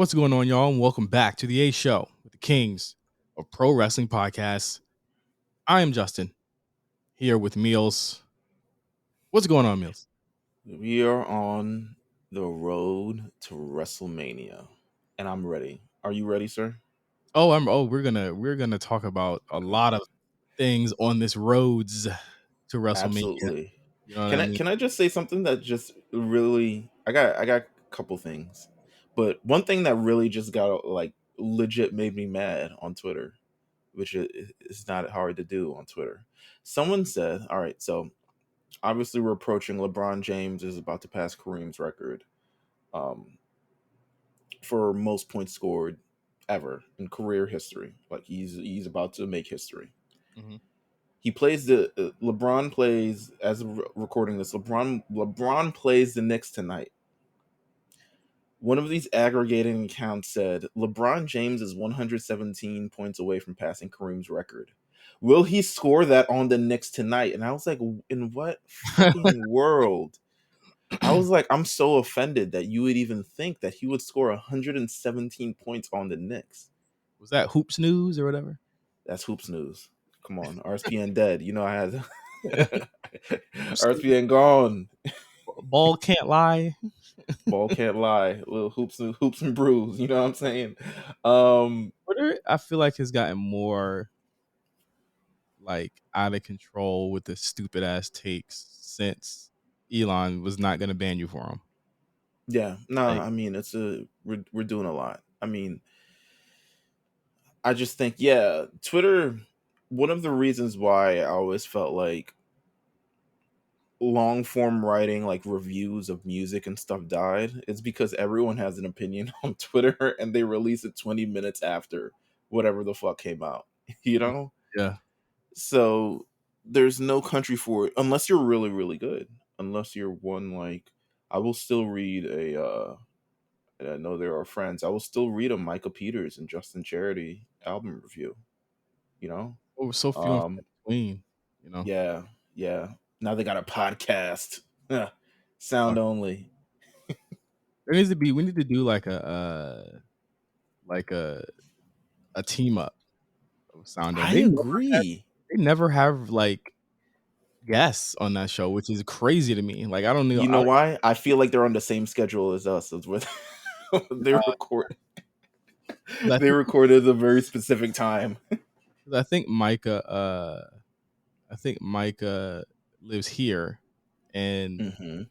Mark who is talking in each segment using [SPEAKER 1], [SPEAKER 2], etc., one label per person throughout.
[SPEAKER 1] What's going on, y'all? And welcome back to the A Show with the Kings of Pro Wrestling Podcasts. I am Justin, here with Meelz. What's going on, Meelz?
[SPEAKER 2] We are on the road to WrestleMania, and I'm ready. Are you ready, sir?
[SPEAKER 1] We're gonna talk about a lot of things on this roads to WrestleMania.
[SPEAKER 2] Absolutely.
[SPEAKER 1] You know what
[SPEAKER 2] Can
[SPEAKER 1] I
[SPEAKER 2] I
[SPEAKER 1] mean?
[SPEAKER 2] can I just say something that just really I got a couple things, but one thing that really just got like legit made me mad on Twitter, which is not hard to do on Twitter. Someone said, "All right, so obviously we're approaching LeBron James is about to pass Kareem's record." Um, for most points scored ever in career history. Like he's about to make history.
[SPEAKER 1] Mhm.
[SPEAKER 2] He plays LeBron plays as of recording this. LeBron plays the Knicks tonight. One of these aggregating accounts said LeBron James is 117 points away from passing Kareem's record. Will he score that on the Knicks tonight? And I was like, in what fucking world? I was like, I'm so offended that you would even think that he would score 117 points on the Knicks.
[SPEAKER 1] Was that Hoops News or whatever?
[SPEAKER 2] That's Hoops News. Come on, RSPN dead. You know I had RSPN gone.
[SPEAKER 1] Ball can't lie.
[SPEAKER 2] Ball can't lie. Little hoops and brews. You know what I'm saying? Um,
[SPEAKER 1] Twitter, I feel like has gotten more like out of control with the stupid ass takes since Elon was not gonna ban you for them.
[SPEAKER 2] yeah, no,
[SPEAKER 1] Like,
[SPEAKER 2] I mean we're doing a lot. I mean, I just think Twitter. One of the reasons why I always felt like long form writing like reviews of music and stuff died is because everyone has an opinion on Twitter and they release it 20 minutes after whatever the fuck came out. You know?
[SPEAKER 1] yeah.
[SPEAKER 2] So there's no country for it unless you're really, really good. Unless you're one like I will still read and I know there are friends, I will still read a Micah Peters and Justin Charity album review, you know?
[SPEAKER 1] Oh, so few and far
[SPEAKER 2] Um
[SPEAKER 1] between, you know.
[SPEAKER 2] yeah, yeah. Now they got a podcast. Sound only.
[SPEAKER 1] There needs to be. We need to do like like a team up of sound on.
[SPEAKER 2] I agree.
[SPEAKER 1] They never have like guests on that show, which is crazy to me. Like I don't know.
[SPEAKER 2] You know why? I feel like they're on the same schedule as us. It's with they record.
[SPEAKER 1] I
[SPEAKER 2] They
[SPEAKER 1] think,
[SPEAKER 2] recorded at a very specific time.
[SPEAKER 1] I think Micah. I think Micah lives here, and
[SPEAKER 2] Mm-hmm.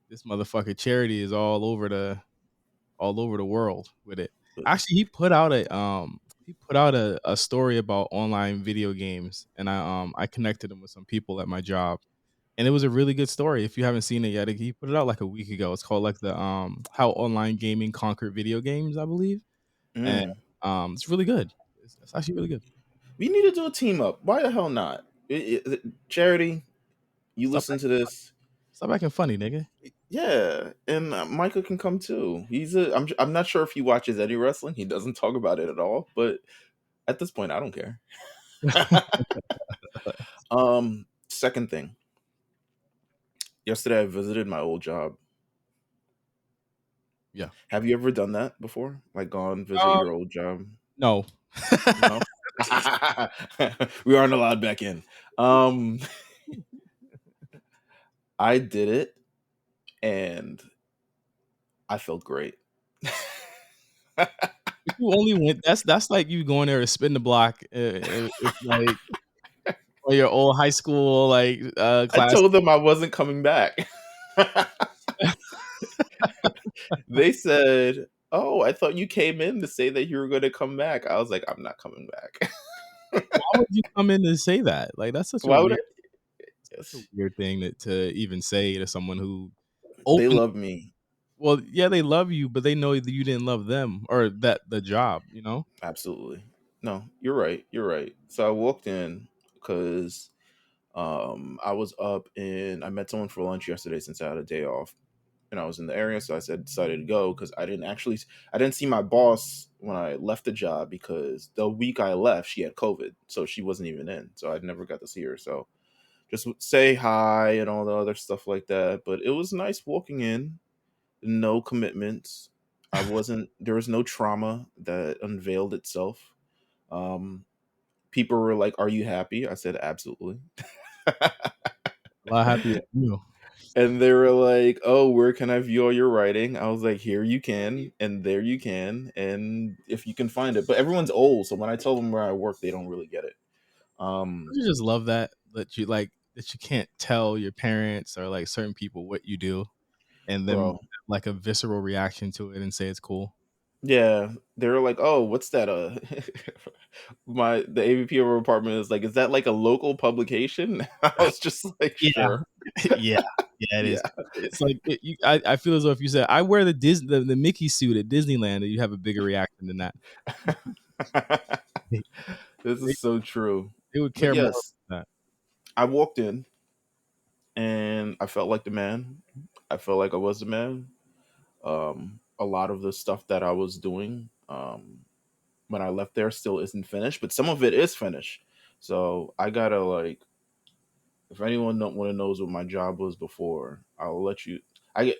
[SPEAKER 1] this motherfucker Charity is all over the world with it. Actually, he put out a story about online video games, and I connected him with some people at my job, and it was a really good story. If you haven't seen it yet, he put it out like a week ago. It's called like the how online gaming conquered video games, I believe, and
[SPEAKER 2] Mm.
[SPEAKER 1] it's really good. It's actually really good.
[SPEAKER 2] We need to do a team up. Why the hell not? Charity, you
[SPEAKER 1] Stop,
[SPEAKER 2] listen to this.
[SPEAKER 1] stop acting funny, nigga.
[SPEAKER 2] Yeah, and Michael can come too. I'm not sure if he watches any wrestling. He doesn't talk about it at all. But at this point, I don't care. Second thing. Yesterday, I visited my old job.
[SPEAKER 1] Yeah.
[SPEAKER 2] Have you ever done that before? Like gone visit your old job?
[SPEAKER 1] No.
[SPEAKER 2] No. We aren't allowed back in. Um, I did it, and I felt great.
[SPEAKER 1] You only went. That's like you going there to spin the block. It's like or your old high school like
[SPEAKER 2] I
[SPEAKER 1] class.
[SPEAKER 2] told them I wasn't coming back. They said, "Oh, I thought you came in to say that you were going to come back." I was like, "I'm not coming back."
[SPEAKER 1] Why would you come in and say that? Like that's such a
[SPEAKER 2] Why would I?
[SPEAKER 1] weird,
[SPEAKER 2] Yes.
[SPEAKER 1] thing to even say to someone who
[SPEAKER 2] They
[SPEAKER 1] openly.
[SPEAKER 2] love me.
[SPEAKER 1] Well, yeah, they love you, but they know that you didn't love them or that the job. You know.
[SPEAKER 2] Absolutely. No, you're right. You're right. So I walked in because I was up and I met someone for lunch yesterday since I had a day off. And I was in the area, so decided to go because I didn't see my boss when I left the job because the week I left she had COVID, so she wasn't even in, so I never got to see her. So just say hi and all the other stuff like that. But it was nice walking in, no commitments. There was no trauma that unveiled itself. Um, People were like, "Are you happy?" I said, "Absolutely."
[SPEAKER 1] A lot happier than you.
[SPEAKER 2] And they were like, "Oh, where can I view all your writing?" I was like, "Here you can, and there you can, and if you can find it." But everyone's old, so when I tell them where I work, they don't really get it.
[SPEAKER 1] Don't you just love that you like that you can't tell your parents or like certain people what you do and then
[SPEAKER 2] Bro,
[SPEAKER 1] like a visceral reaction to it and say it's cool.
[SPEAKER 2] yeah, they were like, "Oh, what's that?" My the AVP of our apartment is like, "Is that like a local publication?" I was just like,
[SPEAKER 1] Yeah.
[SPEAKER 2] "Sure,
[SPEAKER 1] Yeah. Yeah, it is.
[SPEAKER 2] yeah."
[SPEAKER 1] It's like I feel as though if you said I wear the Mickey suit at Disneyland, that you have a bigger reaction than that. They,
[SPEAKER 2] This
[SPEAKER 1] they,
[SPEAKER 2] is so true.
[SPEAKER 1] they would
[SPEAKER 2] But
[SPEAKER 1] care more
[SPEAKER 2] yes,
[SPEAKER 1] about that.
[SPEAKER 2] I walked in and I felt like the man. I felt like I was the man. A lot of the stuff that I was doing when I left there still isn't finished, but some of it is finished. So I gotta like, if anyone don't want to knows what my job was before, I'll let you. I get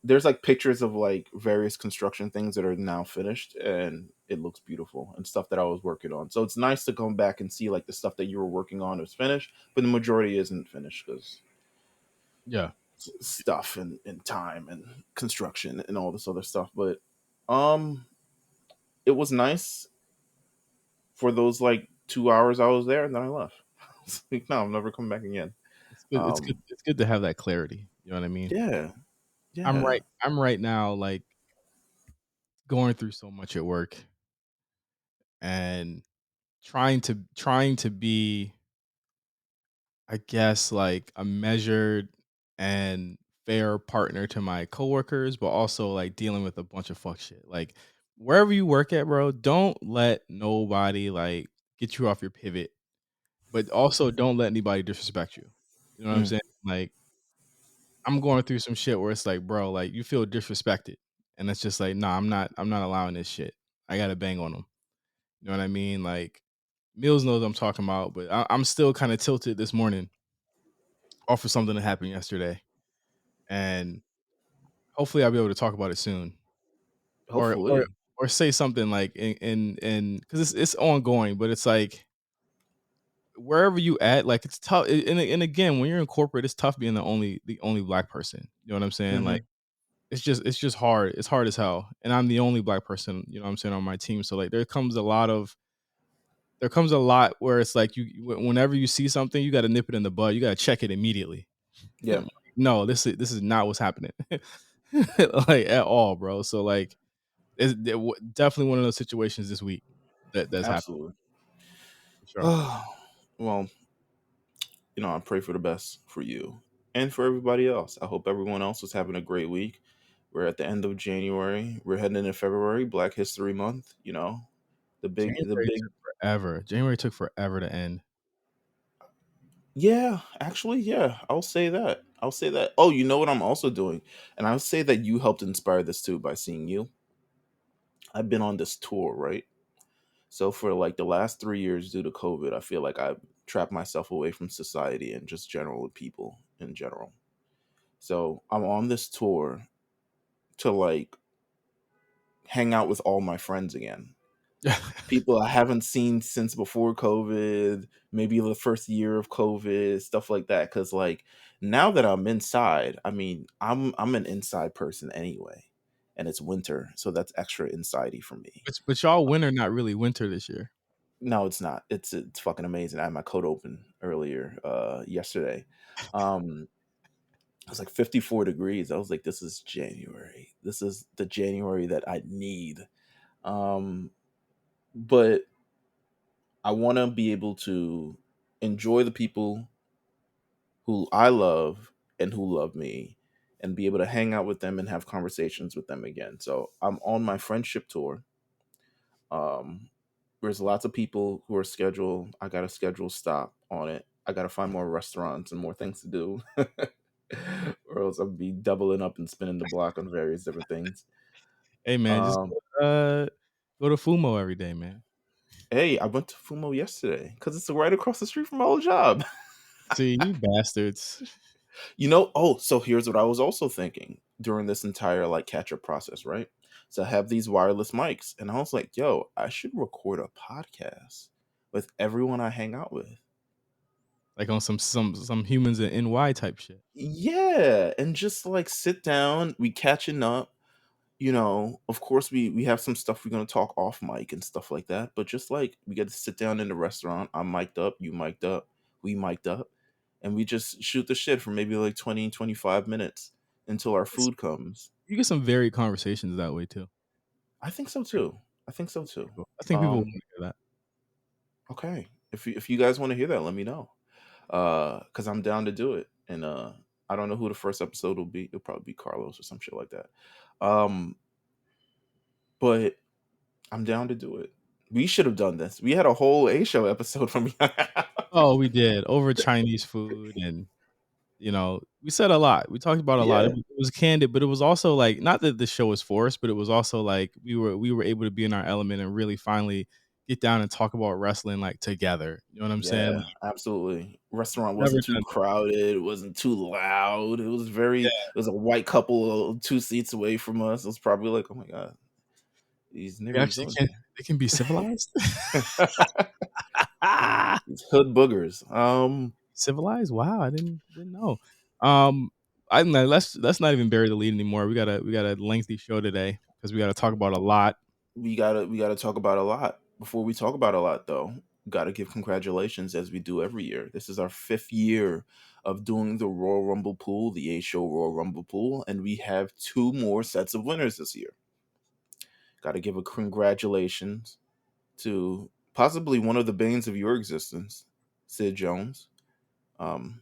[SPEAKER 2] there's like pictures of like various construction things that are now finished, and it looks beautiful and stuff that I was working on. So it's nice to come back and see like the stuff that you were working on is finished, but the majority isn't finished because
[SPEAKER 1] Yeah.
[SPEAKER 2] stuff and time and construction and all this other stuff. But um, it was nice for those like 2 hours I was there, and then I left. It's like, no, I'm never coming back again.
[SPEAKER 1] It's good. It's good.
[SPEAKER 2] Um,
[SPEAKER 1] It's good to have that clarity. You know what I mean?
[SPEAKER 2] yeah,
[SPEAKER 1] I'm
[SPEAKER 2] yeah,
[SPEAKER 1] right. I'm right now like going through so much at work and trying to be, I guess, like a measured and fair partner to my coworkers, but also like dealing with a bunch of fuck shit. Like wherever you work at, bro, don't let nobody like get you off your pivot, but also don't let anybody disrespect you. You know what I'm
[SPEAKER 2] mm,
[SPEAKER 1] saying? Like I'm going through some shit where it's like, bro, like you feel disrespected, and it's just like, nah, I'm not allowing this shit. I gotta bang on them. You know what I mean? Like Meelz knows what I'm talking about, but I'm still kind of tilted this morning off of something that happened yesterday, and hopefully I'll be able to talk about it soon, or or
[SPEAKER 2] hopefully,
[SPEAKER 1] or say something like in because it's ongoing, but it's like wherever you at, like it's tough. And again, when you're in corporate, it's tough being the only black person. You know what I'm saying? Like
[SPEAKER 2] hmm
[SPEAKER 1] it's just hard. It's hard as hell, and I'm the only black person. You know what I'm saying on my team. So like there comes a lot where it's like whenever you see something, you got to nip it in the bud. You got to check it immediately.
[SPEAKER 2] yeah,
[SPEAKER 1] No, this is not what's happening, like at all, bro. So like, definitely one of those situations this week that's happened
[SPEAKER 2] absolutely.
[SPEAKER 1] for sure.
[SPEAKER 2] Well, I pray for the best for you and for everybody else. I hope everyone else is having a great week. We're at the end of January. We're heading into February, Black History Month. The
[SPEAKER 1] January
[SPEAKER 2] big.
[SPEAKER 1] took forever. January took forever to end.
[SPEAKER 2] Yeah, actually, yeah, I'll say that. I'll say that. Oh, you know what I'm also doing? And I'll say that you helped inspire this too by seeing you. I've been on this tour, right? So for like the last 3 years due to COVID, I feel like I've trapped myself away from society and just general people in general. So I'm on this tour to like hang out with all my friends again. People I haven't seen since before COVID, maybe the first year of COVID, stuff like that. Cause like now that I'm inside, I mean, I'm an inside person anyway. And it's winter, so that's extra insidey for me.
[SPEAKER 1] But y'all winter not really winter this year.
[SPEAKER 2] No, it's not. It's fucking amazing. I had my coat open earlier yesterday. Um it was like 54 degrees. I was like, this is January. This is the January that I need. Um but I want to be able to enjoy the people who I love and who love me and be able to hang out with them and have conversations with them again. So I'm on my friendship tour. Um, there's lots of people who are scheduled. I got a scheduled stop on it. I got to find more restaurants and more things to do, or else I'll be doubling up and spinning the block on various different things.
[SPEAKER 1] Hey man, just
[SPEAKER 2] Um,
[SPEAKER 1] go to Fumo every day, man.
[SPEAKER 2] hey, I went to Fumo yesterday because it's right across the street from my old job.
[SPEAKER 1] See, you bastards.
[SPEAKER 2] So here's what I was also thinking during this entire like catch up process, right? to have these wireless mics. And I was like, yo, I should record a podcast with everyone I hang out with.
[SPEAKER 1] Like on some humans in NY type shit.
[SPEAKER 2] Yeah, and just like sit down, we catching up. Of course we have some stuff we're gonna talk off mic and stuff like that, but just like we get to sit down in the restaurant, I'm mic'd up, you mic'd up, we mic'd up, and we just shoot the shit for maybe like 20-25 minutes until our food comes.
[SPEAKER 1] You get some varied conversations that way too.
[SPEAKER 2] I think so too. I think so too.
[SPEAKER 1] I think people want to hear that.
[SPEAKER 2] Okay. If you guys want to hear that, let me know. Because I'm down to do it. And I don't know who the first episode will be. It'll probably be Carlos or some shit like that. But I'm down to do it. We should have done this. We had a whole A show episode from
[SPEAKER 1] Oh, we did over Chinese food, and we said a lot. We talked about a lot.
[SPEAKER 2] Yeah.
[SPEAKER 1] It was candid, but it was also like not that the show was forced, but it was also like we were able to be in our element and really finally get down and talk about wrestling like together. You know what I'm saying?
[SPEAKER 2] Yeah,
[SPEAKER 1] Like,
[SPEAKER 2] absolutely. Restaurant
[SPEAKER 1] never
[SPEAKER 2] wasn't too
[SPEAKER 1] done.
[SPEAKER 2] crowded. It wasn't too loud. It was
[SPEAKER 1] Yeah,
[SPEAKER 2] it was a white couple 2 seats away from us. It was probably like, oh my God, these
[SPEAKER 1] they
[SPEAKER 2] niggers
[SPEAKER 1] actually
[SPEAKER 2] doing
[SPEAKER 1] can. They can be civilized.
[SPEAKER 2] these hood boogers.
[SPEAKER 1] Civilized? Wow, I didn't know. Um, I let's not even bury the lead anymore. We got a lengthy show today because we got to talk about a lot.
[SPEAKER 2] We gotta talk about a lot. Before we talk about a lot though, gotta give congratulations as we do every year. This is our 5th year of doing the Royal Rumble pool, the A Show Royal Rumble pool, and we have 2 more sets of winners this year. Gotta give a congratulations to possibly one of the banes of your existence, Sid Jones. Um,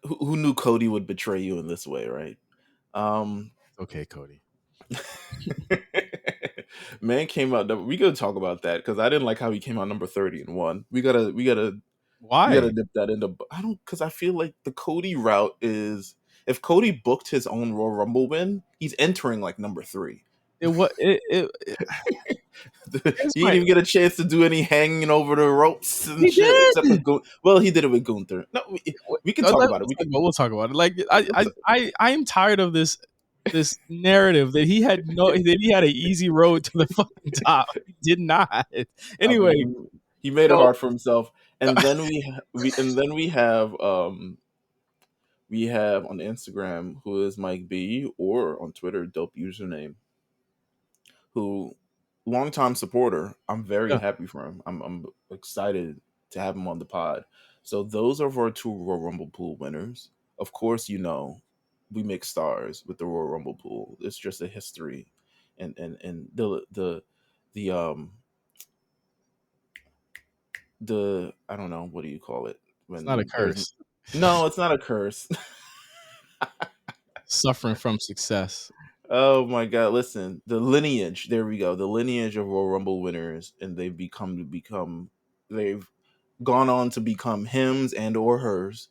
[SPEAKER 2] who knew Cody would betray you in this way, right? Um,
[SPEAKER 1] Okay, Cody.
[SPEAKER 2] Man came out. We gotta talk about that because I didn't like how he came out number 30-1. We gotta
[SPEAKER 1] Why?
[SPEAKER 2] dip that into. I don't because I feel like the Cody route is if Cody booked his own Royal Rumble win, he's entering like number 3.
[SPEAKER 1] It what it here's
[SPEAKER 2] He didn't
[SPEAKER 1] my
[SPEAKER 2] even get a chance to do any hanging over the ropes and
[SPEAKER 1] he
[SPEAKER 2] shit, except for
[SPEAKER 1] did.
[SPEAKER 2] Well, he did it with Gunther. No, we can talk about it.
[SPEAKER 1] We'll talk about it. Like
[SPEAKER 2] We'll t-
[SPEAKER 1] I am tired of this narrative that he had an easy road to the fucking top. He did not.
[SPEAKER 2] I
[SPEAKER 1] Anyway,
[SPEAKER 2] mean, he made it
[SPEAKER 1] so
[SPEAKER 2] hard for himself, and then we have on Instagram who is Mike B, or on Twitter dope username, who longtime supporter. I'm very
[SPEAKER 1] yeah,
[SPEAKER 2] happy for him. I'm excited to have him on the pod. So those are our 2 Royal Rumble pool winners. Of course, we make stars with the Royal Rumble pool. It's just a history, and the I don't know, what do you call it
[SPEAKER 1] it's not a
[SPEAKER 2] when there's
[SPEAKER 1] curse.
[SPEAKER 2] no, it's not a curse.
[SPEAKER 1] Suffering from success.
[SPEAKER 2] Oh my God! Listen, the lineage. There we go. The lineage of Royal Rumble winners, and they've gone on to become hims and or hers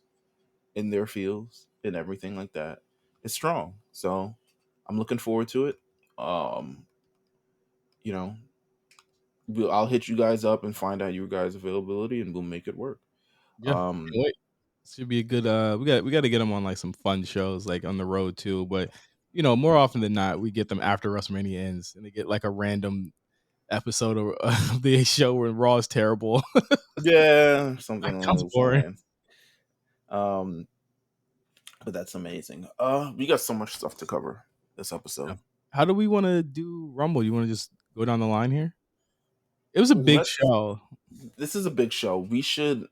[SPEAKER 2] in their fields and everything like that. It's strong. So I'm looking forward to it. Um, you know, I'll hit you guys up and find out your guys' availability, and we'll make it work.
[SPEAKER 1] Yeah, can't
[SPEAKER 2] Um,
[SPEAKER 1] wait. Should be a good. We got to get them on like some fun shows, like on the road too. But more often than not, we get them after WrestleMania ends, and they get like a random episode of, of the show where Raw is terrible.
[SPEAKER 2] yeah, something
[SPEAKER 1] That
[SPEAKER 2] along
[SPEAKER 1] sounds
[SPEAKER 2] those
[SPEAKER 1] boring.
[SPEAKER 2] lines. Um, but that's amazing. We got so much stuff to cover this
[SPEAKER 1] Yeah.
[SPEAKER 2] episode.
[SPEAKER 1] How do we want to do Rumble? You want to just go down the line here? It was a big
[SPEAKER 2] Let's.
[SPEAKER 1] show.
[SPEAKER 2] This is a big show. We should.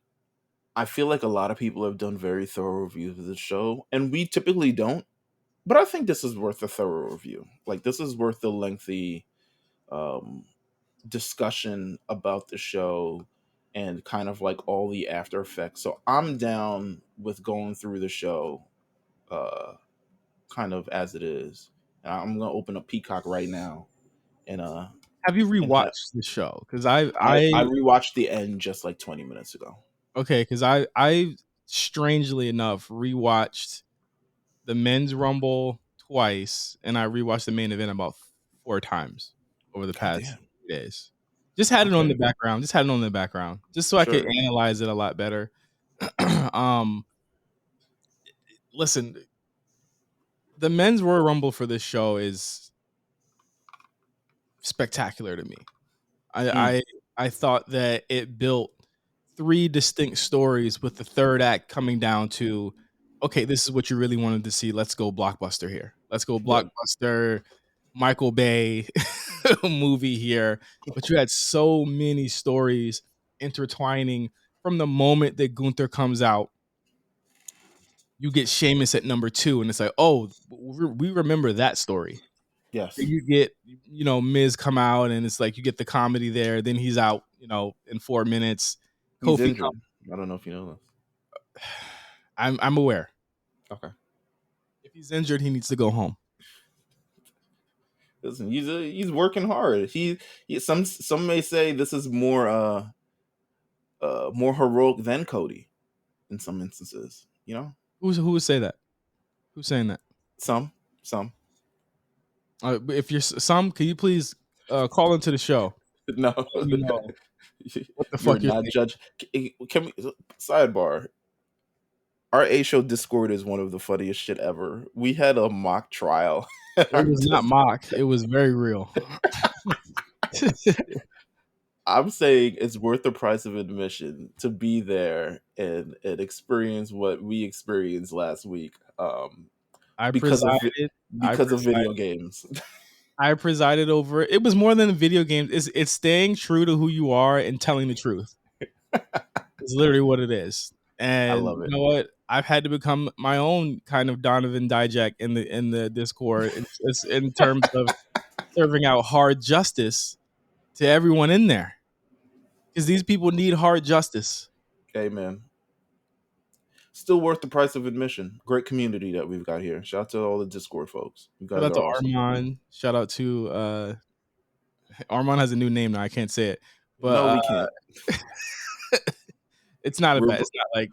[SPEAKER 2] I feel like a lot of people have done very thorough reviews of this show, and we typically don't. But I think this is worth a thorough review. Like this is worth the lengthy um, discussion about the show and kind of like all the after effects. So I'm down with going through the show, uh, kind of as it is. And I'm gonna open up Peacock right now and
[SPEAKER 1] Have you
[SPEAKER 2] and have.
[SPEAKER 1] rewatched the show? Because
[SPEAKER 2] I rewatched the end just like 20 minutes ago.
[SPEAKER 1] okay, because I strangely enough rewatched the men's Rumble twice, and I rewatched the main event about 4 times over the
[SPEAKER 2] God
[SPEAKER 1] past
[SPEAKER 2] damn.
[SPEAKER 1] few days. Just had it on the
[SPEAKER 2] Okay.
[SPEAKER 1] background. Just had it on the background, just so I could
[SPEAKER 2] Sure.
[SPEAKER 1] analyze it a lot better. um, Listen, the men's Royal Rumble for this show is spectacular to me.
[SPEAKER 2] Mm,
[SPEAKER 1] I I thought that it built three distinct stories with the third act coming down to, okay, this is what you really wanted to see. Let's go blockbuster here. Let's go
[SPEAKER 2] yeah,
[SPEAKER 1] blockbuster Michael Bay movie here. But you had so many stories intertwining from the moment that Gunther comes out. You get Sheamus at number 2, and it's like, oh, we remember that story.
[SPEAKER 2] yes.
[SPEAKER 1] You get, Miz come out, and it's like you get the comedy there. Then he's out, in 4 minutes.
[SPEAKER 2] He's
[SPEAKER 1] Kofi
[SPEAKER 2] injured. I don't know if you know this.
[SPEAKER 1] I'm aware.
[SPEAKER 2] Okay.
[SPEAKER 1] If he's injured, he needs to go home.
[SPEAKER 2] Listen, he's working hard. Some may say this is more heroic than Cody in some instances. You know,
[SPEAKER 1] Who would say that? Who's saying that?
[SPEAKER 2] some.
[SPEAKER 1] If you're some, can you please call into the show?
[SPEAKER 2] No,
[SPEAKER 1] Let me know what the
[SPEAKER 2] you're
[SPEAKER 1] fuck you're
[SPEAKER 2] not
[SPEAKER 1] thinking.
[SPEAKER 2] judge. Can we sidebar? Our A show Discord is one of the funniest shit ever. We had a mock trial.
[SPEAKER 1] It was not mock. It was very real.
[SPEAKER 2] I'm saying it's worth the price of admission to be there and experience what we experienced last week.
[SPEAKER 1] I
[SPEAKER 2] Because of
[SPEAKER 1] presided. I
[SPEAKER 2] because of video
[SPEAKER 1] presided.
[SPEAKER 2] games.
[SPEAKER 1] I presided over it. It was more than video games. It's staying true to who you are and telling the truth. It's literally what it is.
[SPEAKER 2] I
[SPEAKER 1] And
[SPEAKER 2] love
[SPEAKER 1] you
[SPEAKER 2] it.
[SPEAKER 1] know what? I've had to become my own kind of Donovan Dijak in the Discord. It's in terms of serving out hard justice to everyone in there, because these people need hard justice.
[SPEAKER 2] Amen. Still worth the price of admission. Great community that we've got here. Shout out to all the Discord folks. You
[SPEAKER 1] Shout
[SPEAKER 2] guys
[SPEAKER 1] out
[SPEAKER 2] are
[SPEAKER 1] to
[SPEAKER 2] awesome.
[SPEAKER 1] Armand. Shout out to Armand has a new name now. I can't say it,
[SPEAKER 2] No,
[SPEAKER 1] but
[SPEAKER 2] we can't.
[SPEAKER 1] it's not a
[SPEAKER 2] We're
[SPEAKER 1] bad.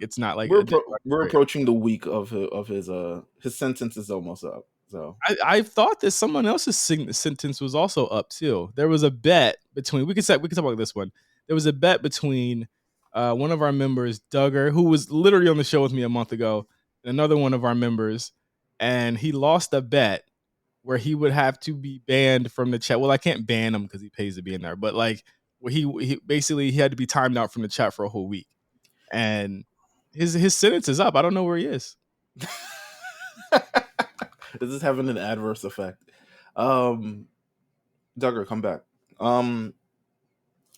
[SPEAKER 1] It's not like
[SPEAKER 2] we're
[SPEAKER 1] a
[SPEAKER 2] appro- we're
[SPEAKER 1] derogatory.
[SPEAKER 2] approaching the week of his sentence is almost up. So
[SPEAKER 1] I thought that someone else's sentence was also up too. There was a bet between. We could talk about this one. There was a bet between one of our members, Duggar, who was literally on the show with me a month ago, and another one of our members, and he lost a bet where he would have to be banned from the chat. Well, I can't ban him because he pays to be in there, but like where he basically he had to be timed out from the chat for a whole week, and his sentence is up. I don't know where he is.
[SPEAKER 2] this is having an adverse effect. Um, Duggar, come back.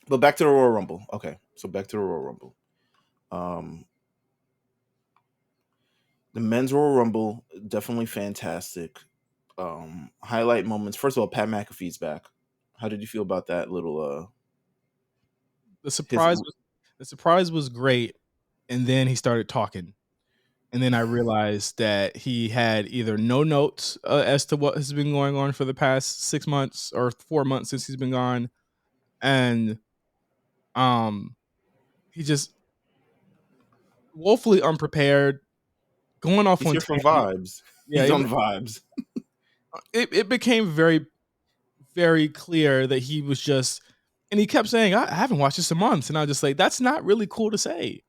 [SPEAKER 2] But back to the Royal Rumble. Okay, so back to the Royal Rumble. Um, the men's Royal Rumble, definitely fantastic. Highlight moments. First of all, Pat McAfee's back. How did you feel about that little
[SPEAKER 1] The
[SPEAKER 2] his
[SPEAKER 1] surprise was great, and then he started talking, and then I realized that he had either no notes as to what has been going on for the past 6 months or 4 months since he's been gone, and um, he just woefully unprepared, going off
[SPEAKER 2] he's
[SPEAKER 1] on
[SPEAKER 2] here for
[SPEAKER 1] tangents.
[SPEAKER 2] vibes.
[SPEAKER 1] Yeah,
[SPEAKER 2] He's on vibes.
[SPEAKER 1] it became very, very clear that he was just, and he kept saying, I haven't watched this in months. And I was just like, that's not really cool to say.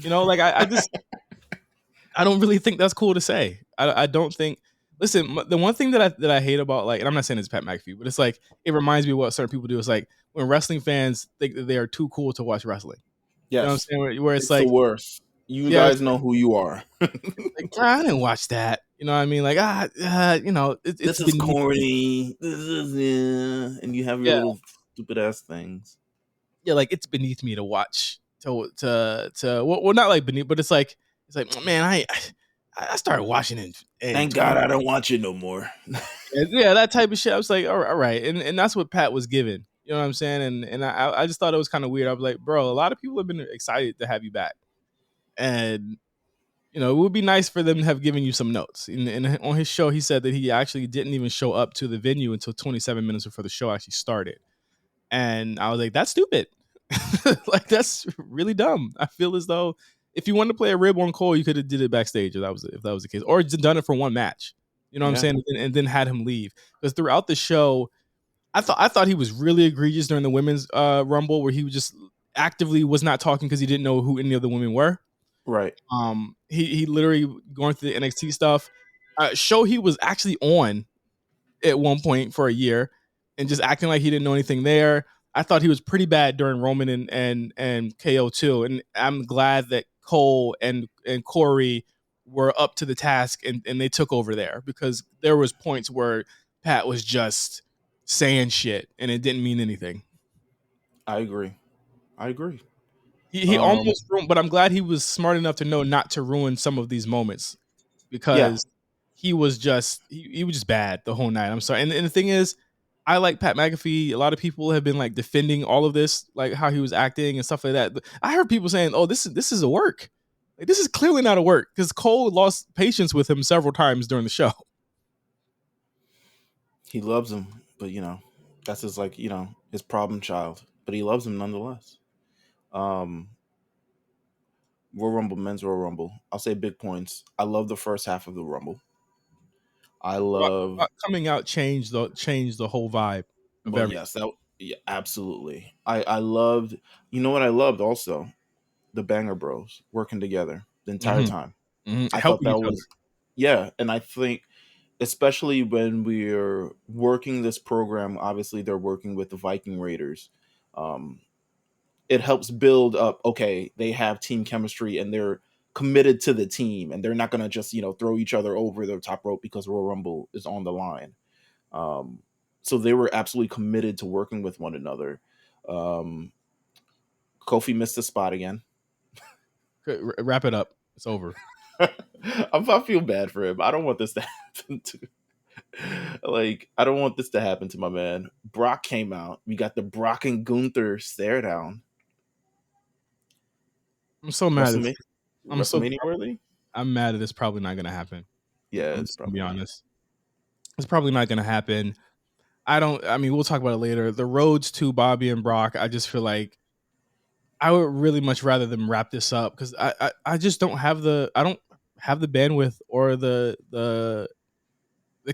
[SPEAKER 1] Like I don't really think that's cool to say. I don't think, listen, the one thing that I hate about, like, and I'm not saying it's Pat McAfee, but it's like, it reminds me of what certain people do. It's like when wrestling fans think that they are too cool to watch wrestling. You know what I'm
[SPEAKER 2] Yes,
[SPEAKER 1] saying? Where it's
[SPEAKER 2] it's the
[SPEAKER 1] like,
[SPEAKER 2] worst. You
[SPEAKER 1] yeah,
[SPEAKER 2] guys know who you are.
[SPEAKER 1] like, I didn't watch that. You know what I mean? Like, it's
[SPEAKER 2] This is
[SPEAKER 1] beneath me.
[SPEAKER 2] corny. This is and you have your
[SPEAKER 1] Yeah.
[SPEAKER 2] little stupid ass things.
[SPEAKER 1] Yeah, like it's beneath me to watch well, not like beneath, but it's like man, I started watching in
[SPEAKER 2] Thank God
[SPEAKER 1] 20.
[SPEAKER 2] I don't watch it no more.
[SPEAKER 1] Yeah, that type of shit. I was like, all right, and that's what Pat was given. You know what I'm saying? And I just thought it was kind of weird. I was like, bro, a lot of people have been excited to have you back, and it would be nice for them to have given you some notes. And on his show, he said that he actually didn't even show up to the venue until 27 minutes before the show actually started. And I was like, that's stupid. Like that's really dumb. I feel as though if you wanted to play a rib on Cole, you could have did it backstage if that was the case, or just done it for one match. You know what I'm
[SPEAKER 2] Yeah,
[SPEAKER 1] saying? And then had him leave, because throughout the show, I thought he was really egregious during the women's Rumble, where he was just actively was not talking because he didn't know who any of the women were.
[SPEAKER 2] right.
[SPEAKER 1] He literally going through the NXT stuff. show he was actually on at one point for a year and just acting like he didn't know anything there. I thought he was pretty bad during Roman and KO too, and I'm glad that Cole and Corey were up to the task and they took over there, because there was points where Pat was just saying shit and it didn't mean anything.
[SPEAKER 2] I agree. I agree.
[SPEAKER 1] He
[SPEAKER 2] Um,
[SPEAKER 1] almost ruined, but I'm glad he was smart enough to know not to ruin some of these moments,
[SPEAKER 2] yeah,
[SPEAKER 1] because he was just bad the whole night. I'm sorry. And the thing is, I like Pat McAfee. A lot of people have been like defending all of this, like how he was acting and stuff like that. I heard people saying, "Oh, this is a work. Like, this is clearly not a work," because Cole lost patience with him several times during the show.
[SPEAKER 2] he loves him, but that's his his problem child. But he loves him nonetheless. Um, Royal Rumble, men's Royal Rumble. I'll say big points. I love the first half of the Rumble. I love.
[SPEAKER 1] Coming out changed the whole vibe of
[SPEAKER 2] Well,
[SPEAKER 1] everything.
[SPEAKER 2] yes, that yeah, absolutely. I loved. You know what I loved also? The Banger Bros working together the entire
[SPEAKER 1] Hmm.
[SPEAKER 2] time.
[SPEAKER 1] Hmm.
[SPEAKER 2] I thought
[SPEAKER 1] Helping
[SPEAKER 2] that
[SPEAKER 1] each other.
[SPEAKER 2] was yeah, and I think especially when we're working this program, obviously they're working with the Viking Raiders. Um, it helps build up. Okay, they have team chemistry and they're committed to the team, and they're not gonna just throw each other over the top rope because Royal Rumble is on the line. Um, so they were absolutely committed to working with one another. Um, Kofi missed the spot again.
[SPEAKER 1] Wrap it up. It's over.
[SPEAKER 2] I feel bad for him. I don't want this to happen to I don't want this to happen to my man. Brock came out. We got the Brock and Gunther stare down.
[SPEAKER 1] I'm so mad.
[SPEAKER 2] WrestleMania,
[SPEAKER 1] I'm so
[SPEAKER 2] WrestleMania worthy.
[SPEAKER 1] I'm mad that it's probably not gonna happen.
[SPEAKER 2] Yeah,
[SPEAKER 1] I'm
[SPEAKER 2] it's
[SPEAKER 1] just gonna be
[SPEAKER 2] probably not.
[SPEAKER 1] honest. It's probably not gonna happen. I mean, we'll talk about it later. The roads to Bobby and Brock, I just feel like I would really much rather them wrap this up, because I just don't have the bandwidth or the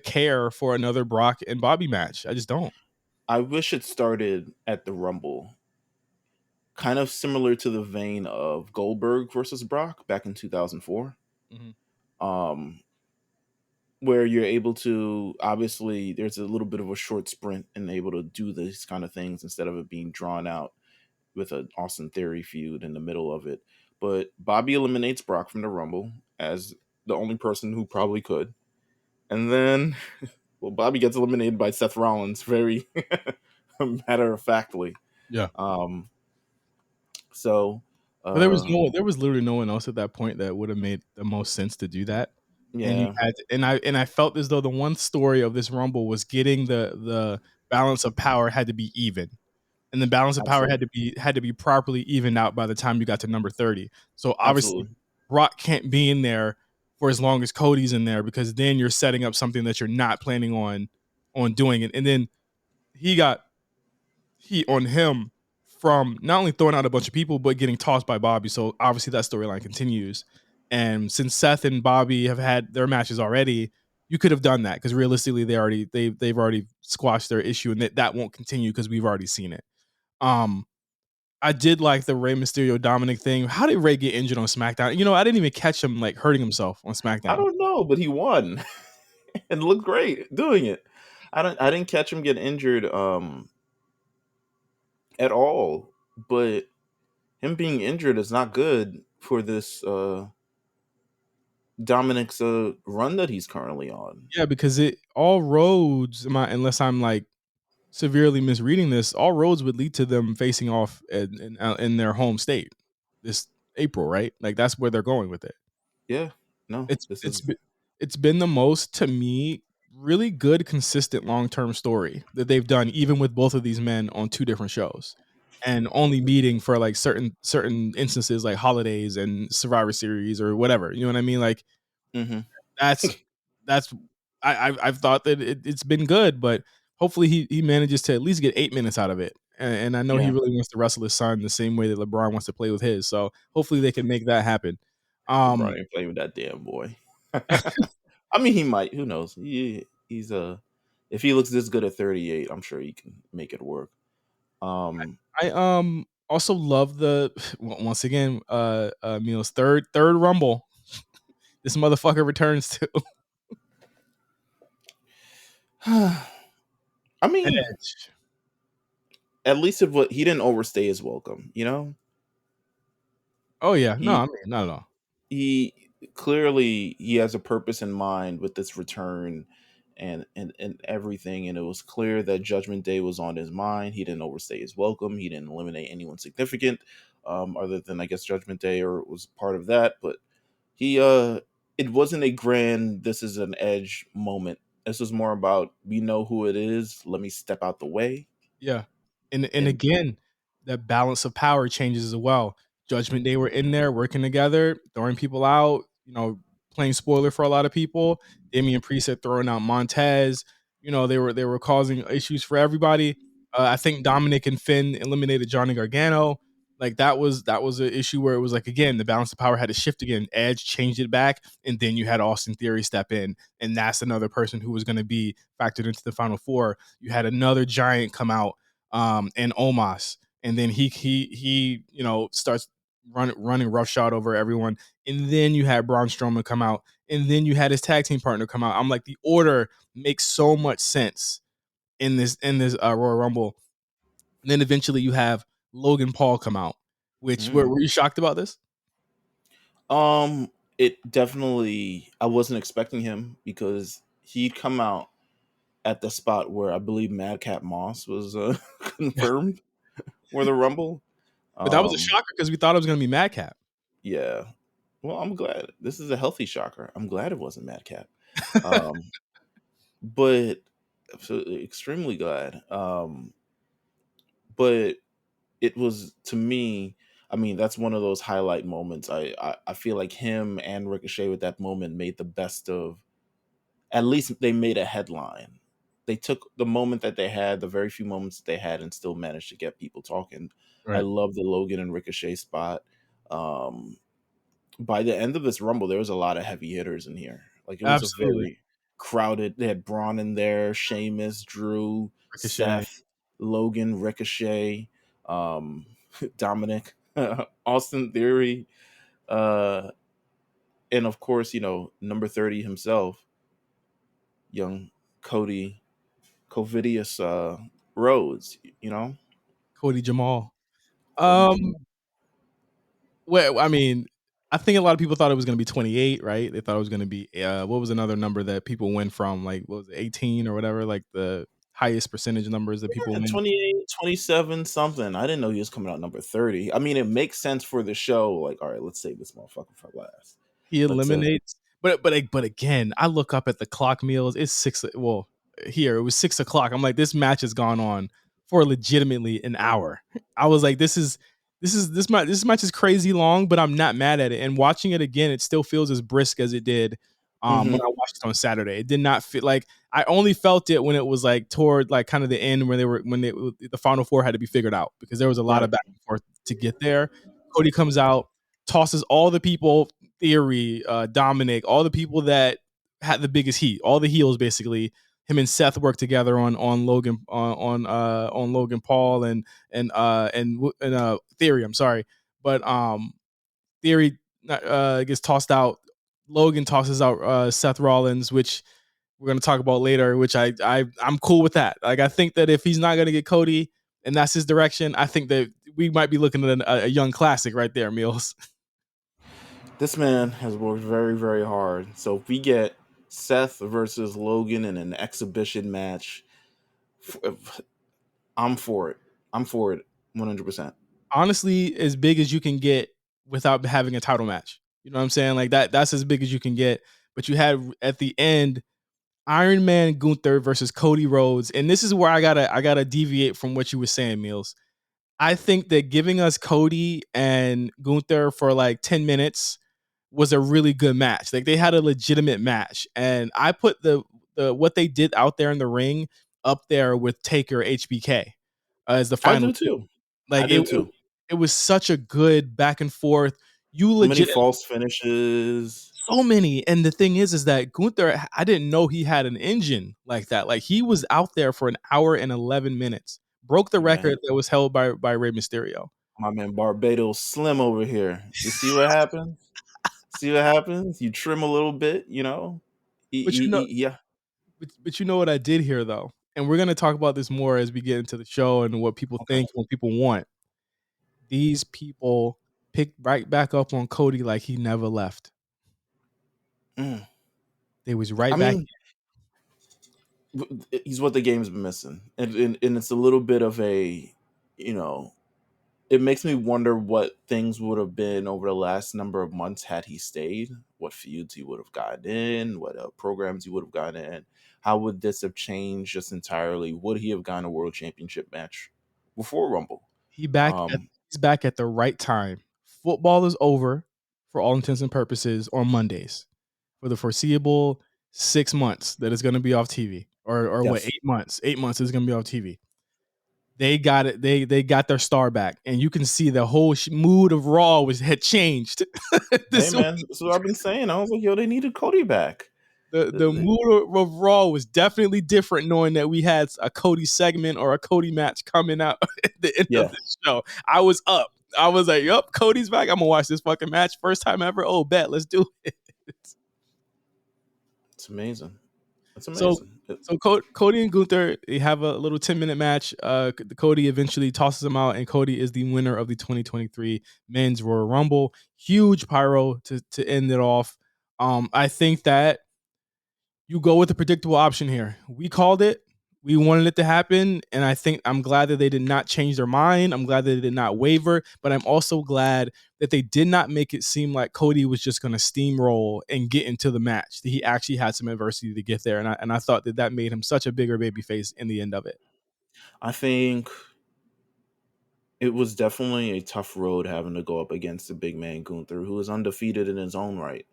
[SPEAKER 1] care for another Brock and Bobby match. I just don't.
[SPEAKER 2] I wish it started at the Rumble, kind of similar to the vein of Goldberg versus Brock back in 2004.
[SPEAKER 1] Mhm.
[SPEAKER 2] Um, where you're able to obviously there's a little bit of a short sprint and able to do these kind of things instead of it being drawn out with an Austin Theory feud in the middle of it. But Bobby eliminates Brock from the Rumble as the only person who probably could. And then, well, Bobby gets eliminated by Seth Rollins very matter of factly.
[SPEAKER 1] Yeah.
[SPEAKER 2] Um, so,
[SPEAKER 1] But
[SPEAKER 2] uh,
[SPEAKER 1] there was literally no one else at that point that would have made the most sense to do that. And you
[SPEAKER 2] yeah,
[SPEAKER 1] had to, and I felt as though the one story of this Rumble was getting the balance of power had to be even. And the balance of power
[SPEAKER 2] absolutely.
[SPEAKER 1] had to be properly evened out by the time you got to number 30. So obviously
[SPEAKER 2] Absolutely.
[SPEAKER 1] Brock can't be in there for as long as Cody's in there, because then you're setting up something that you're not planning on doing it. And then he got heat on him from not only throwing out a bunch of people but getting tossed by Bobby. So obviously that storyline continues. And since Seth and Bobby have had their matches already, you could have done that, because realistically they've already squashed their issue, and that won't continue because we've already seen it. Um, I did like the Rey Mysterio Dominic thing. How did Rey get injured on SmackDown? I didn't even catch him like hurting himself on
[SPEAKER 2] I
[SPEAKER 1] SmackDown.
[SPEAKER 2] don't know, but he won and looked great doing it. I didn't catch him get injured at all, but him being injured is not good for this Dominic's run that he's currently on.
[SPEAKER 1] Yeah, because it all roads, unless I'm like severely misreading this, all roads would lead to them facing off in their home state this April, right? Like that's where they're going with it.
[SPEAKER 2] Yeah, no,
[SPEAKER 1] It's
[SPEAKER 2] this
[SPEAKER 1] it's
[SPEAKER 2] is
[SPEAKER 1] be- it's been the most, to me, really good, consistent long term story that they've done, even with both of these men on two different shows, and only meeting for like certain instances like holidays and Survivor Series or whatever. You know what I mean? Like
[SPEAKER 2] hmm
[SPEAKER 1] that's that's I've thought that it's been good, but hopefully he manages to at least get 8 minutes out of it. And I know he
[SPEAKER 2] yeah.
[SPEAKER 1] really wants to wrestle his son the same way that LeBron wants to play with his. So hopefully they can make that happen.
[SPEAKER 2] LeBron
[SPEAKER 1] Um,
[SPEAKER 2] ain't playing with that damn boy. I mean, he might. Who knows? He's if he looks this good at 38, I'm sure he can make it work. Um,
[SPEAKER 1] I also love the once again Meelz third Rumble. This motherfucker returns to.
[SPEAKER 2] I mean,
[SPEAKER 1] Edge.
[SPEAKER 2] at least he didn't overstay his welcome. You know,
[SPEAKER 1] Oh yeah, no, I
[SPEAKER 2] he
[SPEAKER 1] mean not at all.
[SPEAKER 2] he clearly he has a purpose in mind with this return and everything, and it was clear that Judgment Day was on his mind. He didn't overstay his welcome. He didn't eliminate anyone significant, other than I guess Judgment Day or was part of that. But he it wasn't a grand this is an Edge moment. This was more about we know who it is. Let me step out the way.
[SPEAKER 1] Yeah. And
[SPEAKER 2] And
[SPEAKER 1] again, the balance of power changes as well. Judgment Day were in there working together, throwing people out, playing spoiler for a lot of people. Damian Priest had throwing out Montez. They were causing issues for everybody. I think Dominic and Finn eliminated Johnny Gargano. Like that was an issue where it was like again the balance of power had to shift again. Edge changed it back, and then you had Austin Theory step in, and that's another person who was going to be factored into the final four. You had another giant come out, and Omos, and then he starts running roughshod over everyone, and then you had Braun Strowman come out, and then you had his tag team partner come out. I'm like, the order makes so much sense in this Royal Rumble. And then eventually you have Logan Paul come out. Which were you shocked about this?
[SPEAKER 2] um it definitely I wasn't expecting him because he'd come out at the spot where I believe Madcap Moss was confirmed for the Rumble.
[SPEAKER 1] But that was a
[SPEAKER 2] Um,
[SPEAKER 1] shocker because we thought it was going to be Madcap.
[SPEAKER 2] yeah. Well, I'm glad. This is a healthy shocker. I'm glad it wasn't Madcap. Um, but extremely glad. But it was to me. I mean, that's one of those highlight moments. I feel like him and Ricochet with that moment made the best of. At least they made a headline. They took the moment that they had, the very few moments that they had, and still managed to get people talking. I
[SPEAKER 1] Right.
[SPEAKER 2] love the Logan and Ricochet spot. Um, by the end of this Rumble, there was a lot of heavy hitters in here. Like it was a
[SPEAKER 1] Absolutely.
[SPEAKER 2] very crowded. They had Braun in there, Sheamus, Drew,
[SPEAKER 1] Ricochet.
[SPEAKER 2] Seth, Logan, Ricochet, um, Dominic, Austin Theory, uh, and of course, number 30 himself, young Cody Covidius Rhodes.
[SPEAKER 1] Cody Jamal.
[SPEAKER 2] Cody
[SPEAKER 1] Um,
[SPEAKER 2] Jamal.
[SPEAKER 1] well, I mean, I think a lot of people thought it was going to be 28, right? They thought it was going to be what was another number that people went from, like what was it, 18 or whatever, like the highest percentage numbers that people
[SPEAKER 2] Yeah,
[SPEAKER 1] win.
[SPEAKER 2] 28, 27, something. I didn't know he was coming out number 30. I mean, it makes sense for the show. Like, all right, let's save this motherfucker for last.
[SPEAKER 1] He
[SPEAKER 2] Let's
[SPEAKER 1] eliminates, but again, I look up at the clock, Meals. It's six. Well, here it was 6 o'clock. I'm like, this match has gone on for legitimately an hour. I was like, this match is crazy long, but I'm not mad at it. And watching it again, it still feels as brisk as it did when
[SPEAKER 2] hmm
[SPEAKER 1] I watched it on Saturday. It did not feel like I only felt it when it was like toward like kind of the end when the final four had to be figured out because there was a lot of
[SPEAKER 2] Right.
[SPEAKER 1] back and forth to get there. Cody comes out, tosses all the people, Theory, Dominic, all the people that had the biggest heat, all the heels basically. Him and Seth worked together on Logan on Logan Paul and Theory. I'm sorry, but Theory gets tossed out. Logan tosses out Seth Rollins, which we're gonna talk about later. Which I'm cool with that. Like I think that if he's not gonna get Cody and that's his direction, I think that we might be looking at a young classic right there, Meals.
[SPEAKER 2] This man has worked very, very hard. So if we get Seth versus Logan in an exhibition match, I'm for it. I'm for it 100%.
[SPEAKER 1] Honestly, as big as you can get without having a title match. You know what I'm saying? Like that's as big as you can get. But you had at the end Iron Man Gunther versus Cody Rhodes, and this is where I gotta deviate from what you were saying, Meals. I think that giving us Cody and Gunther for like 10 minutes was a really good match. Like they had a legitimate match. And I put the what they did out there in the ring up there with Taker HBK as the
[SPEAKER 2] I
[SPEAKER 1] final
[SPEAKER 2] do
[SPEAKER 1] two.
[SPEAKER 2] too. I
[SPEAKER 1] Like
[SPEAKER 2] do too.
[SPEAKER 1] it was such a good back and forth. You
[SPEAKER 2] So many
[SPEAKER 1] legit
[SPEAKER 2] false finishes.
[SPEAKER 1] so many. And the thing is that Gunther, I didn't know he had an engine like that. Like he was out there for an hour and 11 minutes. Broke the
[SPEAKER 2] Man,
[SPEAKER 1] record that was held by Rey Mysterio.
[SPEAKER 2] my man Barbados Slim over here. You see what happens? See what happens? You trim a little bit.
[SPEAKER 1] But
[SPEAKER 2] Yeah.
[SPEAKER 1] But you know what I did hear though, and we're gonna talk about this more as we get into the show and what people
[SPEAKER 2] Okay.
[SPEAKER 1] think, what people want. These people picked right back up on Cody like he never left.
[SPEAKER 2] Mm.
[SPEAKER 1] They was right
[SPEAKER 2] I
[SPEAKER 1] back.
[SPEAKER 2] mean, he's what the game's been missing, and it's a little bit of a, you know, it makes me wonder what things would have been over the last number of months had he stayed. What feuds he would have gotten in, what programs he would have gotten in. How would this have changed just entirely? Would he have gotten a world championship match before Rumble? Um,
[SPEAKER 1] He's back at the right time. Football is over for all intents and purposes on Mondays for the foreseeable 6 months that is going to be off TV, or what,
[SPEAKER 2] yes,
[SPEAKER 1] 8 months. 8 months is going to be off TV. They got it. They got their star back, and you can see the whole mood of Raw had changed
[SPEAKER 2] hey
[SPEAKER 1] this
[SPEAKER 2] man,
[SPEAKER 1] week.
[SPEAKER 2] that's what I've been saying. I was like, yo, they needed Cody back.
[SPEAKER 1] The mood of Raw was definitely different, knowing that we had a Cody segment or a Cody match coming out at the end of
[SPEAKER 2] Yeah,
[SPEAKER 1] the show. I was up. I was like, "Yup, Cody's back. I'm gonna watch this fucking match. First time ever. Oh, bet. Let's do it."
[SPEAKER 2] it's amazing. It's
[SPEAKER 1] So,
[SPEAKER 2] amazing.
[SPEAKER 1] Cody and Gunther, they have a little 10-minute match. Cody eventually tosses him out, and Cody is the winner of the 2023 Men's Royal Rumble. Huge pyro to end it off. I think that you go with the predictable option here. We called it. We wanted it to happen, and I think I'm glad that they did not change their mind. I'm glad that they did not waver, but I'm also glad that they did not make it seem like Cody was just going to steamroll and get into the match. That he actually had some adversity to get there, and I thought that made him such a bigger babyface in the end of it.
[SPEAKER 2] I think it was definitely a tough road having to go up against the big man Gunther, who is undefeated in his own right.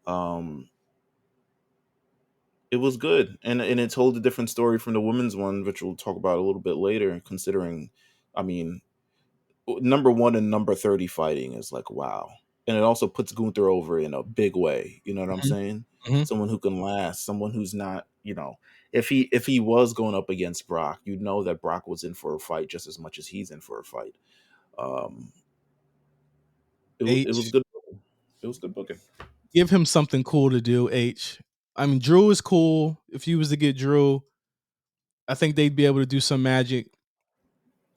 [SPEAKER 2] Um, it was good, and it told a different story from the women's one, which we'll talk about a little bit later. Considering, I mean, number 1 and number 30 fighting is like wow, and it also puts Gunther over in a big way. You know what I'm
[SPEAKER 1] Mhm,
[SPEAKER 2] saying?
[SPEAKER 1] mhm.
[SPEAKER 2] Someone who can last, someone who's not, if he was going up against Brock, you know that Brock was in for a fight just as much as he's in for a fight. Um, it was
[SPEAKER 1] H,
[SPEAKER 2] good. It was good booking.
[SPEAKER 1] give him something cool to do. H, I mean, Drew is cool. If he was to get Drew, I think they'd be able to do some magic.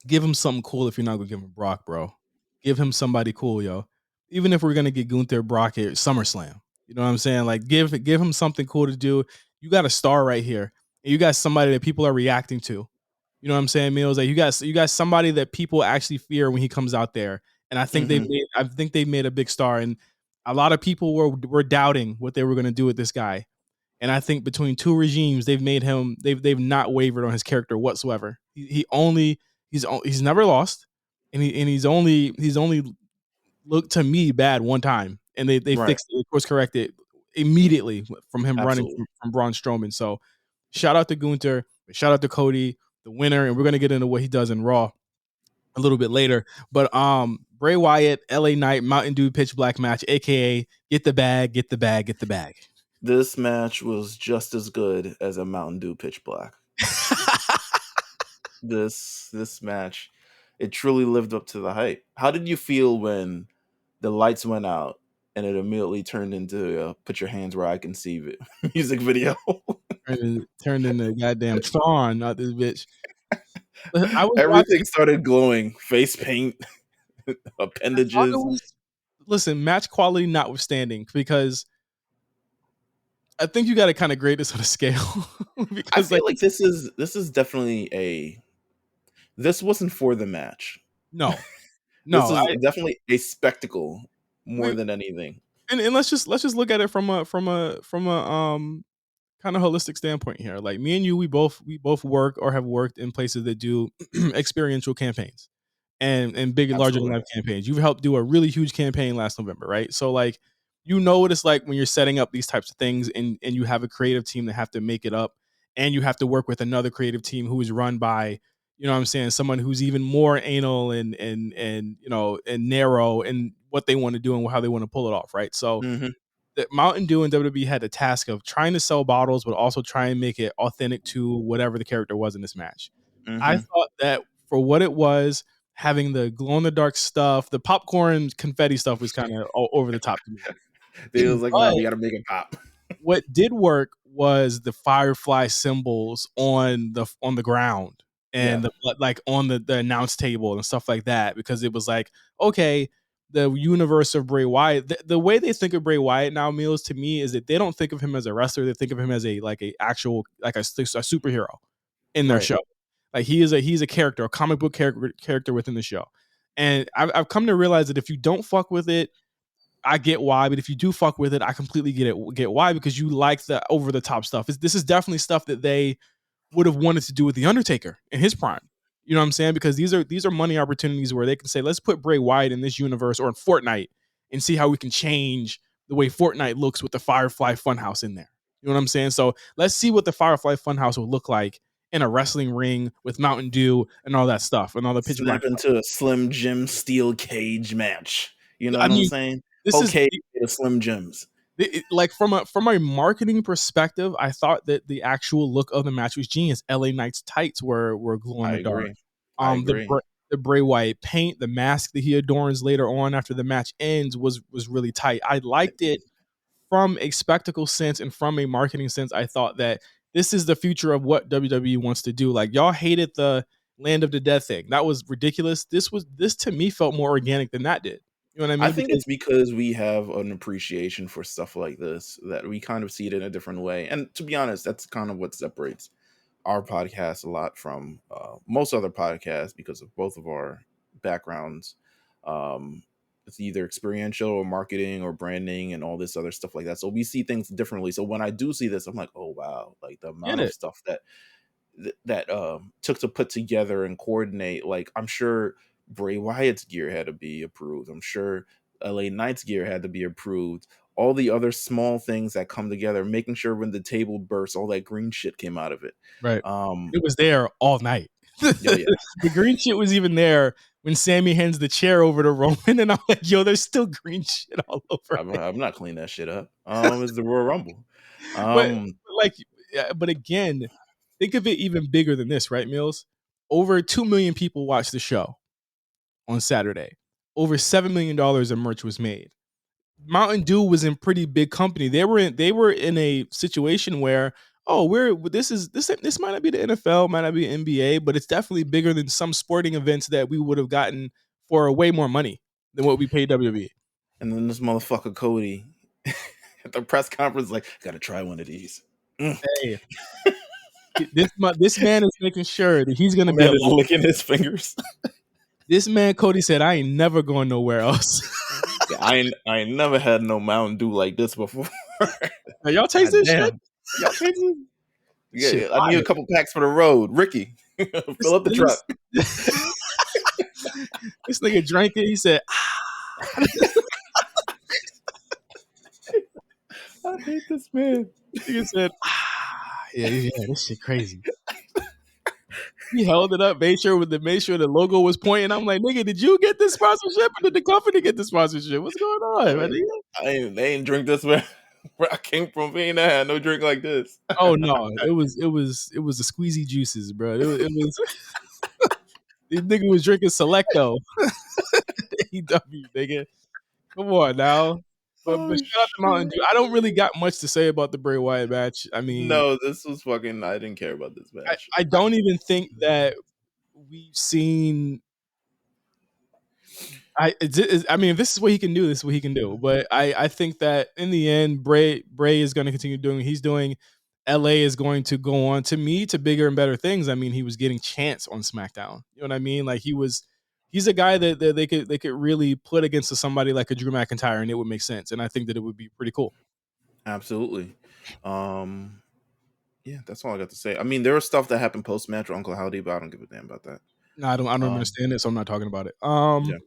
[SPEAKER 1] Give him something cool if you're not gonna give him Brock, bro. Give him somebody cool, yo. Even if we're gonna get Gunther Brock at SummerSlam, you know what I'm saying? Like, give him something cool to do. You got a star right here, and you got somebody that people are reacting to. You know what I'm saying, Meelz? Like, you got somebody that people actually fear when he comes out there, and
[SPEAKER 2] Hmm.
[SPEAKER 1] I think they made a big star, and a lot of people were doubting what they were gonna do with this guy. And I think between two regimes, they've made him they've not wavered on his character whatsoever. He's never lost, and he's only looked to me bad one time, and they
[SPEAKER 2] Right.
[SPEAKER 1] fixed it, of course, corrected immediately from him running
[SPEAKER 2] Absolutely.
[SPEAKER 1] from Braun Strowman. So shout out to Gunther, shout out to Cody, the winner, and we're gonna get into what he does in Raw a little bit later. But Bray Wyatt, LA Knight, Mountain Dew Pitch Black match, aka get the bag, get the bag, get the bag.
[SPEAKER 2] This match was just as good as a Mountain Dew Pitch Black. This match, it truly lived up to the hype. How did you feel when the lights went out and it immediately turned into a "Put Your Hands Where I Can See" music video?
[SPEAKER 1] Turned into goddamn Tron, not this bitch. I was
[SPEAKER 2] Everything
[SPEAKER 1] watching.
[SPEAKER 2] started glowing. Face paint,
[SPEAKER 1] I thought it
[SPEAKER 2] appendages.
[SPEAKER 1] was. Listen, match quality notwithstanding, because I think you got to kind of grade this on a scale
[SPEAKER 2] I
[SPEAKER 1] because, like,
[SPEAKER 2] feel like this is definitely a this wasn't for the match.
[SPEAKER 1] no,
[SPEAKER 2] This
[SPEAKER 1] no,
[SPEAKER 2] is definitely a spectacle more
[SPEAKER 1] we
[SPEAKER 2] than anything.
[SPEAKER 1] and let's just look at it from a kind of holistic standpoint here. Like, me and you, we both work or have worked in places that do experiential campaigns and big larger than
[SPEAKER 2] Absolutely.
[SPEAKER 1] life campaigns. You've helped do a really huge campaign last November, right? So, like, you know what it's like when you're setting up these types of things, and you have a creative team that have to make it up, and you have to work with another creative team who is run by, you know what I'm saying, someone who's even more anal and and narrow in what they want to do and how they want to pull it off, right? So
[SPEAKER 2] Mhm.
[SPEAKER 1] the Mountain Dew and WWE had the task of trying to sell bottles, but also try and make it authentic to whatever the character was in this match. I
[SPEAKER 2] Mhm.
[SPEAKER 1] thought that for what it was, having the glow in the dark stuff, the popcorn confetti stuff was kind of over the top to me.
[SPEAKER 2] They was like, "Nah,
[SPEAKER 1] But
[SPEAKER 2] we gotta make it pop."
[SPEAKER 1] what did work was the Firefly symbols on the ground and
[SPEAKER 2] Yeah.
[SPEAKER 1] like on the announce table and stuff like that, because it was like, okay, the universe of Bray Wyatt, the way they think of Bray Wyatt now, Meelz, to me, is that they don't think of him as a wrestler. They think of him as a actual like a superhero in their
[SPEAKER 2] Right.
[SPEAKER 1] show. Like he's a character, a comic book character within the show. And I've come to realize that if you don't fuck with it, I get why, but if you do fuck with it, I completely get why, because you like the over the top stuff. This is definitely stuff that they would have wanted to do with the Undertaker in his prime. You know what I'm saying? Because these are money opportunities where they can say, let's put Bray Wyatt in this universe or in Fortnite and see how we can change the way Fortnite looks with the Firefly Funhouse in there. You know what I'm saying? So let's see what the Firefly Funhouse will look like in a wrestling ring with Mountain Dew and all that stuff and all the pitch black
[SPEAKER 2] Snap
[SPEAKER 1] stuff.
[SPEAKER 2] into a Slim Jim steel cage match. You know
[SPEAKER 1] I
[SPEAKER 2] what I'm
[SPEAKER 1] mean,
[SPEAKER 2] saying?
[SPEAKER 1] this
[SPEAKER 2] Whole
[SPEAKER 1] is
[SPEAKER 2] cage of Slim Jims.
[SPEAKER 1] like from a marketing perspective, I thought that the actual look of the match was genius. LA Knight's tights were glow in
[SPEAKER 2] I
[SPEAKER 1] the dark.
[SPEAKER 2] agree. I
[SPEAKER 1] The
[SPEAKER 2] agree.
[SPEAKER 1] the Bray Wyatt paint, the mask that he adorns later on after the match ends was really tight. I liked it from a spectacle sense and from a marketing sense. I thought that this is the future of what WWE wants to do. Like, y'all hated the Land of the Dead thing. That was ridiculous. This to me felt more organic than that did. You know what I
[SPEAKER 2] I
[SPEAKER 1] mean?
[SPEAKER 2] think
[SPEAKER 1] Because
[SPEAKER 2] it's because we have an appreciation for stuff like this that we kind of see it in a different way. And to be honest, that's kind of what separates our podcast a lot from most other podcasts, because of both of our backgrounds. Um, it's either experiential or marketing or branding and all this other stuff like that. So we see things differently. So when I do see this, I'm like, oh wow, like the
[SPEAKER 1] get
[SPEAKER 2] amount of
[SPEAKER 1] it.
[SPEAKER 2] stuff that took to put together and coordinate. Like, I'm sure Bray Wyatt's gear had to be approved. I'm sure LA Knight's gear had to be approved. All the other small things that come together, making sure when the table bursts, all that green shit came out of it.
[SPEAKER 1] Right.
[SPEAKER 2] Um,
[SPEAKER 1] It was there all night.
[SPEAKER 2] oh yeah,
[SPEAKER 1] The green shit was even there when Sammy hands the chair over to Roman, and I'm like, yo, there's still green shit all over it.
[SPEAKER 2] I'm not cleaning that shit up. It's the Royal Rumble.
[SPEAKER 1] But
[SPEAKER 2] Um,
[SPEAKER 1] like, yeah, but again, think of it even bigger than this, right, Mills? Over 2 million people watched the show on Saturday. Over $7 million in merch was made. Mountain Dew was in pretty big company. They were in a situation where, oh, we're this might not be the NFL, might not be NBA, but it's definitely bigger than some sporting events that we would have gotten for way more money than what we paid WWE.
[SPEAKER 2] and then this motherfucker Cody at the press conference, like, gotta try one of these. Mm.
[SPEAKER 1] Hey, this man is making sure that he's gonna
[SPEAKER 2] My
[SPEAKER 1] be
[SPEAKER 2] man is
[SPEAKER 1] alive.
[SPEAKER 2] licking his fingers.
[SPEAKER 1] This man Cody said, "I ain't never going nowhere else."
[SPEAKER 2] Yeah, I ain't never had no Mountain Dew like this before.
[SPEAKER 1] Now, y'all taste
[SPEAKER 2] God
[SPEAKER 1] this shit?
[SPEAKER 2] damn. Y'all taste it?
[SPEAKER 1] Shit,
[SPEAKER 2] Yeah, I need a
[SPEAKER 1] fire.
[SPEAKER 2] couple packs for the road. Ricky, fill up the truck.
[SPEAKER 1] This nigga drank it. He said, "Ah."
[SPEAKER 2] I hate this man.
[SPEAKER 1] Nigga said, "Ah, yeah, this shit crazy." He held it up, made sure the logo was pointing. I'm like, nigga, did you get this sponsorship or did the company get the sponsorship? What's going on, man?
[SPEAKER 2] They ain't drink this where I came from. We ain't had no drink like this.
[SPEAKER 1] Oh no, it was the squeezy juices, bro. It was this nigga was drinking Selecto. AEW, nigga. Come on now. But
[SPEAKER 2] Oh
[SPEAKER 1] shout out to Mountain
[SPEAKER 2] shit.
[SPEAKER 1] Dew. I don't really got much to say about the Bray Wyatt match. I mean,
[SPEAKER 2] No, this was fucking. I didn't care about this
[SPEAKER 1] I,
[SPEAKER 2] match.
[SPEAKER 1] I don't even think that we've seen. I mean, if this is what he can do, this is what he can do. But I think that in the end, Bray is going to continue doing what he's doing. LA is going to go on to me to bigger and better things. I mean, he was getting chance on SmackDown. You know what I mean? Like he's a guy that they could really put against somebody like a Drew McIntyre, and it would make sense. And I think that it would be pretty cool.
[SPEAKER 2] Absolutely. Um, yeah, that's all I got to say. I mean, there was stuff that happened post match with Uncle Howdy, but I don't give a damn about that.
[SPEAKER 1] No, I don't
[SPEAKER 2] Um,
[SPEAKER 1] understand it, so I'm not talking about it.
[SPEAKER 2] yeah,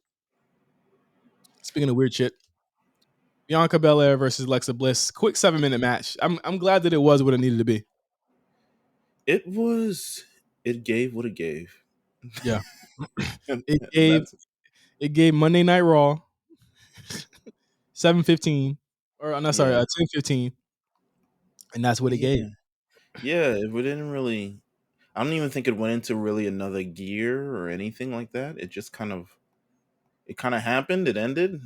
[SPEAKER 1] Speaking of weird shit, Bianca Belair versus Alexa Bliss, quick 7 minute match. I'm glad that it was what it needed to be.
[SPEAKER 2] it was. It gave what it gave.
[SPEAKER 1] Yeah,
[SPEAKER 2] And
[SPEAKER 1] it gave
[SPEAKER 2] that's
[SPEAKER 1] it gave Monday Night Raw 7:15, or no, sorry,
[SPEAKER 2] yeah,
[SPEAKER 1] 10:15, and that's what it gave.
[SPEAKER 2] yeah, yeah. It didn't really. I don't even think it went into really another gear or anything like that. It kind of happened. It ended.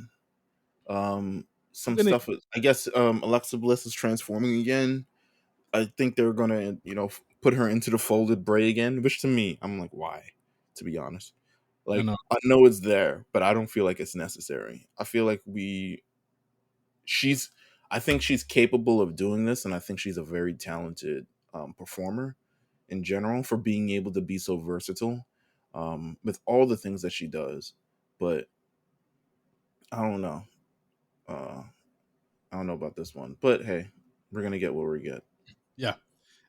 [SPEAKER 1] I'm
[SPEAKER 2] Some
[SPEAKER 1] gonna
[SPEAKER 2] stuff. I guess Alexa Bliss is transforming again. I think they're gonna, put her into the folded braid again, which to me, I'm like, why? To be honest,
[SPEAKER 1] I
[SPEAKER 2] like
[SPEAKER 1] know.
[SPEAKER 2] I know it's there, but I don't feel like it's necessary. I feel like she's, I think she's capable of doing this, and I think she's a very talented performer in general for being able to be so versatile with all the things that she does. But I don't know. Uh, I don't know about this one, but hey, we're gonna get what we get.
[SPEAKER 1] Yeah.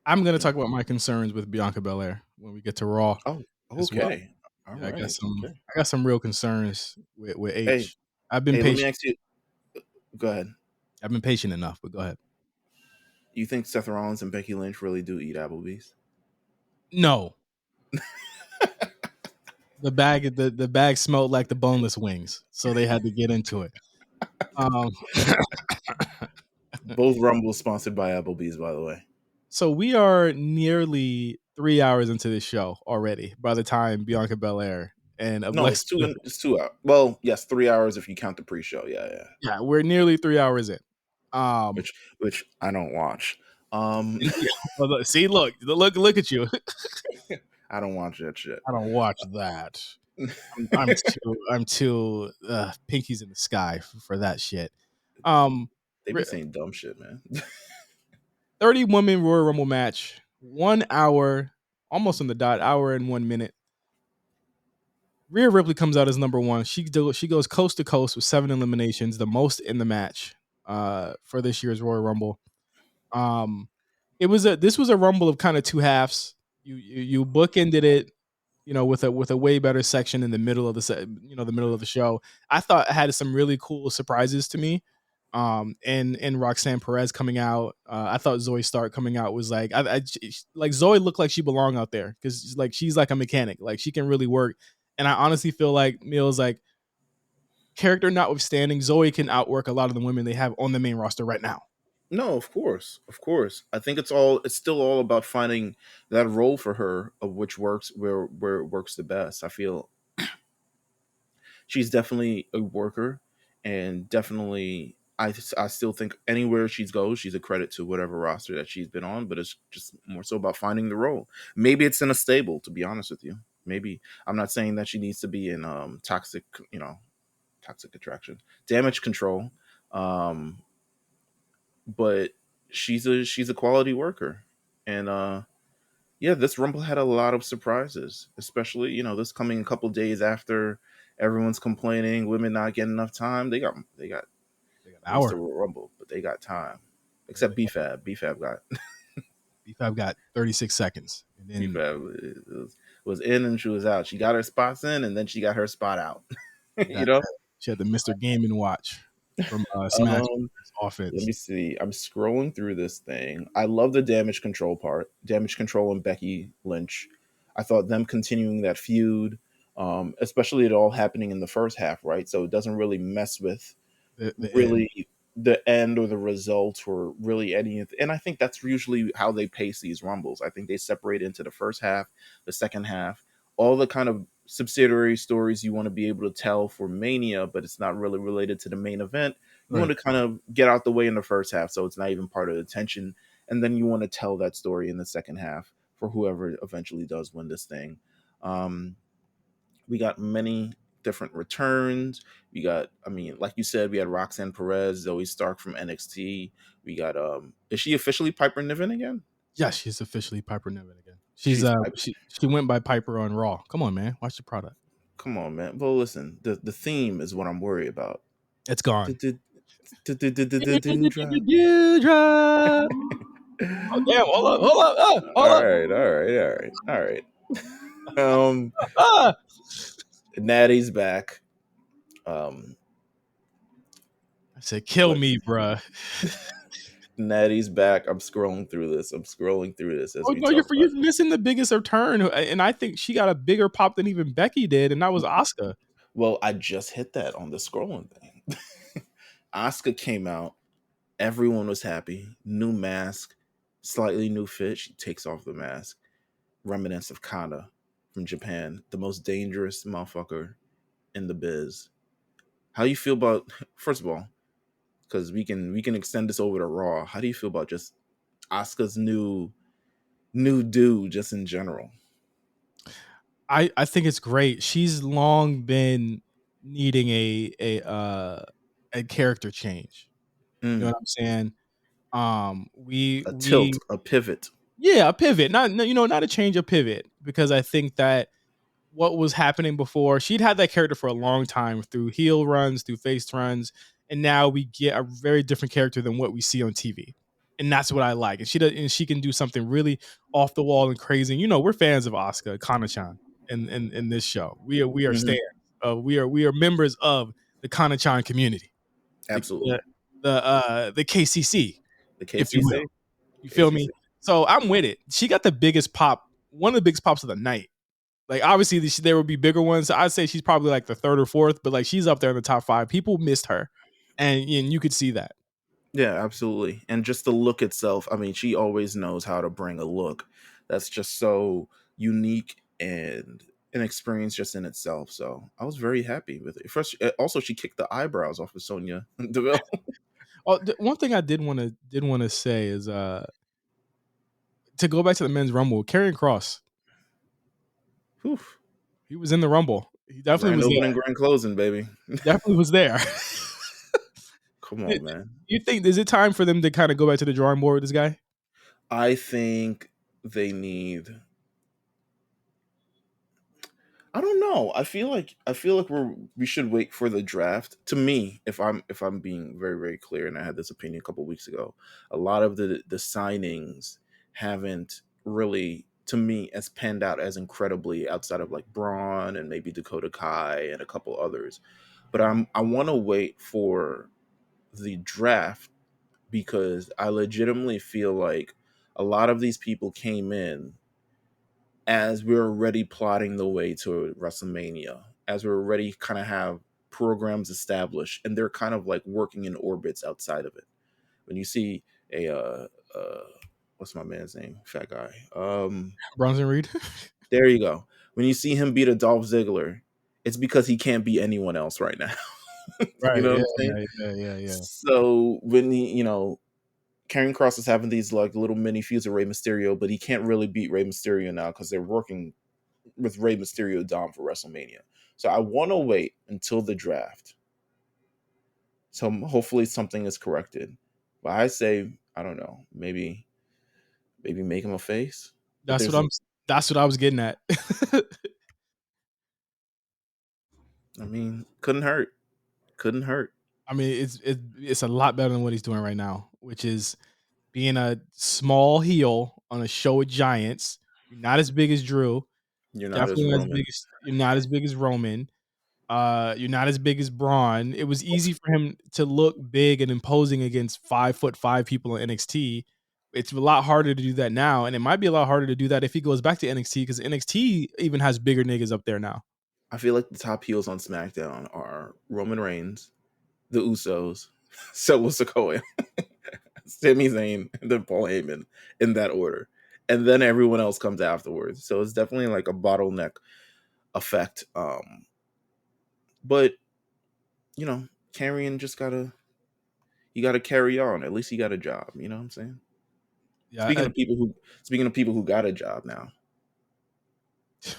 [SPEAKER 1] I'm gonna
[SPEAKER 2] Yeah.
[SPEAKER 1] talk about my concerns with Bianca Belair when we get to Raw
[SPEAKER 2] Oh,
[SPEAKER 1] as well.
[SPEAKER 2] okay. All
[SPEAKER 1] Yeah,
[SPEAKER 2] right. Okay.
[SPEAKER 1] I got some real concerns with
[SPEAKER 2] Hey,
[SPEAKER 1] H. I've been
[SPEAKER 2] hey, let me
[SPEAKER 1] patient.
[SPEAKER 2] ask you. Go ahead.
[SPEAKER 1] I've been patient enough, but go ahead.
[SPEAKER 2] You think Seth Rollins and Becky Lynch really do eat Applebee's?
[SPEAKER 1] No. The bag smelled like the boneless wings, so they had to get into it. Um,
[SPEAKER 2] Both Rumbles sponsored by Applebee's, by the way.
[SPEAKER 1] so we are nearly 3 hours into this show already by the time Bianca Belair and
[SPEAKER 2] No,
[SPEAKER 1] Alexa
[SPEAKER 2] it's two.
[SPEAKER 1] Bliss.
[SPEAKER 2] It's 2 hours. Well, yes, 3 hours if you count the pre-show. Yeah, yeah.
[SPEAKER 1] Yeah, we're nearly 3 hours in. Um,
[SPEAKER 2] Which I don't watch.
[SPEAKER 1] yeah, see, look at you.
[SPEAKER 2] I don't watch that shit.
[SPEAKER 1] I don't watch that. I'm too pinkies in the sky for that shit. Um,
[SPEAKER 2] They be saying dumb shit, man.
[SPEAKER 1] 30 woman Royal Rumble match, 1 hour, almost on the dot, hour and 1 minute. Rhea Ripley comes out as number one. She goes coast to coast with 7 eliminations, the most in the match for this year's Royal Rumble. Um, this was a Rumble of kind of two halves. You bookended it, with a way better section in the middle of the middle of the show. I thought it had some really cool surprises to me. And Roxanne Perez coming out. I thought Zoe Stark coming out was like, like Zoe looked like she belonged out there because like she's like a mechanic, like she can really work. And I honestly feel like Meelz, like character notwithstanding, Zoe can outwork a lot of the women they have on the main roster right now.
[SPEAKER 2] No, of course, of course. I think it's still all about finding that role for her of which works where it works the best. I feel she's definitely a worker, and definitely I still think anywhere she goes, she's a credit to whatever roster that she's been on. But it's just more so about finding the role. Maybe it's in a stable, to be honest with you. Maybe I'm not saying that she needs to be in toxic attraction, damage control. Um, but she's a quality worker, and yeah, this Rumble had a lot of surprises, especially this coming a couple days after everyone's complaining women not getting enough time. They got
[SPEAKER 1] They got an
[SPEAKER 2] at least a
[SPEAKER 1] hour.
[SPEAKER 2] Rumble, but they got time.
[SPEAKER 1] Yeah,
[SPEAKER 2] Except BFAB. BFAB got
[SPEAKER 1] B5 got 36 seconds, and then
[SPEAKER 2] BFAB was in and she was out. She got her spots in, and then she got her spot out.
[SPEAKER 1] she
[SPEAKER 2] you know.
[SPEAKER 1] had the Mr. Game and Watch from Smash
[SPEAKER 2] Um, Let
[SPEAKER 1] offense.
[SPEAKER 2] me see. I'm scrolling through this thing. I love the damage control part. Damage control and Becky Lynch. I thought them continuing that feud, especially it all happening in the first half, right? So it doesn't really mess with
[SPEAKER 1] The end.
[SPEAKER 2] really the end or the result or really any. And I think that's usually how they pace these rumbles. I think they separate into the first half, the second half, all the kind of subsidiary stories you want to be able to tell for Mania, but it's not really related to the main event. You want
[SPEAKER 1] Right.
[SPEAKER 2] to kind of get out the way in the first half, so it's not even part of the tension, and then you want to tell that story in the second half for whoever eventually does win this thing. Um, we got many different returns. We got, I mean, like you said, we had Roxanne Perez, Zoe Stark from NXT. We got, is she officially Piper Niven again?
[SPEAKER 1] Yeah, she's officially Piper Niven again. She's
[SPEAKER 2] She's Piper.
[SPEAKER 1] she went by Piper on Raw. Come on, man, watch the product.
[SPEAKER 2] Come on, man. Well, listen, the theme is what I'm worried about.
[SPEAKER 1] It's gone.
[SPEAKER 2] Dewdrop.
[SPEAKER 1] Dewdrop. Oh damn! Hold up! Hold
[SPEAKER 2] All
[SPEAKER 1] up!
[SPEAKER 2] right, all right, all right, all right. Um,
[SPEAKER 1] Ah!
[SPEAKER 2] Natty's back. Um,
[SPEAKER 1] I said, "Kill
[SPEAKER 2] like
[SPEAKER 1] me, bruh."
[SPEAKER 2] Natty's back. I'm scrolling through this. As
[SPEAKER 1] Oh
[SPEAKER 2] we
[SPEAKER 1] no,
[SPEAKER 2] talk about
[SPEAKER 1] you're missing the biggest return, and I think she got a bigger pop than even Becky did, and that was
[SPEAKER 2] it.
[SPEAKER 1] Asuka.
[SPEAKER 2] Well, I just hit that on the scrolling thing. Asuka came out. Everyone was happy. New mask, slightly new fit. She takes off the mask. Remnants of Kana from Japan, the most dangerous motherfucker in the biz. How you feel about, first of all, because we can extend this over to Raw. How do you feel about just Asuka's new dude just in general?
[SPEAKER 1] I think it's great. She's long been needing a character change. You know
[SPEAKER 2] Mm,
[SPEAKER 1] what I'm saying?
[SPEAKER 2] a tilt,
[SPEAKER 1] We
[SPEAKER 2] a pivot.
[SPEAKER 1] yeah, a pivot, not not a change, a pivot, because I think that what was happening before, she'd had that character for a long time through heel runs, through face runs, and now we get a very different character than what we see on TV. And that's what I like. And she can do something really off the wall and crazy. And, we're fans of Asuka Kana-chan in this show. We are
[SPEAKER 2] Hmm.
[SPEAKER 1] stands. We are members of the Kana-chan community, the
[SPEAKER 2] Absolutely.
[SPEAKER 1] the KCC,
[SPEAKER 2] The
[SPEAKER 1] if you will.
[SPEAKER 2] KCC.
[SPEAKER 1] You feel me?
[SPEAKER 2] KCC.
[SPEAKER 1] So I'm with it. She got the biggest pop, one of the biggest pops of the night. Like, obviously, there would be bigger ones. I'd say she's probably like the third or fourth, but like she's up there in the top five. People missed her, and you could see that.
[SPEAKER 2] Yeah, absolutely. And just the look itself, I mean, she always knows how to bring a look that's just so unique and an experience just in itself. So I was very happy with it. First, also, she kicked the eyebrows off of Sonya Deville.
[SPEAKER 1] Oh, one thing I did want to say is to go back to the men's rumble. Karrion Cross,
[SPEAKER 2] Whew.
[SPEAKER 1] he was in the rumble. He definitely
[SPEAKER 2] Grand
[SPEAKER 1] was
[SPEAKER 2] opening,
[SPEAKER 1] there.
[SPEAKER 2] grand closing, baby.
[SPEAKER 1] Definitely was there.
[SPEAKER 2] Come
[SPEAKER 1] Do
[SPEAKER 2] on, man.
[SPEAKER 1] you think is it time for them to kind of go back to the drawing board with this guy?
[SPEAKER 2] I think they need. I don't know. I feel like we should wait for the draft. To me, if I'm being very very clear, and I had this opinion a couple weeks ago, a lot of the signings haven't really, to me, as panned out as incredibly outside of like Braun and maybe Dakota Kai and a couple others. But I want to wait for the draft because I legitimately feel like a lot of these people came in as we're already plotting the way to WrestleMania, as we're already kind of have programs established, and they're kind of like working in orbits outside of it. When you see a what's my man's name, fat guy,
[SPEAKER 1] Bronson Reed.
[SPEAKER 2] there you go. When you see him beat a Dolph Ziggler, it's because he can't beat anyone else right now. You
[SPEAKER 1] Right.
[SPEAKER 2] know what
[SPEAKER 1] Yeah.
[SPEAKER 2] I'm saying?
[SPEAKER 1] Yeah.
[SPEAKER 2] So when Karrion Cross is having these like little mini feuds with Rey Mysterio, but he can't really beat Rey Mysterio now because they're working with Rey Mysterio Dom for WrestleMania. So I want to wait until the draft. So hopefully something is corrected. But I say, I don't know, maybe make him a face. But
[SPEAKER 1] That's what
[SPEAKER 2] there's a,
[SPEAKER 1] I'm. That's what I was getting at.
[SPEAKER 2] I mean, couldn't hurt. Couldn't hurt.
[SPEAKER 1] I mean, it's a lot better than what he's doing right now, which is being a small heel on a show with giants. You're not as big as Drew.
[SPEAKER 2] You're not as
[SPEAKER 1] Definitely not as
[SPEAKER 2] Roman.
[SPEAKER 1] big as you're not as big as Roman. You're not as big as Braun. It was easy for him to look big and imposing against 5'5" people in NXT. It's a lot harder to do that now, and it might be a lot harder to do that if he goes back to NXT because NXT even has bigger niggas up there now.
[SPEAKER 2] I feel like the top heels on SmackDown are Roman Reigns, the Usos, Solo Sikoa, Sami Zayn, and then Paul Heyman in that order. And then everyone else comes afterwards. So it's definitely like a bottleneck effect. But carrying just you gotta carry on. At least he got a job. You know what I'm saying?
[SPEAKER 1] Yeah,
[SPEAKER 2] Speaking of people who got a job now,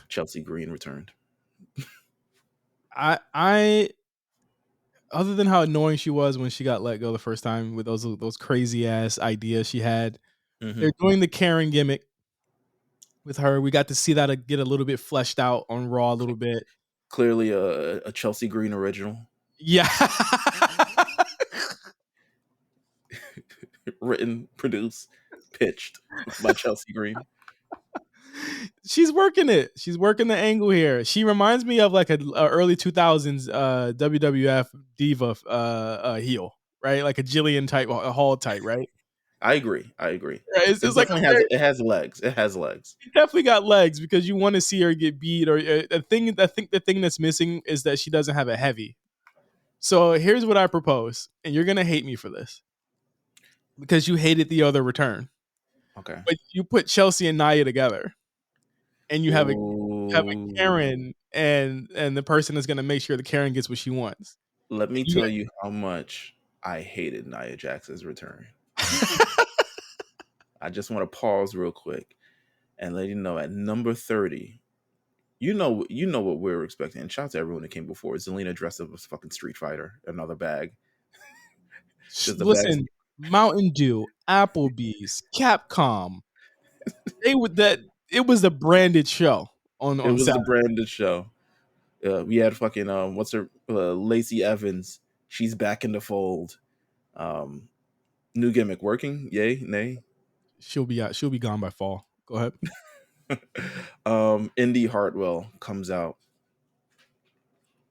[SPEAKER 2] Chelsea Green returned.
[SPEAKER 1] I other than how annoying she was when she got let go the first time with those crazy ass ideas she had,
[SPEAKER 2] Hmm.
[SPEAKER 1] they're doing the Karen gimmick with her. We got to see that get a little bit fleshed out on Raw a little bit.
[SPEAKER 2] Clearly a Chelsea Green original,
[SPEAKER 1] Yeah.
[SPEAKER 2] written, produced, pitched by Chelsea Green.
[SPEAKER 1] She's working it. She's working the angle here. She reminds me of like a early 2000s WWF diva heel, right? Like a Jillian type, a Hall type, right?
[SPEAKER 2] I agree. I agree.
[SPEAKER 1] Right, it's
[SPEAKER 2] It
[SPEAKER 1] just like
[SPEAKER 2] definitely has it has legs. It has legs.
[SPEAKER 1] she definitely got legs because you want to see her get beat. Or the thing, I think the thing that's missing is that she doesn't have a heavy. So here's what I propose, and you're gonna hate me for this because you hated the other return.
[SPEAKER 2] Okay.
[SPEAKER 1] But you put Chelsea and Nia together, and you have a
[SPEAKER 2] Ooh.
[SPEAKER 1] Karen, and the person is gonna make sure the Karen gets what she wants.
[SPEAKER 2] Let me
[SPEAKER 1] You
[SPEAKER 2] tell you how much I hated Nia Jax's return. I just want to pause real quick and let you know at number 30, you know what we were expecting. And shout out to everyone that came before. Zelina dressed up as fucking Street Fighter, another bag. Because the bags,
[SPEAKER 1] Listen, Mountain Dew, Applebee's, Capcom. They would that it was a branded show
[SPEAKER 2] it
[SPEAKER 1] on
[SPEAKER 2] was the
[SPEAKER 1] Saturday.
[SPEAKER 2] branded show. We had fucking what's her Lacey Evans. She's back in the fold. Um, New gimmick working? Yay, nay.
[SPEAKER 1] She'll be out. She'll be gone by fall. Go ahead.
[SPEAKER 2] Indy Hartwell comes out.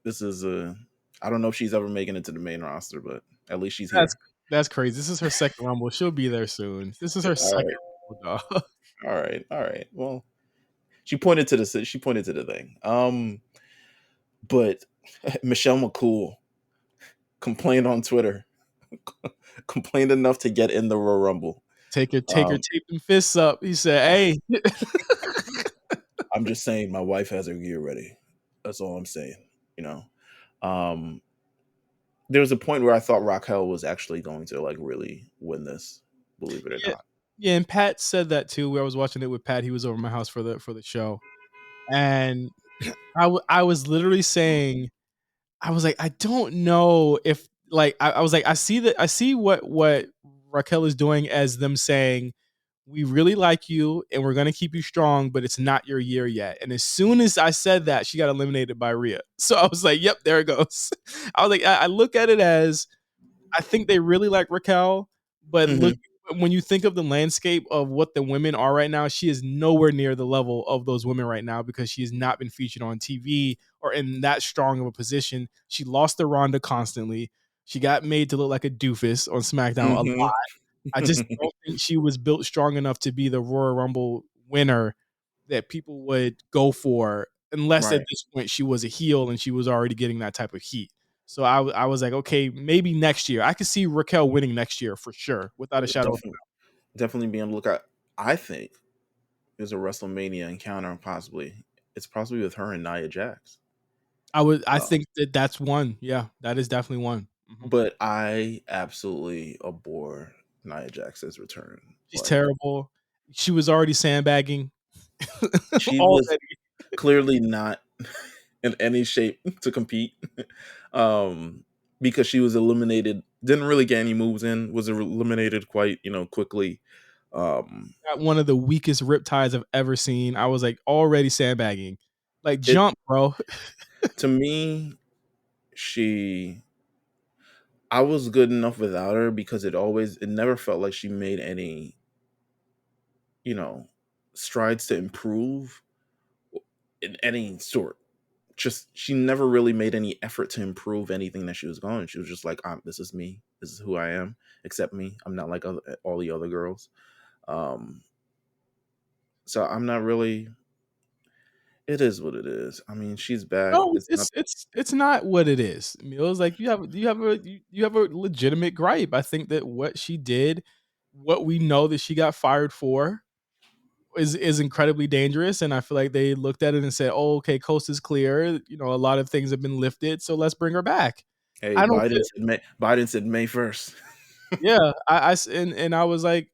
[SPEAKER 2] This is I don't know if she's ever making it to the main roster, but at least she's
[SPEAKER 1] That's
[SPEAKER 2] here.
[SPEAKER 1] that's crazy. This is her second Rumble. She'll be there soon. This is her
[SPEAKER 2] All
[SPEAKER 1] second
[SPEAKER 2] right,
[SPEAKER 1] Rumble, dog.
[SPEAKER 2] all right. Well, she pointed to the thing. But Michelle McCool complained on Twitter, complained enough to get in the Royal Rumble.
[SPEAKER 1] Take her
[SPEAKER 2] Um,
[SPEAKER 1] taping fists up. He said, "Hey."
[SPEAKER 2] I'm just saying, my wife has her gear ready. That's all I'm saying. You know, um, there was a point where I thought Raquel was actually going to like really win this, believe it or
[SPEAKER 1] Yeah,
[SPEAKER 2] not.
[SPEAKER 1] yeah, and Pat said that too. Where I was watching it with Pat, he was over my house for the show, and I was literally saying, I was like, I don't know if like I was like, I see what Raquel is doing as them saying, we really like you and we're gonna keep you strong, but it's not your year yet. And as soon as I said that, she got eliminated by Rhea. So I was like, yep, there it goes. I was like, I look at it as I think they really like Raquel, but look
[SPEAKER 2] Hmm.
[SPEAKER 1] when you think of the landscape of what the women are right now, she is nowhere near the level of those women right now because she has not been featured on TV or in that strong of a position. She lost to Ronda constantly. She got made to look like a doofus on SmackDown a
[SPEAKER 2] Hmm.
[SPEAKER 1] lot. I just don't think she was built strong enough to be the Royal Rumble winner that people would go for unless at
[SPEAKER 2] Right.
[SPEAKER 1] this point she was a heel and she was already getting that type of heat. So I was like, okay, maybe next year. I could see Raquel winning next year for sure, without a shadow of a
[SPEAKER 2] Definitely, definitely be on the lookout. I think there's a WrestleMania encounter, possibly. It's possibly with her and Nia Jax.
[SPEAKER 1] I
[SPEAKER 2] Uh,
[SPEAKER 1] think that that's one. Yeah, that is definitely one. Mhm.
[SPEAKER 2] but I absolutely abhor Nia Jax's return.
[SPEAKER 1] She's
[SPEAKER 2] Like
[SPEAKER 1] terrible. She was already sandbagging
[SPEAKER 2] she was
[SPEAKER 1] already.
[SPEAKER 2] clearly not in any shape to compete. um, because she was eliminated, didn't really get any moves in, was eliminated quite, quickly. Um,
[SPEAKER 1] Got one of the weakest riptides I've ever seen. I was like already sandbagging. Like
[SPEAKER 2] it
[SPEAKER 1] jump, bro.
[SPEAKER 2] to me, she I was good enough without her because it never felt like she made any, you know, strides to improve in any sort. Just she never really made any effort to improve anything that she was going. She was just like, "This is me. This is who I am. Accept me. I'm not like all the other girls." Um, so I'm not really. It is what it is. I mean, she's back.
[SPEAKER 1] No,
[SPEAKER 2] It's not.
[SPEAKER 1] it's not what it is. I mean, it was like you have a legitimate gripe. I think that what she did, what we know that she got fired for, is incredibly dangerous. And I feel like they looked at it and said, "Oh, okay, coast is clear. You know, a lot of things have been lifted, so let's bring her back."
[SPEAKER 2] Hey,
[SPEAKER 1] I don't feel.
[SPEAKER 2] Biden said May 1st.
[SPEAKER 1] Yeah, and I was like,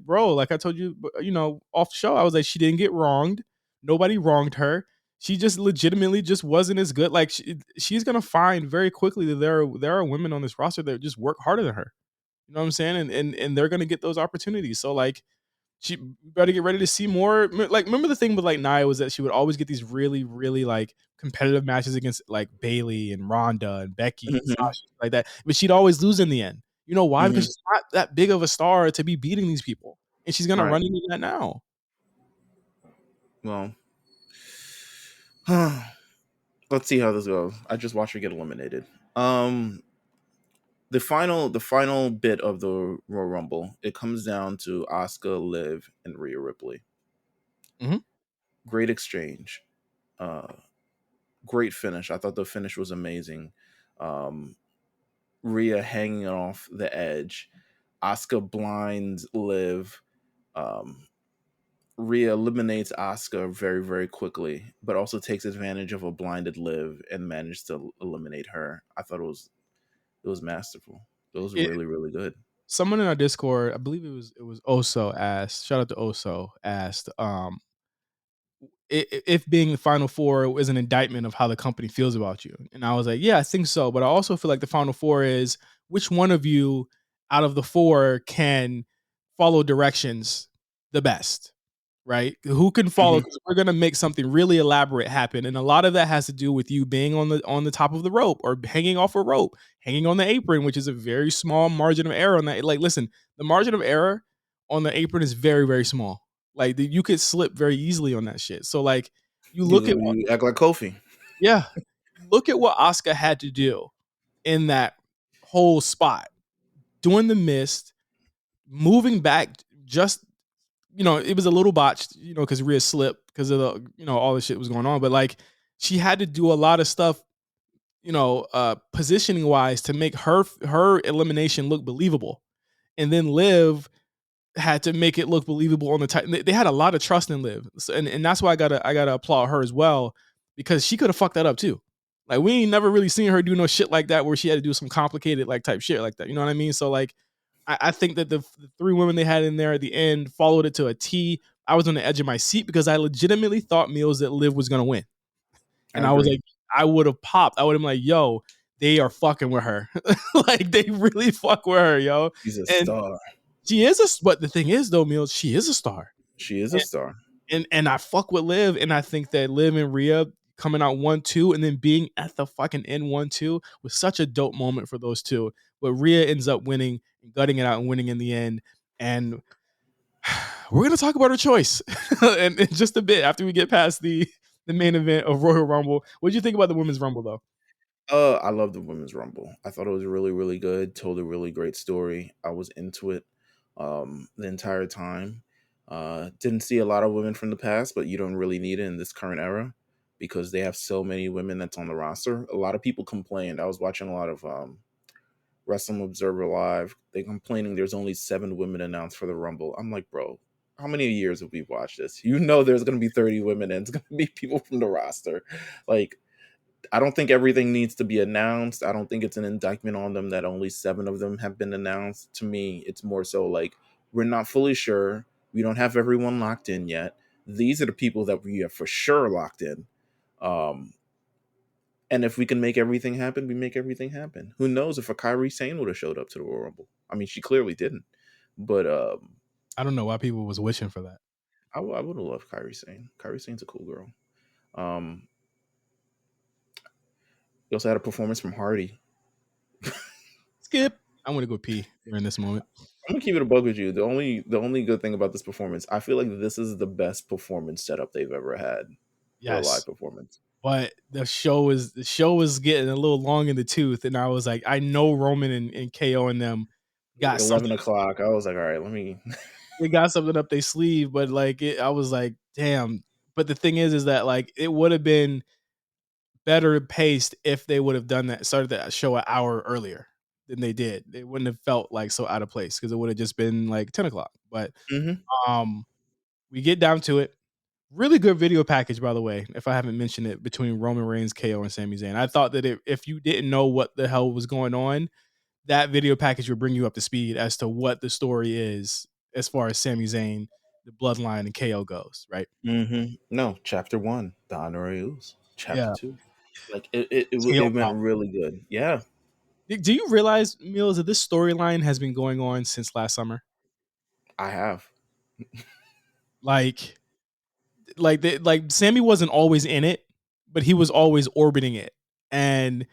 [SPEAKER 1] bro, like I told you, you know, off the show, I was like, she didn't get wronged. Nobody wronged her. She just legitimately just wasn't as good. Like she's gonna find very quickly that there are women on this roster that just work harder than her. You know what I'm saying? And they're gonna get those opportunities. So like she better get ready to see more. Like remember the thing with like Nia was that she would always get these really really like competitive matches against like Bailey and Ronda and Becky and
[SPEAKER 2] Hmm.
[SPEAKER 1] Sasha like that, but she'd always lose in the end. You know why? Because
[SPEAKER 2] Hmm.
[SPEAKER 1] she's not that big of a star to be beating these people, and she's gonna
[SPEAKER 2] Right.
[SPEAKER 1] run into that now.
[SPEAKER 2] Well, let's see how this goes. I just watched her get eliminated. Um, the final bit of the Royal Rumble, it comes down to Asuka, Liv, and Rhea Ripley.
[SPEAKER 1] Mhm.
[SPEAKER 2] Great exchange. Uh, great finish. I thought the finish was amazing. Um, Rhea hanging off the edge. Asuka blinds Liv. Um, Rhea eliminates Asuka very, very quickly, but also takes advantage of a blinded Liv and managed to eliminate her. I thought it was masterful. It was
[SPEAKER 1] It,
[SPEAKER 2] really, really good.
[SPEAKER 1] someone in our Discord, I believe it was Oso asked. Shout out to Oso asked. If being the Final Four is an indictment of how the company feels about you. And I was like, yeah, I think so. But I also feel like the Final Four is which one of you out of the four can follow directions the best, right? Who can follow?
[SPEAKER 2] Mhm.
[SPEAKER 1] Because we're gonna make something really elaborate happen, and a lot of that has to do with you being on the top of the rope or hanging off a rope, hanging on the apron, which is a very small margin of error on that. Like, listen, the margin of error on the apron is very, very small. Like you could slip very easily on that shit. So like you look at
[SPEAKER 2] You act like Kofi.
[SPEAKER 1] yeah, look at what Asuka had to do in that whole spot, doing the mist, moving back. Just it was a little botched, because Rhea slipped because of the all the shit was going on. But like she had to do a lot of stuff, positioning wise to make her elimination look believable, and then Liv had to make it look believable on the time. They had a lot of trust in Liv, so, and that's why I gotta applaud her as well, because she could have fucked that up too. Like we ain't never really seen her do no shit like that where she had to do some complicated like type shit like that. You know what I mean? So like I think that the three women they had in there at the end followed it to a T. I was on the edge of my seat because I legitimately thought Meelz that Liv was gonna win,
[SPEAKER 2] I
[SPEAKER 1] and I was
[SPEAKER 2] agree.
[SPEAKER 1] like, I would have popped. I would have been like, yo, they are fucking with her. Like they really fuck with her, yo.
[SPEAKER 2] She's a
[SPEAKER 1] And
[SPEAKER 2] star.
[SPEAKER 1] she is but the thing is though, Meelz, she is a star.
[SPEAKER 2] She is a
[SPEAKER 1] And,
[SPEAKER 2] star.
[SPEAKER 1] and I fuck with Liv, and I think that Liv and Rhea coming out 1-2 and then being at the fucking end 1-2 was such a dope moment for those two. But Rhea ends up winning and gutting it out and winning in the end. And we're gonna talk about her choice and in just a bit after we get past the main event of Royal Rumble. What do you think about the Women's Rumble though?
[SPEAKER 2] I love the Women's Rumble. I thought it was really, really good. Told a really great story. I was into it the entire time. Didn't see a lot of women from the past, but you don't really need it in this current era because they have so many women that's on the roster. A lot of people complained. I was watching a lot of Wrestling Observer Live. They complaining there's only 7 women announced for the Rumble. I'm like, bro, how many years have we watched this? You know there's going to be 30 women and it's going to be people from the roster. Like, I don't think everything needs to be announced. I don't think it's an indictment on them that only 7 of them have been announced. To me, it's more so like we're not fully sure. We don't have everyone locked in yet. These are the people that we are for sure locked in. Um, and if we can make everything happen, we make everything happen. Who knows if a Kyrie Sane would have showed up to the Royal Rumble? I mean, she clearly didn't. But
[SPEAKER 1] I don't know why people was wishing for that.
[SPEAKER 2] I would have loved Kyrie Sane. Kyrie Sane's a cool girl. Um, we also had a performance from Hardy.
[SPEAKER 1] Skip. I want to go pee during this moment.
[SPEAKER 2] I'm gonna keep it a bug with you. The only good thing about this performance, I feel like this is the best performance setup they've ever had for a live
[SPEAKER 1] Yes.
[SPEAKER 2] performance.
[SPEAKER 1] But the show was getting a little long in the tooth, and I was like, I know Roman and KO and them
[SPEAKER 2] Like
[SPEAKER 1] got
[SPEAKER 2] 11 o'clock, I was like, all right, let me.
[SPEAKER 1] they got something up their sleeve, but like I was like, damn. But the thing is that like it would have been better paced if they would have done that, started that show an hour earlier than they did. It wouldn't have felt like so out of place because it would have just been like 10 o'clock. But
[SPEAKER 2] hmm
[SPEAKER 1] um, we get down to it. Really good video package, by the way. If I haven't mentioned it, between Roman Reigns, KO, and Sami Zayn, I thought that if you didn't know what the hell was going on, that video package would bring you up to speed as to what the story is as far as Sami Zayn, the Bloodline, and KO goes. Right?
[SPEAKER 2] No, chapter 1, the honorary ooze. Chapter
[SPEAKER 1] Yeah.
[SPEAKER 2] 2, like it
[SPEAKER 1] KO.
[SPEAKER 2] went really good. Yeah,
[SPEAKER 1] Do you realize, Mills, that this storyline has been going on since last summer?
[SPEAKER 2] I have.
[SPEAKER 1] Like, like Sammy wasn't always in it, but he was always orbiting it. And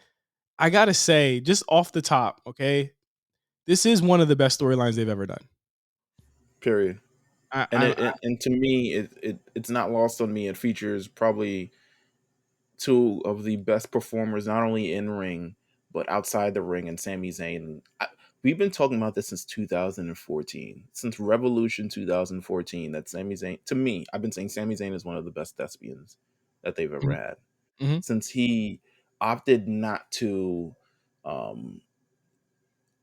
[SPEAKER 1] I gotta say, just off the top, okay, this is one of the best storylines they've ever done.
[SPEAKER 2] Period.
[SPEAKER 1] I,
[SPEAKER 2] And
[SPEAKER 1] I,
[SPEAKER 2] and to me, it's not lost on me. It features probably 2 of the best performers, not only in ring but outside the ring, and Sami Zayn. We've been talking about this since 2014, since Revolution 2014. That Sami Zayn, to me, I've been saying Sami Zayn is one of the best thespians that they've ever had.
[SPEAKER 1] Mhm.
[SPEAKER 2] Since he opted not to, um,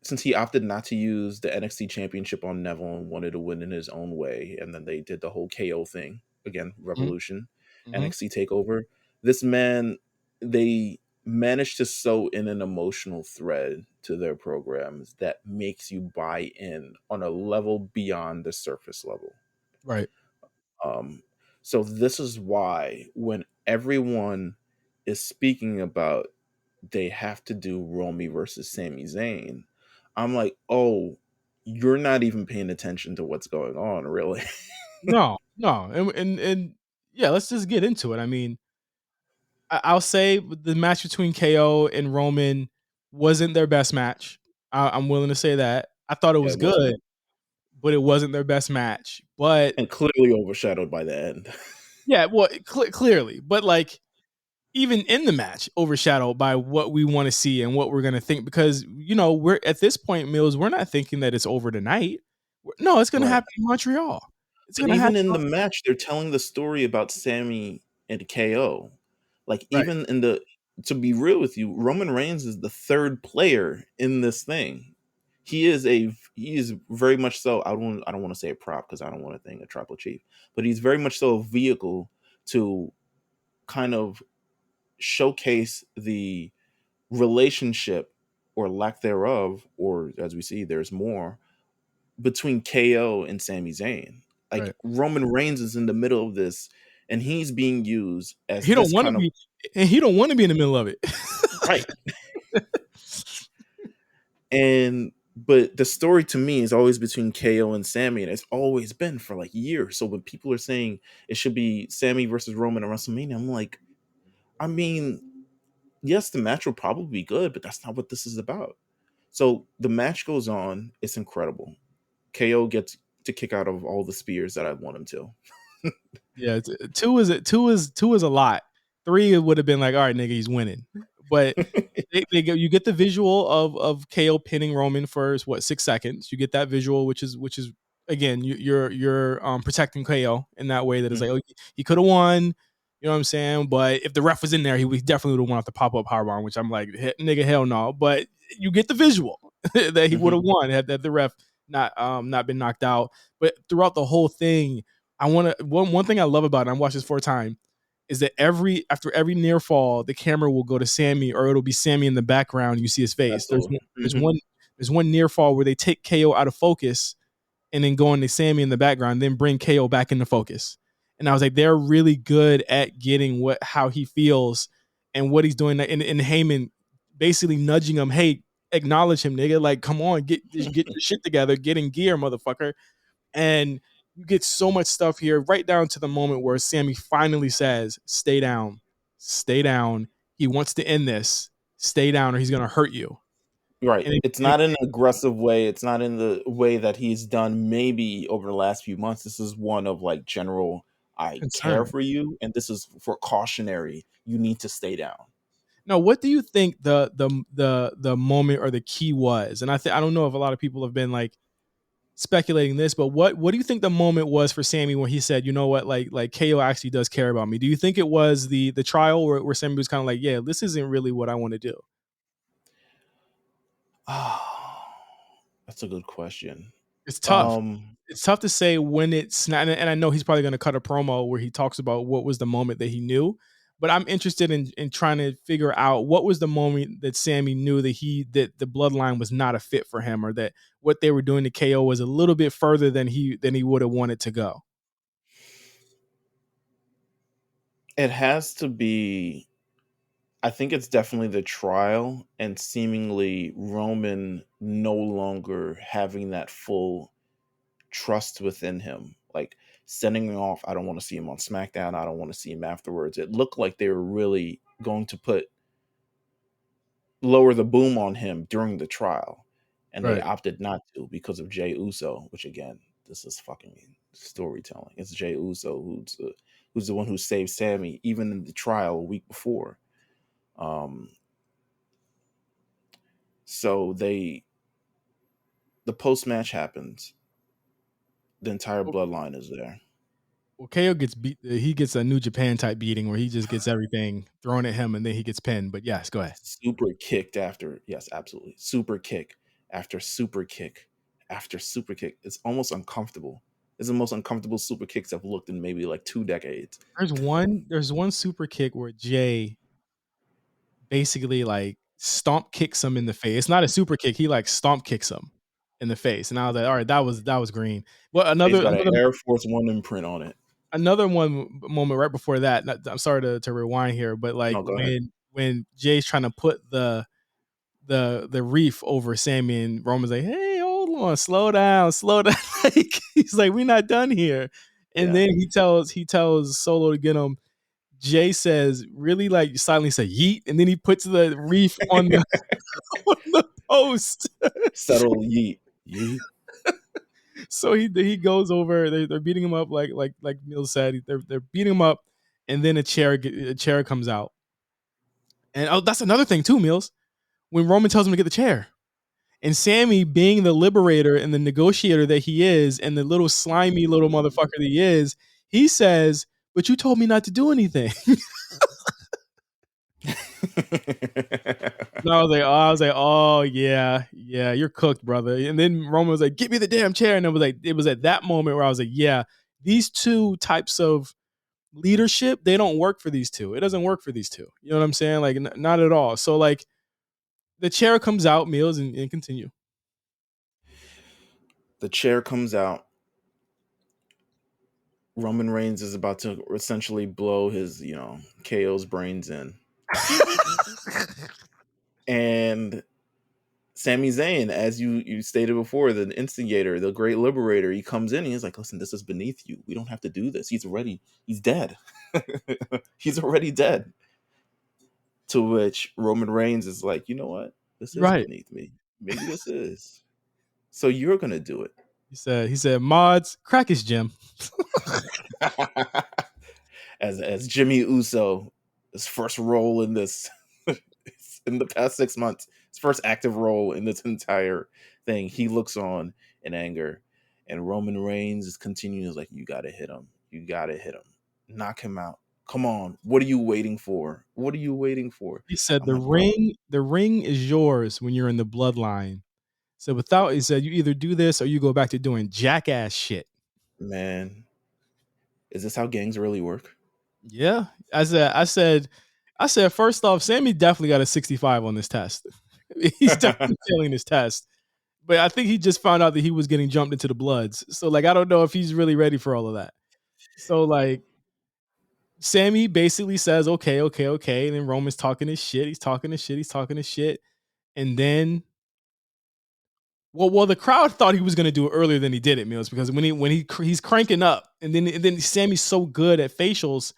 [SPEAKER 2] since he opted not to use the NXT Championship on Neville and wanted to win in his own way, and then they did the whole KO thing again,
[SPEAKER 1] Mhm.
[SPEAKER 2] Revolution,
[SPEAKER 1] Mhm.
[SPEAKER 2] NXT Takeover. This man, they managed to sew in an emotional thread to their programs that makes you buy in on a level beyond the surface level.
[SPEAKER 1] Right.
[SPEAKER 2] Um, so this is why when everyone is speaking about they have to do Romy versus Sami Zayn, I'm like, oh, you're not even paying attention to what's going on, really.
[SPEAKER 1] No, no, and yeah, let's just get into it. I mean, I'll say the match between KO and Roman wasn't their best match. I'm willing to say that. I thought it
[SPEAKER 2] Yeah,
[SPEAKER 1] was
[SPEAKER 2] it wasn't.
[SPEAKER 1] good, but it wasn't their best match. But
[SPEAKER 2] And clearly overshadowed by the end.
[SPEAKER 1] yeah, well, clearly, but like even in the match, overshadowed by what we want to see and what we're gonna think, because we're at this point, Mills, we're not thinking that it's over tonight. No, it's gonna
[SPEAKER 2] Right.
[SPEAKER 1] happen in Montreal. It's
[SPEAKER 2] But
[SPEAKER 1] gonna
[SPEAKER 2] even
[SPEAKER 1] happen.
[SPEAKER 2] in the match, they're telling the story about Sammy and KO. Like
[SPEAKER 1] Right,
[SPEAKER 2] even in the to be real with you, Roman Reigns is the third player in this thing. He is very much so. I don't want to say a prop because I don't want to think a tribal chief, but he's very much so a vehicle to kind of showcase the relationship or lack thereof, or as we see, there's more between KO and Sami Zayn. Like
[SPEAKER 1] right.
[SPEAKER 2] Roman Reigns is in the middle of this, and he's being used as
[SPEAKER 1] He don't
[SPEAKER 2] this
[SPEAKER 1] want to
[SPEAKER 2] kind of
[SPEAKER 1] be, and he don't want to be in the middle of it.
[SPEAKER 2] right. And but the story to me is always between KO and Sammy, and it's always been for like years. So when people are saying it should be Sammy versus Roman at WrestleMania, I'm like, I mean, yes, the match will probably be good, but that's not what this is about. So the match goes on, it's incredible. KO gets to kick out of all the spears that I want him to.
[SPEAKER 1] Yeah, two is a lot. Three it would have been like, all right, nigga, he's winning. But you get the visual of KO pinning Roman for what 6 seconds. You get that visual, which is again you're protecting KO in that way that it's like,
[SPEAKER 2] Mhm,
[SPEAKER 1] oh, he could have won. You know what I'm saying? But if the ref was in there, he definitely would have won off the pop up powerbomb, which I'm like, nigga, hell no. But you get the visual that he would
[SPEAKER 2] mhm.
[SPEAKER 1] have won had the ref not been knocked out. But throughout the whole thing, I want to one thing I love about it. I watched this 4 times. Is that after every near fall, the camera will go to Sammy, or it'll be Sammy in the background. You see his face. There's
[SPEAKER 2] Absolutely.
[SPEAKER 1] one, there's
[SPEAKER 2] Mhm.
[SPEAKER 1] one there's one near fall where they take KO out of focus and then go into Sammy in the background, then bring KO back into focus. And I was like, they're really good at getting how he feels and what he's doing. And Heyman basically nudging him, hey, acknowledge him, nigga. Like, come on, get your shit together, get in gear, motherfucker. And you get so much stuff here, right down to the moment where Sammy finally says, stay down, stay down. He wants to end this. Stay down or he's gonna hurt you.
[SPEAKER 2] Right.
[SPEAKER 1] And it,
[SPEAKER 2] It's
[SPEAKER 1] and
[SPEAKER 2] not in an aggressive way. It's not in the way that he's done maybe over the last few months. This is one of like general, I care
[SPEAKER 1] concern.
[SPEAKER 2] for you, and this is for cautionary. You need to stay down.
[SPEAKER 1] Now, what do you think the moment or the key was? And I don't know if a lot of people have been like speculating this, but what do you think the moment was for Sammy when he said, you know what, like KO actually does care about me? Do you think it was the trial where Sammy was kind of like, yeah, this isn't really what I want to do?
[SPEAKER 2] Oh, that's a good question.
[SPEAKER 1] It's tough.
[SPEAKER 2] Um,
[SPEAKER 1] It's tough to say when it's not, and I know he's probably going to cut a promo where he talks about what was the moment that he knew. But I'm interested in trying to figure out what was the moment that Sammy knew that the bloodline was not a fit for him, or that what they were doing to KO was a little bit further than he would have wanted to go.
[SPEAKER 2] it has to be. I think it's definitely the trial and seemingly Roman no longer having that full trust within him. Like sending him off. I don't want to see him on SmackDown. I don't want to see him afterwards. It looked like they were really going to put lower the boom on him during the trial. And they
[SPEAKER 1] Right.
[SPEAKER 2] opted not to because of Jey Uso, which again, this is fucking storytelling. It's Jey Uso who's the one who saved Sammy even in the trial a week before. Um, so the post match happens. The entire bloodline is there.
[SPEAKER 1] Well, KO gets beat. He gets a New Japan type beating where he just gets everything thrown at him, and then he gets pinned. But yes, go ahead.
[SPEAKER 2] Super kicked after, yes, absolutely. Super kick after super kick after super kick. It's almost uncomfortable. It's the most uncomfortable super kicks I've looked in maybe like 2 decades.
[SPEAKER 1] There's one super kick where Jay basically like stomp kicks him in the face. It's not a super kick. He like stomp kicks him in the face, and I was like, all right, that was green. Well,
[SPEAKER 2] He's got an Air Force One imprint on it.
[SPEAKER 1] another one moment right before that. I'm sorry to rewind here, but like
[SPEAKER 2] No, go ahead.
[SPEAKER 1] when Jay's trying to put the reef over Sammy, and Roman's like, hey, hold on, slow down, slow down. Like he's like, we're not done here. And
[SPEAKER 2] Yeah.
[SPEAKER 1] then he tells Solo to get him. Jay says, really, like silently say yeet, and then he puts the reef on the on the post.
[SPEAKER 2] Settle yeet. Yeet.
[SPEAKER 1] So he goes over. They're beating him up like Meelz said. They're beating him up, and then a chair comes out. And oh, that's another thing too, Meelz. When Roman tells him to get the chair, and Sammy, being the liberator and the negotiator that he is, and the little slimy little motherfucker that he is, he says, "But you told me not to do anything." And I was like, oh yeah, you're cooked, brother. And then Roman was like, "Give me the damn chair," and it was at that moment where I was like, yeah, these two types of leadership, they don't work for these two. It doesn't work for these two. You know what I'm saying? Like, not at all. So like, the chair comes out, Meelz, and continue.
[SPEAKER 2] The chair comes out. Roman Reigns is about to essentially blow his, KO's brains in. And Sami Zayn, as you stated before, the instigator, the great liberator, he comes in and he's like, listen, this is beneath you. We don't have to do this. He's dead. He's already dead. To which Roman Reigns is like, you know what? This is
[SPEAKER 1] Right.
[SPEAKER 2] beneath me. Maybe this is. So you're going to do it.
[SPEAKER 1] He said, mods, crack his gym.
[SPEAKER 2] as Jimmy Uso, his first role in this in the past 6 months, his first active role in this entire thing, he looks on in anger, and Roman Reigns is continuing like, you gotta hit him, knock him out. Come on, what are you waiting for?
[SPEAKER 1] He said,
[SPEAKER 2] I'm like, bro,
[SPEAKER 1] the ring is yours when you're in the bloodline. So he said, you either do this or you go back to doing jackass shit.
[SPEAKER 2] man, is this how gangs really work?
[SPEAKER 1] Yeah. I said, first off, Sammy definitely got a 65 on this test. He's definitely failing this test. But I think he just found out that he was getting jumped into the Bloods. So like, I don't know if he's really ready for all of that. So like, Sammy basically says, okay. And then Roman's talking his shit. He's talking his shit. And then, well, the crowd thought he was going to do it earlier than he did it, Meelz, because he's cranking up, and then Sammy's so good at facials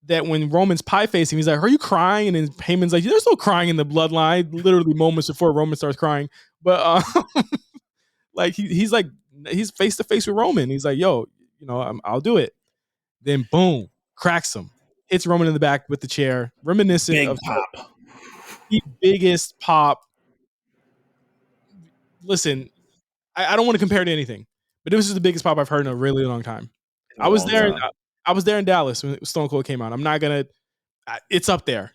[SPEAKER 1] that when Roman's pie facing, he's like, "Are you crying?" And then Heyman's like, "There's no crying in the bloodline." Literally moments before Roman starts crying, but like he's face to face with Roman. He's like, "Yo, I'll do it." Then boom, cracks him, hits Roman in the back with the chair, reminiscent
[SPEAKER 2] Big
[SPEAKER 1] of
[SPEAKER 2] pop.
[SPEAKER 1] the biggest pop. Listen, I don't want to compare to anything, but this is the biggest pop I've heard in a really long time.
[SPEAKER 2] In a long time.
[SPEAKER 1] I was there in Dallas when Stone Cold came out. I'm not gonna. It's up there.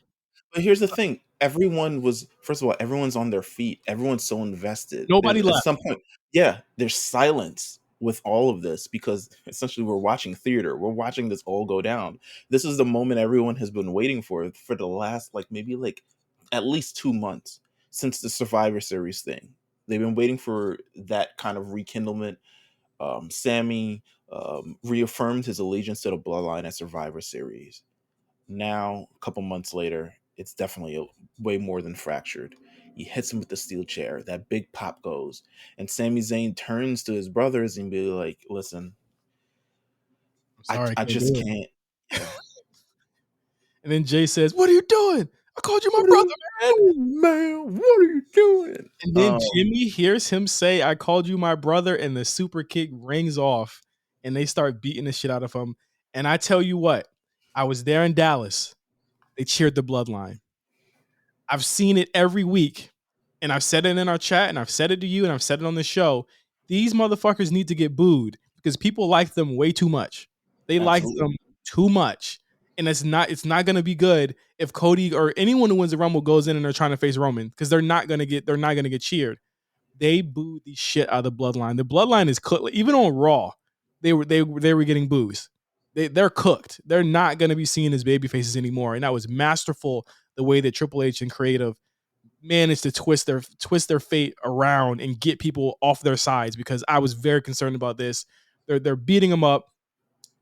[SPEAKER 2] But here's the thing: first of all, everyone's on their feet. Everyone's so invested.
[SPEAKER 1] Nobody
[SPEAKER 2] At
[SPEAKER 1] left.
[SPEAKER 2] some point, yeah, there's silence with all of this because essentially we're watching theater. We're watching this all go down. This is the moment everyone has been waiting for the last maybe at least 2 months since the Survivor Series thing. They've been waiting for that kind of rekindlement. Sammy reaffirmed his allegiance to the Bloodline at Survivor Series. Now, a couple months later, it's definitely way more than fractured. He hits him with the steel chair. That big pop goes. And Sami Zayn turns to his brothers and be like, listen,
[SPEAKER 1] I'm sorry,
[SPEAKER 2] I
[SPEAKER 1] can't
[SPEAKER 2] just
[SPEAKER 1] do it.
[SPEAKER 2] can't. Yeah.
[SPEAKER 1] And then Jay says, "What are you doing? I called you my brother, man."
[SPEAKER 2] Man, what are you doing?
[SPEAKER 1] And then Jimmy hears him say, "I called you my brother," and the super kick rings off, and they start beating the shit out of him. And I tell you what, I was there in Dallas. They cheered the bloodline. I've seen it every week, and I've said it in our chat, and I've said it to you, and I've said it on the show. These motherfuckers need to get booed because people like them way too much. They like them too much, and it's not going to be good if Cody or anyone who wins the Rumble goes in and they're trying to face Roman because they're not going to get cheered. They booed the shit out of the bloodline. The bloodline is cooked. Even on Raw, they were getting boos. They're cooked. They're not going to be seen as baby faces anymore, and that was masterful the way that Triple H and creative managed to twist their fate around and get people off their sides, because I was very concerned about this. They're beating him up.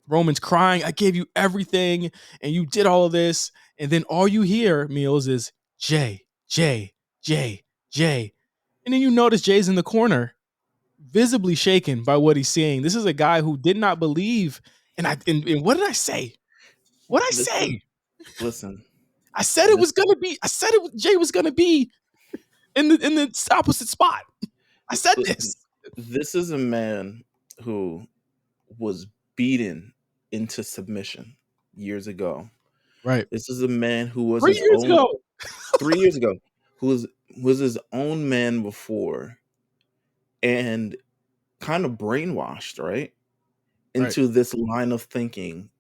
[SPEAKER 1] Roman's crying, I gave you everything and you did all of this. And then all you hear, Meelz, is Jey, Jey, Jey, Jey. And then you notice Jay's in the corner, visibly shaken by what he's seeing. This is a guy who did not believe. And what did I say? What did I
[SPEAKER 2] Listen,
[SPEAKER 1] say?
[SPEAKER 2] listen.
[SPEAKER 1] I said it
[SPEAKER 2] This
[SPEAKER 1] was gonna be. I said Jay was gonna be in the opposite spot. I said this.
[SPEAKER 2] this is a man who was beaten into submission years ago.
[SPEAKER 1] Right.
[SPEAKER 2] This is a man who was
[SPEAKER 1] 3
[SPEAKER 2] his
[SPEAKER 1] years
[SPEAKER 2] own
[SPEAKER 1] ago.
[SPEAKER 2] 3 years ago, who was his own man before, and kind of brainwashed, right,
[SPEAKER 1] Right.
[SPEAKER 2] into this line of thinking,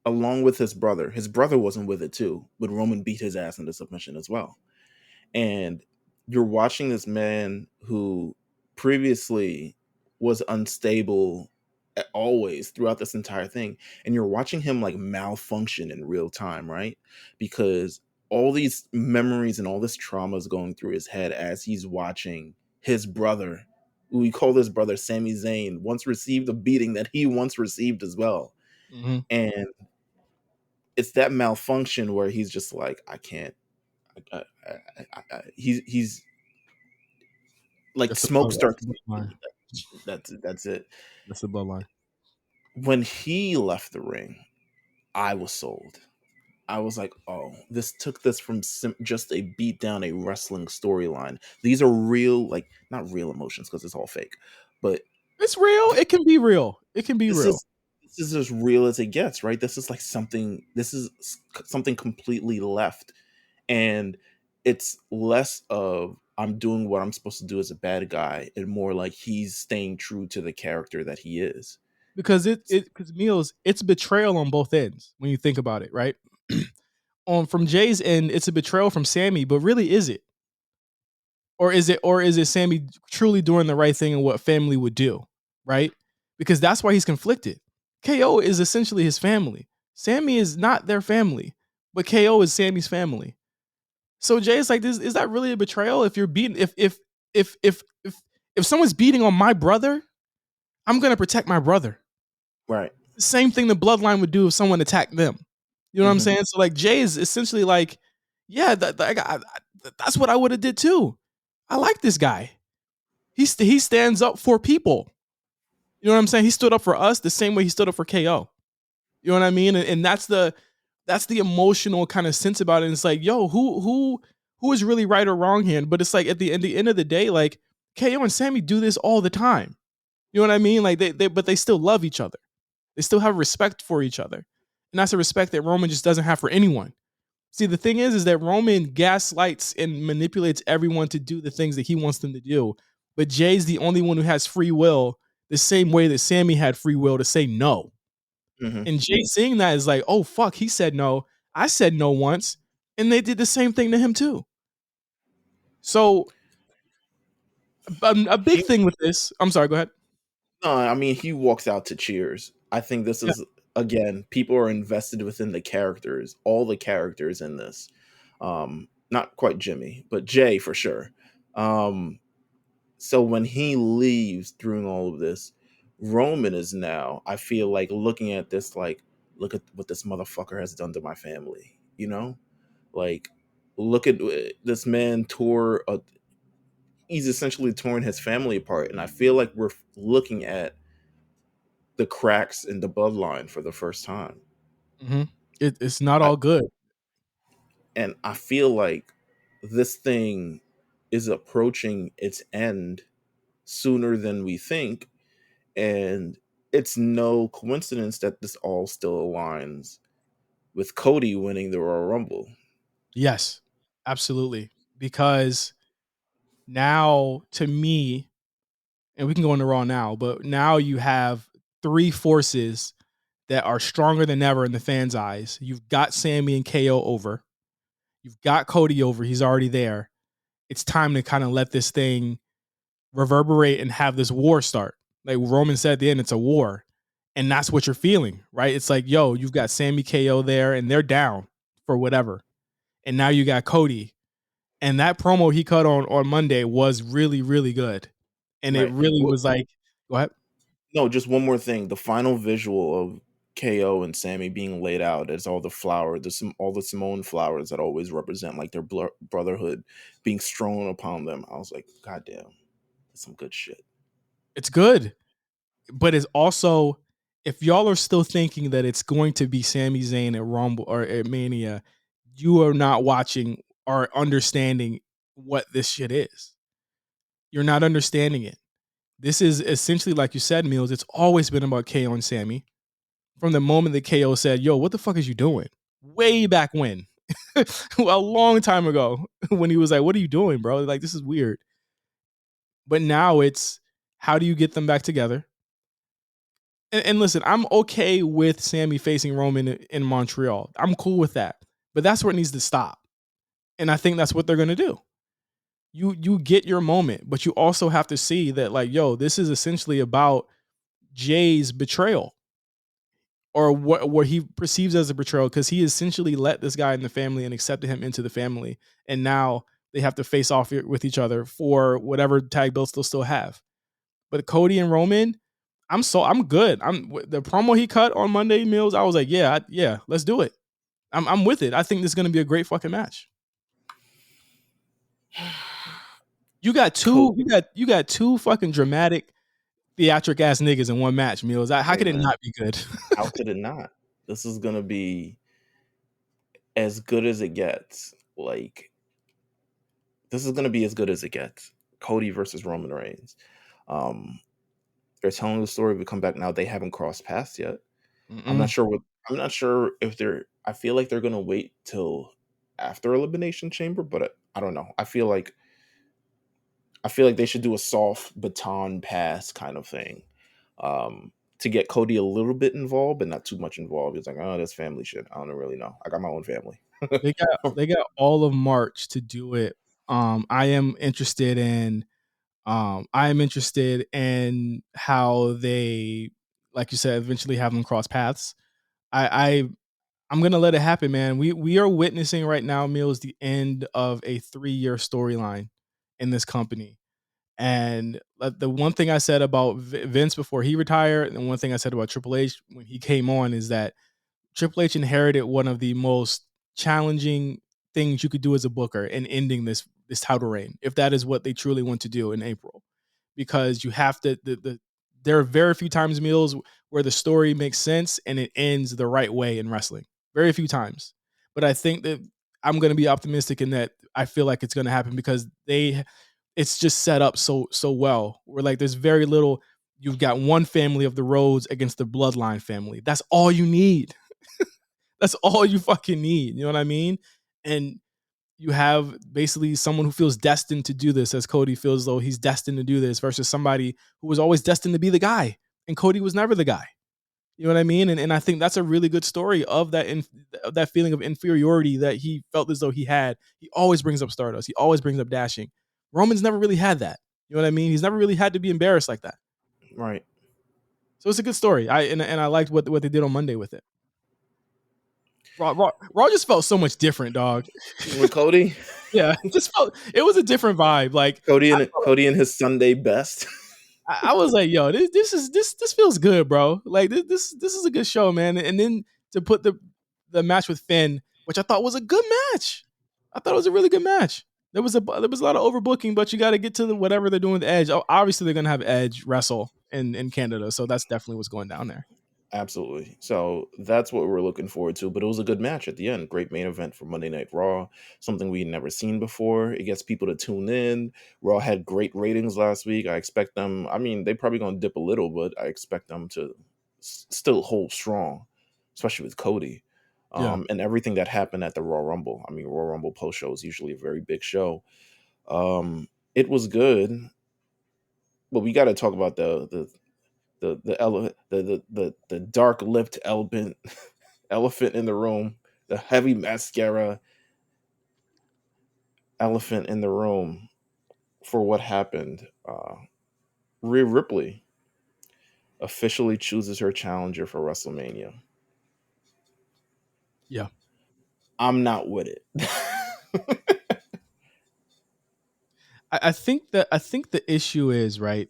[SPEAKER 2] along with his brother. His brother wasn't with it too, but Roman beat his ass into submission as well. And you're watching this man who previously was unstable always throughout this entire thing, and you're watching him like malfunction in real time, right? Because all these memories and all this trauma is going through his head as he's watching his brother, who we call his brother Sami Zayn, once received a beating that he once received as well.
[SPEAKER 1] Mm-hmm.
[SPEAKER 2] And it's that malfunction where he's just like, I can't. He's like
[SPEAKER 1] That's the
[SPEAKER 2] smoke starts.
[SPEAKER 1] bloodline.
[SPEAKER 2] That's it.
[SPEAKER 1] That's the bloodline.
[SPEAKER 2] When he left the ring, I was sold. I was like, oh, this took this from just a beat down, a wrestling storyline. These are real, like not real emotions because it's all fake, but
[SPEAKER 1] It's real. It can be real. It can be
[SPEAKER 2] this
[SPEAKER 1] real.
[SPEAKER 2] is this is as real as it gets, right? This is like something. This is something completely left, and it's less of I'm doing what I'm supposed to do as a bad guy, and more like he's staying true to the character that he is.
[SPEAKER 1] Because because Meelz, it's betrayal on both ends when you think about it, right? From Jay's end, it's a betrayal from Sami, but really is it? Or is it Sami truly doing the right thing and what family would do, right? Because that's why he's conflicted. KO is essentially his family. Sami is not their family, but KO is Sami's family. So Jay is like, this is that really a betrayal? If you're beating, if someone's beating on my brother, I'm gonna protect my brother.
[SPEAKER 2] Right.
[SPEAKER 1] The same thing the bloodline would do if someone attacked them. You know what I'm
[SPEAKER 2] Mhm.
[SPEAKER 1] saying? So like Jay is essentially like, yeah, that's what I would have did too. I like this guy. He stands up for people. You know what I'm saying? He stood up for us the same way he stood up for KO. You know what I mean? And that's the emotional kind of sense about it. And it's like, yo, who is really right or wrong here? But it's like at the end of the day, like KO and Sami do this all the time. You know what I mean? Like but they still love each other. They still have respect for each other. And that's a respect that Roman just doesn't have for anyone. See, the thing is that Roman gaslights and manipulates everyone to do the things that he wants them to do. But Jay's the only one who has free will, the same way that Sami had free will to say no.
[SPEAKER 2] Mhm.
[SPEAKER 1] And Jay seeing that is like, oh, fuck, he said no. I said no once. And they did the same thing to him too. So a big
[SPEAKER 2] He
[SPEAKER 1] thing with this, I'm sorry, go ahead.
[SPEAKER 2] No, I mean he walks out to cheers. I think this
[SPEAKER 1] Yeah.
[SPEAKER 2] is again, people are invested within the characters, all the characters in this. Not quite Jimmy, but Jay for sure. Um, so when he leaves during all of this, Roman is now, I feel like looking at this like, look at what this motherfucker has done to my family, you know? Like, look at this man tore he's essentially torn his family apart, and I feel like we're looking at the cracks in the bloodline for the first time.
[SPEAKER 1] Mm-hmm. It's not
[SPEAKER 2] I,
[SPEAKER 1] all good.
[SPEAKER 2] and I feel like this thing is approaching its end sooner than we think, and it's no coincidence that this all still aligns with Cody winning the Royal Rumble.
[SPEAKER 1] Yes, absolutely. Because now, to me, and we can go into Raw now, but now you have three forces that are stronger than ever in the fans' eyes. You've got Sami and KO over. You've got Cody over. He's already there. It's time to kind of let this thing reverberate and have this war start. Like Roman said at the end, it's a war. And that's what you're feeling, right? It's like, yo, you've got Sami KO there and they're down for whatever. And now you got Cody. And that promo he cut on Monday was really, really good. And it
[SPEAKER 2] Right.
[SPEAKER 1] really was like, go ahead.
[SPEAKER 2] No, just one more thing. The final visual of KO and Sammy being laid out as all the flower, all the Samoan flowers that always represent like their brotherhood being strewn upon them. I was like, God damn, that's some good shit.
[SPEAKER 1] It's good. But it's also, if y'all are still thinking that it's going to be Sami Zayn at Rumble or at Mania, you are not watching or understanding what this shit is. You're not understanding it. This is essentially, like you said, Meelz, it's always been about KO and Sammy. From the moment that KO said, yo, what the fuck is you doing? Way back when. A long time ago, when he was like, what are you doing, bro? Like, this is weird. But now it's, how do you get them back together? And listen, I'm okay with Sammy facing Roman in Montreal. I'm cool with that. But that's where it needs to stop. And I think that's what they're gonna do. You get your moment, but you also have to see that, like, yo, this is essentially about Jay's betrayal. Or what he perceives as a betrayal, because he essentially let this guy in the family and accepted him into the family. And now they have to face off with each other for whatever tag belts they'll still have. But Cody and Roman, I'm good. The promo he cut on Monday, Meelz, I was like, yeah, let's do it. I'm with it. I think this is gonna be a great fucking match. You got two, you got two fucking dramatic, theatric ass niggas in one match, Meelz. How
[SPEAKER 2] Hey
[SPEAKER 1] could it
[SPEAKER 2] man,
[SPEAKER 1] not be good?
[SPEAKER 2] how could it not? This is gonna be as good as it gets. Like, this is gonna be as good as it gets. Cody versus Roman Reigns. Um, they're telling the story of a comeback now. They haven't crossed paths yet. I'm not
[SPEAKER 1] Mm-mm.
[SPEAKER 2] sure what. I'm not sure if they're. I feel like they're gonna wait till after Elimination Chamber, but I don't know. I feel like they should do a soft baton pass kind of thing, to get Cody a little bit involved, but not too much involved. He's like, oh, that's family shit. I don't really know. I got my own family.
[SPEAKER 1] They got all of March to do it. I am interested in how they, like you said, eventually have them cross paths. I I'm gonna let it happen, man. We are witnessing right now, Meelz, the end of a 3-year storyline in this company. And the one thing I said about Vince before he retired, and one thing I said about Triple H when he came on, is that Triple H inherited one of the most challenging things you could do as a booker in ending this title reign, if that is what they truly want to do in April, because you have to. There are very few times, Meelz, where the story makes sense and it ends the right way in wrestling. Very few times, but I think that I'm going to be optimistic in that I feel like it's going to happen because it's just set up so well. Where like there's very little. You've got one family of the Rhodes against the Bloodline family. That's all you need. That's all you fucking need. You know what I mean? And you have basically someone who feels destined to do this, as Cody feels though he's destined to do this, versus somebody who was always destined to be the guy. And Cody was never the guy. You know what I mean? And I think that's a really good story of of that feeling of inferiority that he felt as though he had. He always brings up Stardust. He always brings up dashing. Roman's never really had that. You know what I mean? He's never really had to be embarrassed like that.
[SPEAKER 2] Right.
[SPEAKER 1] So it's a good story. I liked what they did on Monday with it. Raw just felt so much different, dog.
[SPEAKER 2] With Cody,
[SPEAKER 1] Yeah, it was a different vibe. Like
[SPEAKER 2] Cody and his Sunday best.
[SPEAKER 1] I was like, yo, this feels good, bro. Like this is a good show, man. And then to put the match with Finn, which I thought was a good match. I thought it was a really good match. There was a lot of overbooking, but you got to get to whatever they're doing with Edge. Obviously, they're gonna have Edge wrestle in Canada, so that's definitely what's going down there.
[SPEAKER 2] Absolutely. So that's what we're looking forward to. But it was a good match at the end. Great main event for Monday Night Raw. Something we'd never seen before. It gets people to tune in. Raw had great ratings last week. I expect them. I mean, they probably gonna dip a little, but I expect them to still hold strong, especially with Cody.
[SPEAKER 1] Yeah,
[SPEAKER 2] And everything that happened at the Raw Rumble. I mean, Raw Rumble post show is usually a very big show. It was good, but we got to talk about the dark lipped elephant in the room, the heavy mascara elephant in the room for what happened. Rhea Ripley officially chooses her challenger for WrestleMania.
[SPEAKER 1] yeah.
[SPEAKER 2] I'm not with it.
[SPEAKER 1] I think the issue is right.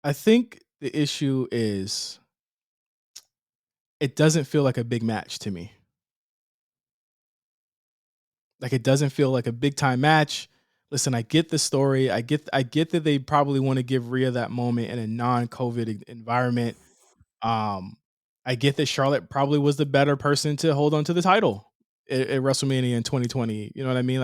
[SPEAKER 1] I think the issue is it doesn't feel like a big match to me. Like it doesn't feel like a big time match. Listen, I get the story. I get that they probably want to give Rhea that moment in a non-COVID environment. Um, I get that Charlotte probably was the better person to hold on to the title at WrestleMania in 2020. You know what I mean?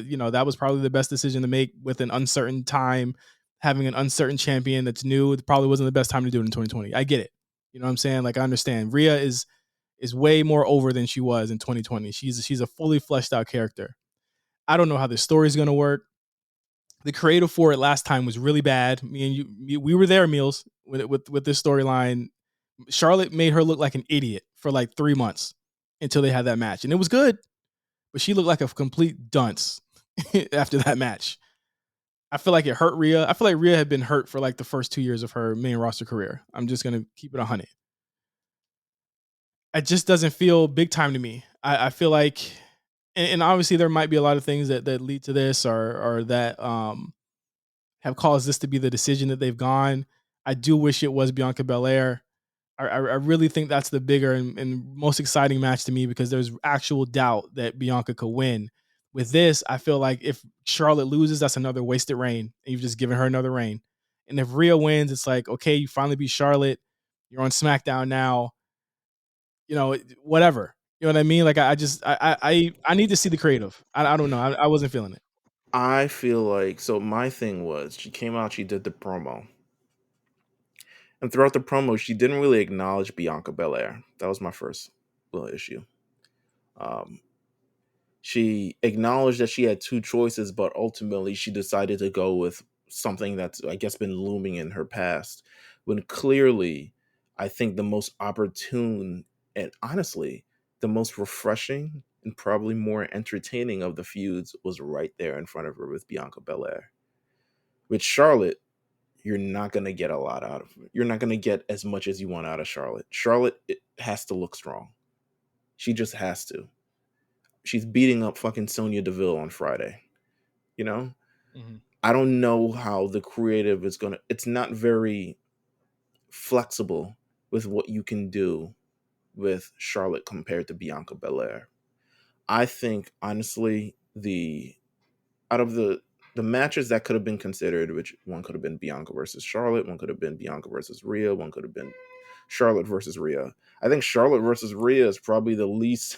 [SPEAKER 1] You know, that was probably the best decision to make with an uncertain time, having an uncertain champion that's new. It probably wasn't the best time to do it in 2020. I get it. You know what I'm saying? Like I understand. Rhea is way more over than she was in 2020. She's a fully fleshed out character. I don't know how this story is going to work. The creative for it last time was really bad. Me and we were there, Meelz, with this storyline. Charlotte made her look like an idiot for like 3 months until they had that match, and it was good, but she looked like a complete dunce after that match. I feel like it hurt Rhea. I feel like Rhea had been hurt for like the first 2 years of her main roster career. I'm just gonna keep it 100. It just doesn't feel big time to me. I feel like, and obviously there might be a lot of things that lead to this or that have caused this to be the decision that they've gone. I do wish it was Bianca Belair. I really think that's the bigger and most exciting match to me because there's actual doubt that Bianca could win. With this, I feel like if Charlotte loses, that's another wasted reign. And you've just given her another reign. And if Rhea wins, it's like, okay, you finally beat Charlotte. You're on SmackDown now. You know, whatever. You know what I mean? Like I need to see the creative. I don't know. I wasn't feeling it.
[SPEAKER 2] I feel like so my thing was she came out, she did the promo. And throughout the promo, she didn't really acknowledge Bianca Belair. That was my first little issue. Um, she acknowledged that she had two choices, but ultimately she decided to go with something that's, I guess, been looming in her past. When clearly, I think the most opportune and honestly, the most refreshing and probably more entertaining of the feuds was right there in front of her with Bianca Belair. With Charlotte, you're not going to get a lot out of it. You're not going to get as much as you want out of Charlotte. Charlotte it has to look strong. She just has to. She's beating up fucking Sonya Deville on Friday. You know?
[SPEAKER 1] Mhm.
[SPEAKER 2] I don't know how the creative is going to, it's not very flexible with what you can do with Charlotte compared to Bianca Belair. I think honestly, the out of the matches that could have been considered, which one could have been Bianca versus Charlotte, one could have been Bianca versus Rhea, one could have been Charlotte versus Rhea. I think Charlotte versus Rhea is probably the least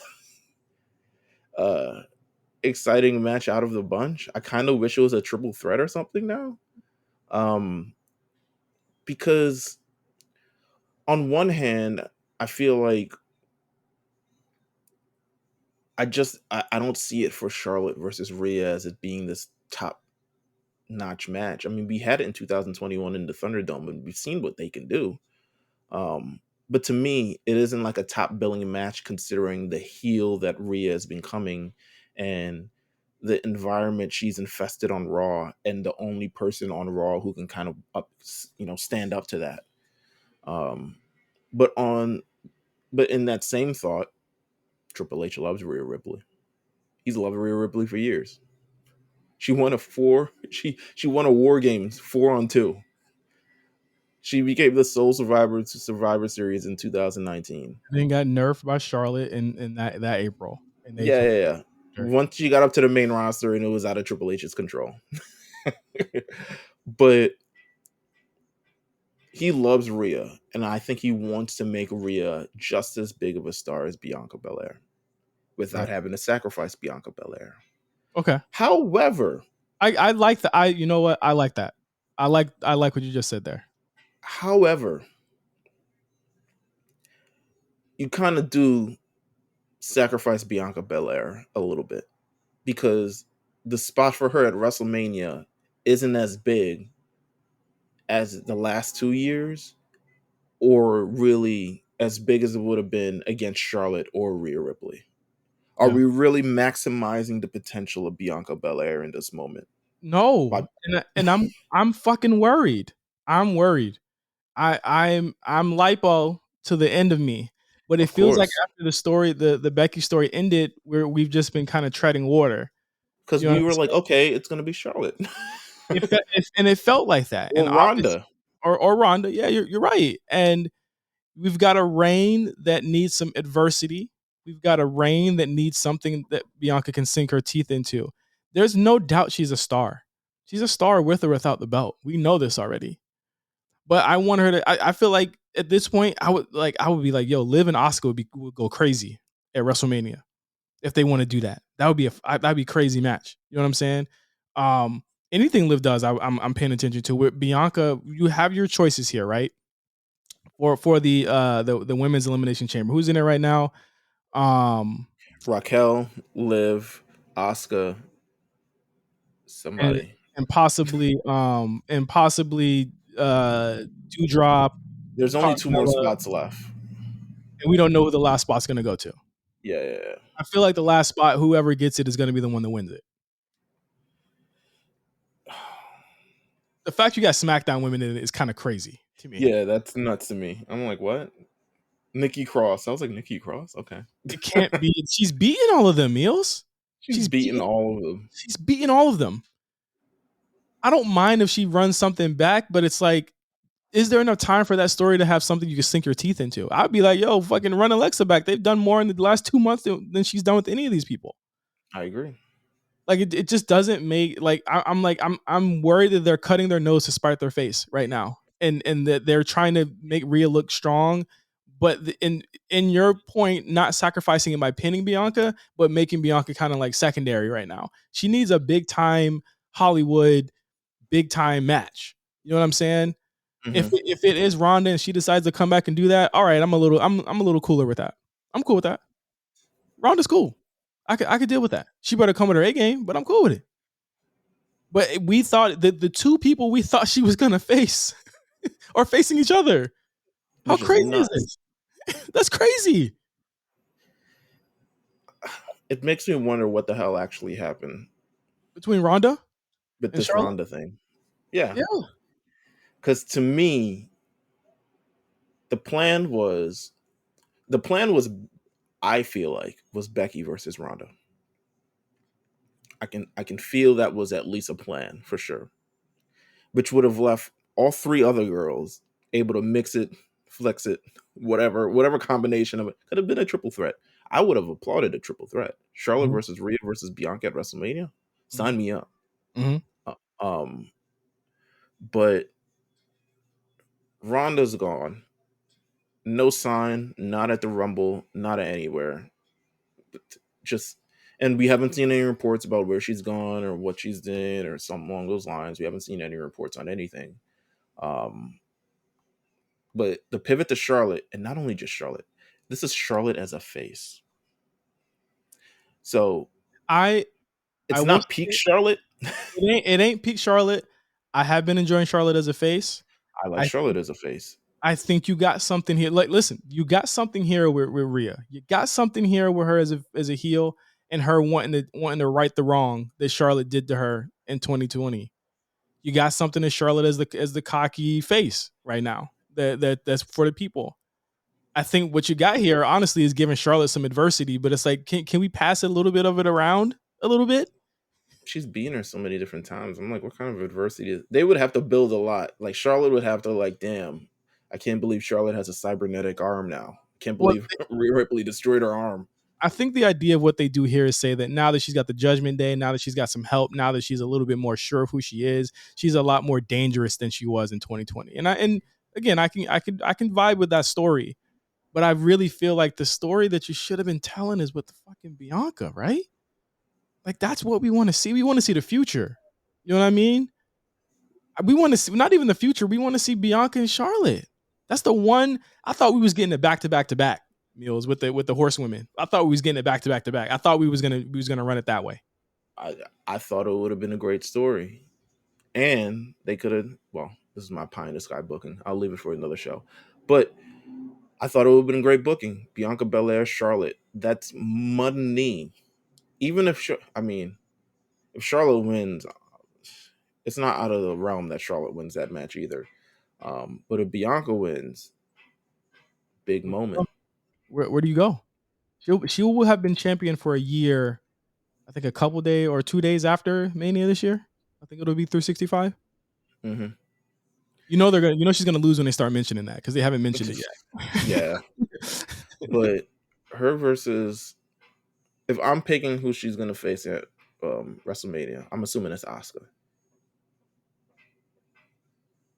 [SPEAKER 2] uh exciting match out of the bunch. I kind of wish it was a triple threat or something now. Um because on one hand, I feel like I don't see it for Charlotte versus Rhea as it being this top notch match. I mean, we had it in 2021 in the Thunderdome, and we've seen what they can do. But to me, it isn't like a top billing match considering the heel that Rhea has been coming and the environment she's infested on Raw, and the only person on Raw who can kind of stand up to that. Um, but on but in that same thought, Triple H loves Rhea Ripley. He's loved Rhea Ripley for years. She won a four. She won a War Games 4-on-2. She became the sole survivor to Survivor Series in 2019.
[SPEAKER 1] And then got nerfed by Charlotte in that April, and they
[SPEAKER 2] Yeah,
[SPEAKER 1] took
[SPEAKER 2] yeah, yeah.
[SPEAKER 1] her.
[SPEAKER 2] Once she got up to the main roster, and it was out of Triple H's control. But he loves Rhea, and I think he wants to make Rhea just as big of a star as Bianca Belair without
[SPEAKER 1] Right.
[SPEAKER 2] having to sacrifice Bianca Belair.
[SPEAKER 1] Okay.
[SPEAKER 2] However,
[SPEAKER 1] I like that. You know what? I like that. I like what you just said there.
[SPEAKER 2] however, you kind of do sacrifice Bianca Belair a little bit because the spot for her at WrestleMania isn't as big as the last 2 years, or really as big as it would have been against Charlotte or Rhea Ripley. Are
[SPEAKER 1] Yeah.
[SPEAKER 2] we really maximizing the potential of Bianca Belair in this moment?
[SPEAKER 1] No,
[SPEAKER 2] By,
[SPEAKER 1] and I'm fucking worried. I'm worried. I'm lipo to the end of me, but it
[SPEAKER 2] of
[SPEAKER 1] feels like
[SPEAKER 2] course,
[SPEAKER 1] after the story, the Becky story ended, we've just been kind of treading water.
[SPEAKER 2] because
[SPEAKER 1] You know what
[SPEAKER 2] we
[SPEAKER 1] I'm
[SPEAKER 2] were like,
[SPEAKER 1] saying?
[SPEAKER 2] okay, it's gonna be Charlotte
[SPEAKER 1] And it felt like that, and
[SPEAKER 2] or
[SPEAKER 1] obviously,
[SPEAKER 2] Ronda.
[SPEAKER 1] or Ronda. Yeah, you're right. And we've got a reign that needs some adversity. We've got a reign that needs something that Bianca can sink her teeth into. There's no doubt she's a star. She's a star with or without the belt. We know this already. But I want her to. I feel like at this point, I would be like, yo, Liv and Asuka would go crazy at WrestleMania if they want to do that. That would be that'd be a crazy match. You know what I'm saying? Um, anything Liv does, I'm paying attention to. With Bianca, you have your choices here, right? For the women's elimination chamber. Who's in there right now? Um,
[SPEAKER 2] Raquel, Liv, Asuka,
[SPEAKER 1] and
[SPEAKER 2] somebody.
[SPEAKER 1] possibly Dewdrop,
[SPEAKER 2] There's only two more
[SPEAKER 1] Carmella,
[SPEAKER 2] spots left.
[SPEAKER 1] and we don't know who the last spot's gonna go to.
[SPEAKER 2] Yeah, yeah, yeah.
[SPEAKER 1] I feel like the last spot, whoever gets it, is gonna be the one that wins it. The fact you got SmackDown women in it is kind of crazy to me.
[SPEAKER 2] Yeah, that's nuts to me. I'm like, what? Nikki Cross. I was like, Nikki Cross? Okay.
[SPEAKER 1] It can't be. She's beating all of them, Meelz.
[SPEAKER 2] She's beating all of them.
[SPEAKER 1] She's beating all of them. I don't mind if she runs something back, but it's like, is there enough time for that story to have something you can sink your teeth into? I'd be like, yo, fucking run Alexa back. They've done more in the last 2 months than she's done with any of these people.
[SPEAKER 2] I agree.
[SPEAKER 1] Like it just doesn't make like I'm worried that they're cutting their nose to spite their face right now, and that they're trying to make Rhea look strong, but in your point, not sacrificing it by pinning Bianca, but making Bianca kind of like secondary right now. She needs a big time Hollywood, big time match. You know what I'm saying?
[SPEAKER 2] Mm-hmm.
[SPEAKER 1] If it is Ronda and she decides to come back and do that, all right, I'm a little cooler with that. I'm cool with that. Ronda's cool. I could deal with that. She better come with her A game, but I'm cool with it. But we thought that the two people we thought she was gonna face are facing each other. How
[SPEAKER 2] Which is
[SPEAKER 1] crazy is
[SPEAKER 2] nuts.
[SPEAKER 1] this? That's crazy.
[SPEAKER 2] It makes me wonder what the hell actually happened
[SPEAKER 1] Between Ronda
[SPEAKER 2] with
[SPEAKER 1] and
[SPEAKER 2] this
[SPEAKER 1] Charlotte?
[SPEAKER 2] Ronda thing. Yeah.
[SPEAKER 1] Yeah.
[SPEAKER 2] Because to me, the plan was the plan was I feel like was Becky versus Ronda. I can feel that was at least a plan for sure. Which would have left all three other girls able to mix it, flex it, whatever combination of it. Could have been a triple threat. I would have applauded a triple threat. Charlotte
[SPEAKER 1] Mhm.
[SPEAKER 2] versus Rhea versus Bianca at WrestleMania.
[SPEAKER 1] Mhm.
[SPEAKER 2] Sign me up.
[SPEAKER 1] Mhm.
[SPEAKER 2] Uh, Um, but Ronda's gone. No sign, not at the Rumble, not at anywhere. Just and we haven't seen any reports about where she's gone or what she's did or something along those lines. We haven't seen any reports on anything. Um, but the pivot to Charlotte, and not only just Charlotte, this is Charlotte as a face. So
[SPEAKER 1] I
[SPEAKER 2] it's
[SPEAKER 1] will
[SPEAKER 2] not peak
[SPEAKER 1] say
[SPEAKER 2] Charlotte.
[SPEAKER 1] it ain't peak Charlotte. I have been enjoying Charlotte as a face.
[SPEAKER 2] I like
[SPEAKER 1] I
[SPEAKER 2] Charlotte as a face.
[SPEAKER 1] I think you got something here. Like, listen, you got something here with Rhea. You got something here with her as a heel, and her wanting to right the wrong that Charlotte did to her in 2020. You got something in Charlotte as the cocky face right now. That's for the people. I think what you got here, honestly, is giving Charlotte some adversity. But it's like, can we pass a little bit of it around a little bit?
[SPEAKER 2] She's beaten her so many different times. I'm like, what kind of adversity is they would have to build a lot. Like Charlotte would have to like, damn, I can't believe Charlotte has a cybernetic arm now. Can't
[SPEAKER 1] Well,
[SPEAKER 2] believe Rhea Ripley destroyed her arm.
[SPEAKER 1] I think the idea of what they do here is say that now that she's got the Judgment Day, now that she's got some help, now that she's a little bit more sure of who she is, she's a lot more dangerous than she was in 2020. And again, I can vibe with that story, but I really feel like the story that you should have been telling is with the fucking Bianca, right? Like that's what we want to see. We want to see the future. You know what I mean? We want to see not even the future. We want to see Bianca and Charlotte. That's the one. I thought we was getting it back to back to back meals with the horsewomen. I thought we was getting it back to back to back. I thought we was gonna run it that way.
[SPEAKER 2] I thought it would have been a great story. And they could have, well, this is my pie in the sky booking. I'll leave it for another show. But I thought it would have been a great booking. Bianca Belair, Charlotte. That's money. Even if, I mean, if Charlotte wins, it's not out of the realm that Charlotte wins that match either. But if Bianca wins, big moment.
[SPEAKER 1] Where do you go? She will have been champion for a year I think a couple day or 2 days after Mania this year. I think it'll be 365.
[SPEAKER 2] Mm-hmm.
[SPEAKER 1] She's gonna lose when they start mentioning that because they haven't mentioned it
[SPEAKER 2] Yeah,
[SPEAKER 1] yet.
[SPEAKER 2] but her versus, if I'm picking who she's gonna face at WrestleMania, I'm assuming it's Asuka.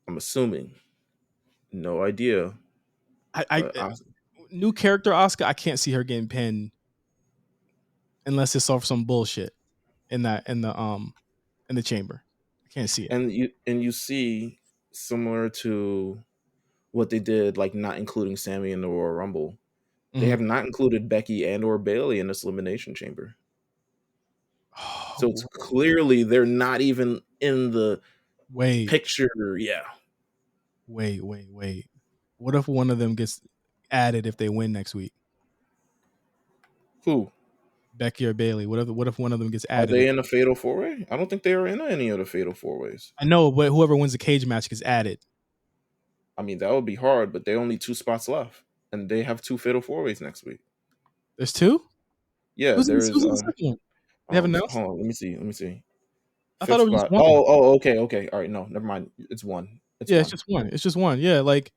[SPEAKER 2] I'm assuming, no idea,
[SPEAKER 1] I
[SPEAKER 2] but
[SPEAKER 1] new character Oscar, I can't see her getting pinned unless it's off some bullshit in the chamber. I can't see it.
[SPEAKER 2] and you see, similar to what they did, like not including Sammy in the Royal Rumble, they
[SPEAKER 1] Mhm.
[SPEAKER 2] have not included Becky and or Bailey in this elimination chamber. So it's clearly they're not even in the
[SPEAKER 1] Wait,
[SPEAKER 2] picture. Yeah.
[SPEAKER 1] wait. What if one of them gets added if they win next week?
[SPEAKER 2] Who?
[SPEAKER 1] Becky or Bailey? What if one of them gets
[SPEAKER 2] Are
[SPEAKER 1] added?
[SPEAKER 2] they in a fatal four way? I don't think they are in any of the fatal four ways.
[SPEAKER 1] I know, but whoever wins the cage match gets added.
[SPEAKER 2] I mean, that would be hard, but they only 2 spots left, and they have 2 fatal four ways next week.
[SPEAKER 1] There's two.
[SPEAKER 2] Yeah,
[SPEAKER 1] Who's in,
[SPEAKER 2] there is.
[SPEAKER 1] who's in the second one? They haven't announced.
[SPEAKER 2] Hold on, let me see. Let me see.
[SPEAKER 1] I thought
[SPEAKER 2] Fifth
[SPEAKER 1] it was just
[SPEAKER 2] spot.
[SPEAKER 1] one.
[SPEAKER 2] Oh, okay. All right, no, never mind. It's one. It's
[SPEAKER 1] Yeah, it's
[SPEAKER 2] one.
[SPEAKER 1] just one. It's just one. Yeah, like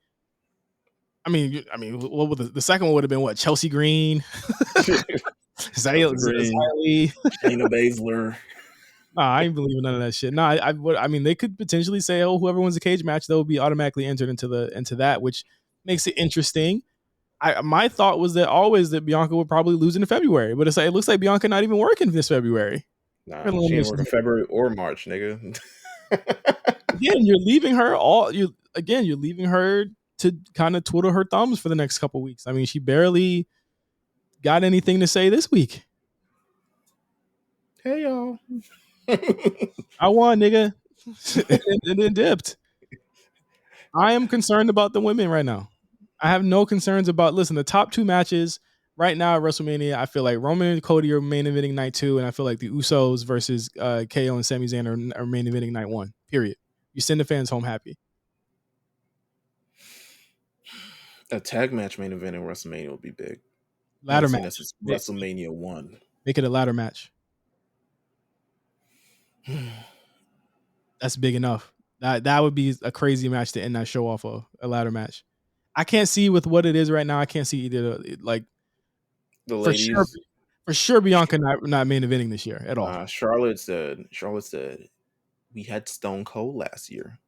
[SPEAKER 1] what would the second one would have been? What, Chelsea Green,
[SPEAKER 2] Chelsea Green,
[SPEAKER 1] Xylee?
[SPEAKER 2] Shayna Baszler.
[SPEAKER 1] Nah, I ain't believing none of that shit. Nah, I mean, they could potentially say, oh, whoever wins the cage match, they'll be automatically entered into that, which makes it interesting. My thought was that Bianca would probably lose in February, but it looks like Bianca not even working this February.
[SPEAKER 2] Nah, she ain't working February or March, nigga.
[SPEAKER 1] Again, you're leaving her to kind of twiddle her thumbs for the next couple weeks. I mean, she barely got anything to say this week.
[SPEAKER 2] Hey y'all.
[SPEAKER 1] I won, nigga. and then dipped. I am concerned about the women right now. I have no concerns about. Listen, the top two matches right now at WrestleMania, I feel like Roman and Cody are main eventing night 2, and I feel like the Usos versus KO and Sami Zayn are main eventing night 1. Period. You send the fans home happy.
[SPEAKER 2] A tag match main event in WrestleMania would be big.
[SPEAKER 1] Ladder
[SPEAKER 2] Seeing
[SPEAKER 1] match.
[SPEAKER 2] this is WrestleMania 1.
[SPEAKER 1] Make it a ladder match. That's big enough. That would be a crazy match to end that show off of, a ladder match. I can't see with what it is right now. I can't see either, like,
[SPEAKER 2] The
[SPEAKER 1] for
[SPEAKER 2] ladies.
[SPEAKER 1] sure Bianca not main eventing this year at all.
[SPEAKER 2] Charlotte said, we had Stone Cold last year.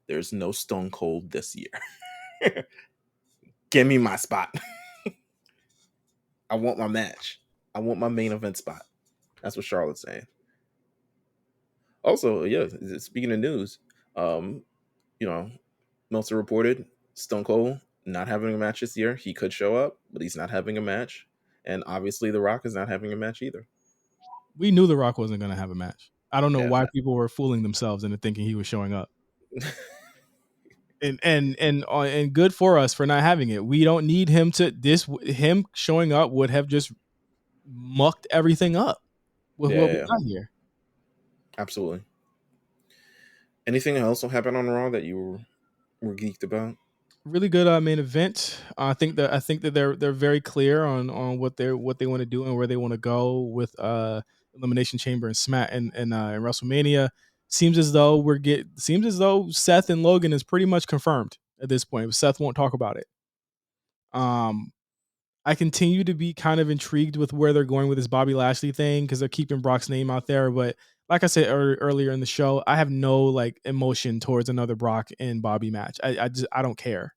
[SPEAKER 2] There's no Stone Cold this year. Give me my spot. I want my match. I want my main event spot. That's what Charlotte's saying. Also, yeah, speaking of news, Meltzer reported Stone Cold not having a match this year. He could show up, but he's not having a match. And obviously The Rock is not having a match either.
[SPEAKER 1] We knew The Rock wasn't going to have a match. I don't know
[SPEAKER 2] Yeah.
[SPEAKER 1] why people were fooling themselves into thinking he was showing up. And good for us for not having it. We don't need him to. Him showing up would have just mucked everything up with what we got here.
[SPEAKER 2] Absolutely. Anything else will happen on Raw that you were geeked about?
[SPEAKER 1] Really good main event. I think that they're very clear on what they want to do and where they want to go with Elimination Chamber and Smack and WrestleMania. Seems as though Seth and Logan is pretty much confirmed at this point. Seth won't talk about it. I continue to be kind of intrigued with where they're going with this Bobby Lashley thing because they're keeping Brock's name out there. But like I said earlier in the show, I have no like emotion towards another Brock and Bobby match. I don't care.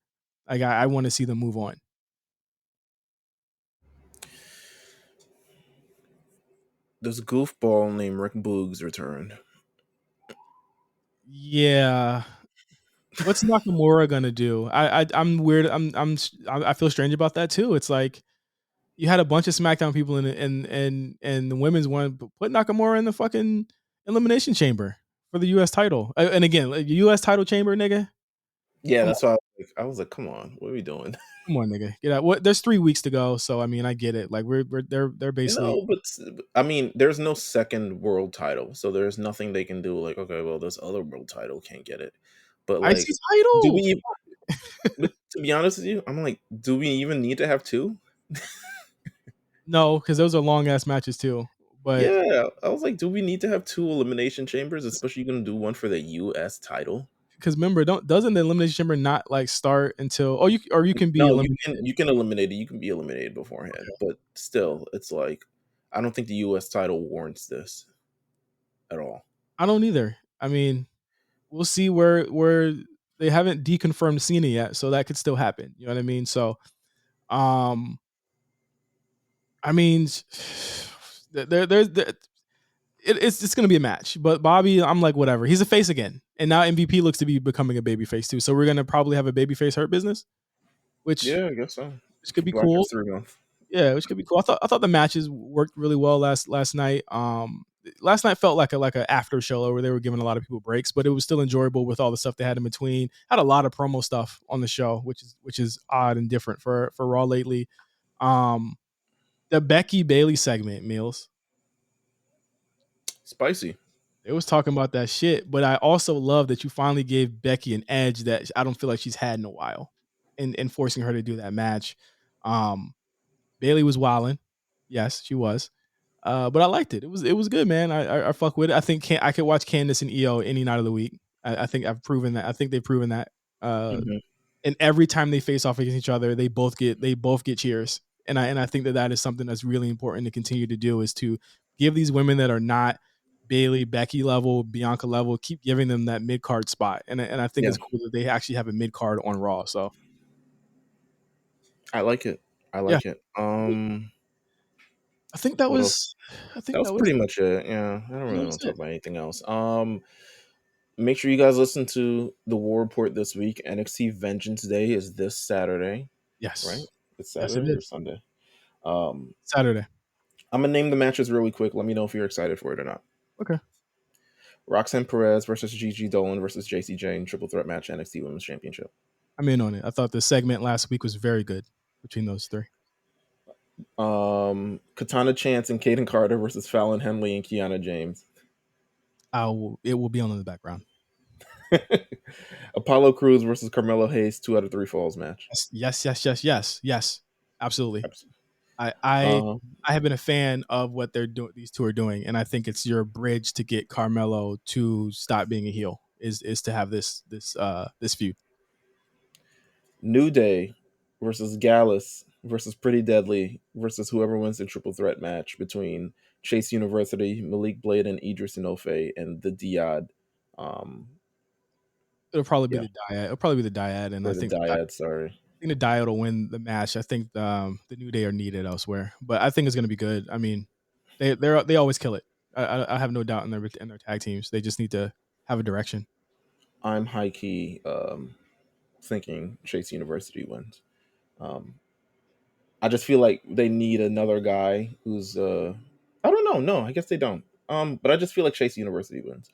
[SPEAKER 1] Like I want to see them move on.
[SPEAKER 2] This goofball named Rick Boogs returned.
[SPEAKER 1] Yeah. What's Nakamura gonna do? I'm weird. I feel strange about that too. It's like you had a bunch of SmackDown people in the women's one, but put Nakamura in the fucking Elimination Chamber for the U.S. title. And again, U.S. title chamber, nigga.
[SPEAKER 2] Yeah, that's why I was like, come on, what are we doing?
[SPEAKER 1] Come on, nigga. Get out. What? There's 3 weeks to go, so I mean, I get it. Like they're basically.
[SPEAKER 2] No, but I mean, there's no second world title, so there's nothing they can do. Like, okay, well, this other world title can't get it. But like,
[SPEAKER 1] IC title.
[SPEAKER 2] do we? But to be honest with you, I'm like, do we even need to have 2?
[SPEAKER 1] No, because those are long ass matches too. But
[SPEAKER 2] Yeah, I was like, do we need to have two elimination chambers, especially you're gonna do one for the US title?
[SPEAKER 1] because remember, doesn't the elimination chamber not like start until you can be
[SPEAKER 2] No,
[SPEAKER 1] eliminated?
[SPEAKER 2] you can eliminate it. You can be eliminated beforehand, but still, it's like I don't think the US title warrants this at all.
[SPEAKER 1] I don't either. I mean, we'll see where they haven't deconfirmed Cena yet, so that could still happen. You know what I mean? So, um, I mean, it's going to be a match. But Bobby, I'm like whatever. He's a face again, and now MVP looks to be becoming a baby face too. So we're gonna probably have a baby face hurt business, which
[SPEAKER 2] Yeah, I guess so.
[SPEAKER 1] could
[SPEAKER 2] For
[SPEAKER 1] be
[SPEAKER 2] Black
[SPEAKER 1] cool.
[SPEAKER 2] History Month.
[SPEAKER 1] Yeah, which could be cool. I thought the matches worked really well last night. Last night felt like a after show where they were giving a lot of people breaks, but it was still enjoyable with all the stuff they had in between. Had a lot of promo stuff on the show, which is odd and different for Raw lately. Um, the Becky Bailey segment, Meelz.
[SPEAKER 2] Spicy.
[SPEAKER 1] It was talking about that shit, but I also love that you finally gave Becky an edge that I don't feel like she's had in a while, in forcing her to do that match. Um, Bailey was wilding, yes, she was. But I liked it. It was good, man. I fuck with it. I think I could watch Candice and EO any night of the week. I think I've proven that. I think they've proven that.
[SPEAKER 2] Hmm.
[SPEAKER 1] And every time they face off against each other, they both get cheers. And I think that is something that's really important to continue to do is to give these women that are not Bailey, Becky level, Bianca level, keep giving them that mid card spot. And I think
[SPEAKER 2] Yeah,
[SPEAKER 1] it's cool that they actually have a mid card on Raw. So
[SPEAKER 2] I like it. I
[SPEAKER 1] yeah,
[SPEAKER 2] like it.
[SPEAKER 1] I think that
[SPEAKER 2] What else?
[SPEAKER 1] was. I
[SPEAKER 2] That
[SPEAKER 1] think
[SPEAKER 2] was
[SPEAKER 1] that was.
[SPEAKER 2] pretty much it. Yeah, I don't
[SPEAKER 1] That
[SPEAKER 2] really
[SPEAKER 1] was
[SPEAKER 2] want to talk
[SPEAKER 1] it.
[SPEAKER 2] about anything else. Make sure you guys listen to the War Report this week. NXT Vengeance Day is this Saturday, right?
[SPEAKER 1] Yes.
[SPEAKER 2] It's
[SPEAKER 1] Yes, it
[SPEAKER 2] Saturday or
[SPEAKER 1] is.
[SPEAKER 2] Sunday. Um,
[SPEAKER 1] Saturday.
[SPEAKER 2] I'm gonna name the matches really quick. Let me know if you're excited for it or not.
[SPEAKER 1] Okay.
[SPEAKER 2] Roxanne Perez versus Gigi Dolan versus JC Jane triple threat match NXT Women's Championship.
[SPEAKER 1] I'm in on it. I thought the segment last week was very good between those three.
[SPEAKER 2] Katana Chance and Kaden Carter versus Fallon Henley and Kiana James.
[SPEAKER 1] It will be on in the background.
[SPEAKER 2] Apollo Cruz versus Carmelo Hayes 2 out of 3 falls match.
[SPEAKER 1] Yes, yes, yes, yes, yes. Absolutely.
[SPEAKER 2] Absolutely.
[SPEAKER 1] I I
[SPEAKER 2] Um,
[SPEAKER 1] I have been a fan of what they're doing. These two are doing, and I think it's your bridge to get Carmelo to stop being a heel. Is to have this feud.
[SPEAKER 2] New Day versus Gallus versus Pretty Deadly versus whoever wins the triple threat match between Chase University, Malik Blade, and Idris Inofe, and the Diad. Um,
[SPEAKER 1] It'll probably be
[SPEAKER 2] yeah,
[SPEAKER 1] the dyad. It'll probably be the dyad, and I
[SPEAKER 2] or the
[SPEAKER 1] think
[SPEAKER 2] Dyad. Sorry.
[SPEAKER 1] the dyad will win the match. I think the New Day are needed elsewhere, but I think it's going to be good. I mean, they always kill it. I have no doubt in their tag teams. They just need to have a direction.
[SPEAKER 2] I'm high key thinking Chase University wins. Um, I just feel like they need another guy who's I don't know. No, I guess they don't. But I just feel like Chase University wins.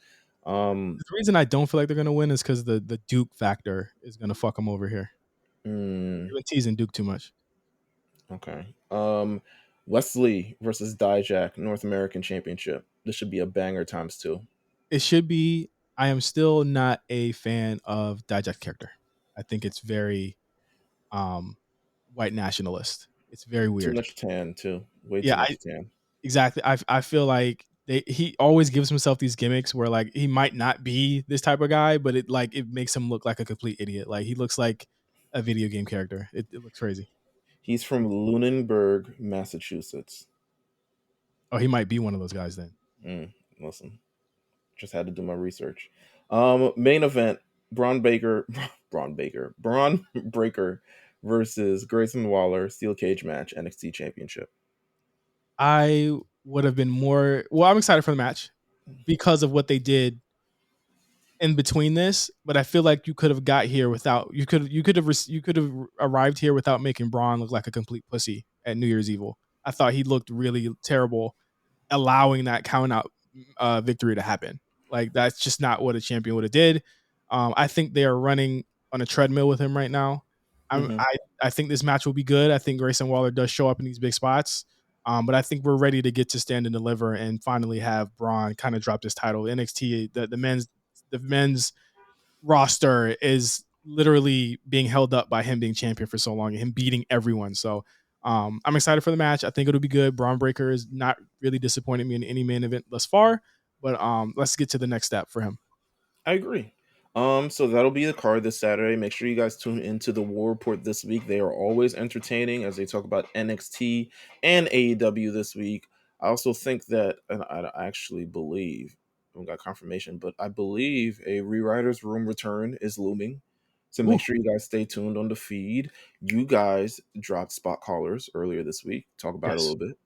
[SPEAKER 2] Um,
[SPEAKER 1] The reason I don't feel like they're gonna win is because the Duke factor is gonna fuck them over here.
[SPEAKER 2] mm,
[SPEAKER 1] They've been teasing Duke too much.
[SPEAKER 2] okay. Wesley versus Dijak North American Championship. This should be a banger times two.
[SPEAKER 1] It should be. I am still not a fan of Dijak's character. I think it's very um, white nationalist. It's very
[SPEAKER 2] Too
[SPEAKER 1] weird.
[SPEAKER 2] much tan too. Way too
[SPEAKER 1] Yeah,
[SPEAKER 2] much tan.
[SPEAKER 1] exactly. I feel like he always gives himself these gimmicks where like he might not be this type of guy, but it makes him look like a complete idiot. Like he looks like a video game character. It looks crazy.
[SPEAKER 2] He's from Lunenburg, Massachusetts.
[SPEAKER 1] Oh, he might be one of those guys then.
[SPEAKER 2] Listen, just had to do my research. Main event: Braun Baker, Braun Breaker versus Grayson Waller steel cage match NXT Championship.
[SPEAKER 1] I would have been more. Well, I'm excited for the match because of what they did in between this, but I feel like you could have got here without you could have arrived here without making Braun look like a complete pussy at New Year's Evil. I thought he looked really terrible, allowing that count out victory to happen. Like that's just not what a champion would have did. I think they are running on a treadmill with him right now. I'm,
[SPEAKER 2] Mm-hmm.
[SPEAKER 1] I I think this match will be good. I think Grayson Waller does show up in these big spots. But I think we're ready to get to stand and deliver and finally have Braun kind of drop this title. NXT, the men's roster is literally being held up by him being champion for so long and him beating everyone. So I'm excited for the match. I think it'll be good. Braun Breaker is not really disappointed me in any main event thus far, but let's get to the next step for him.
[SPEAKER 2] I agree. So that'll be the card this Saturday. Make sure you guys tune into the War Report this week. They are always entertaining as they talk about NXT and AEW this week. I also think that, and I actually believe, I haven't got confirmation, but I believe a Rewriters Room return is looming. So make
[SPEAKER 1] Ooh,
[SPEAKER 2] sure you guys stay tuned on the feed. You guys dropped spot callers earlier this week. Talk about it a
[SPEAKER 1] yes.
[SPEAKER 2] little bit.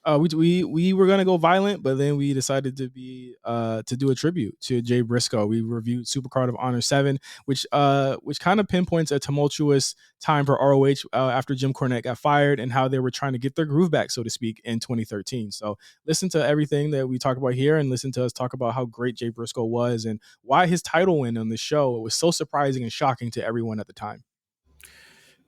[SPEAKER 1] We were gonna go violent, but then we decided to do a tribute to Jay Briscoe. We reviewed Supercard of Honor 7, which kind of pinpoints a tumultuous time for ROH after Jim Cornette got fired and how they were trying to get their groove back, so to speak, in 2013. So listen to everything that we talk about here and listen to us talk about how great Jay Briscoe was and why his title win on the show was so surprising and shocking to everyone at the time.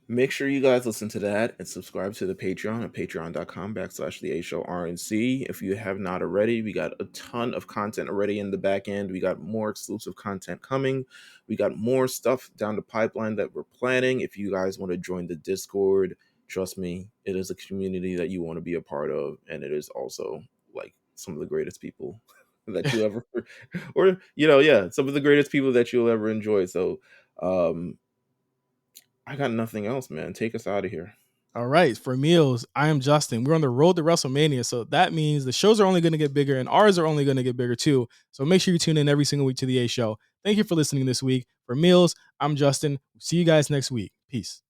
[SPEAKER 2] Make sure you guys listen to that and subscribe to the Patreon at patreon.com/the A Show RNC. If you have not already, we got a ton of content already in the back end. We got more exclusive content coming. We got more stuff down the pipeline that we're planning. If you guys want to join the Discord, trust me, it is a community that you want to be a part of. And it is also like some of the greatest people that you ever, or, yeah, some of the greatest people that you'll ever enjoy. So, I got nothing else, man. Take us out of here.
[SPEAKER 1] All right, for Meelz, I am Justin. We're on the road to WrestleMania, so that means the shows are only going to get bigger and ours are only going to get bigger too. So make sure you tune in every single week to the A Show. Thank you for listening this week. For Meelz, I'm Justin. See you guys next week. Peace.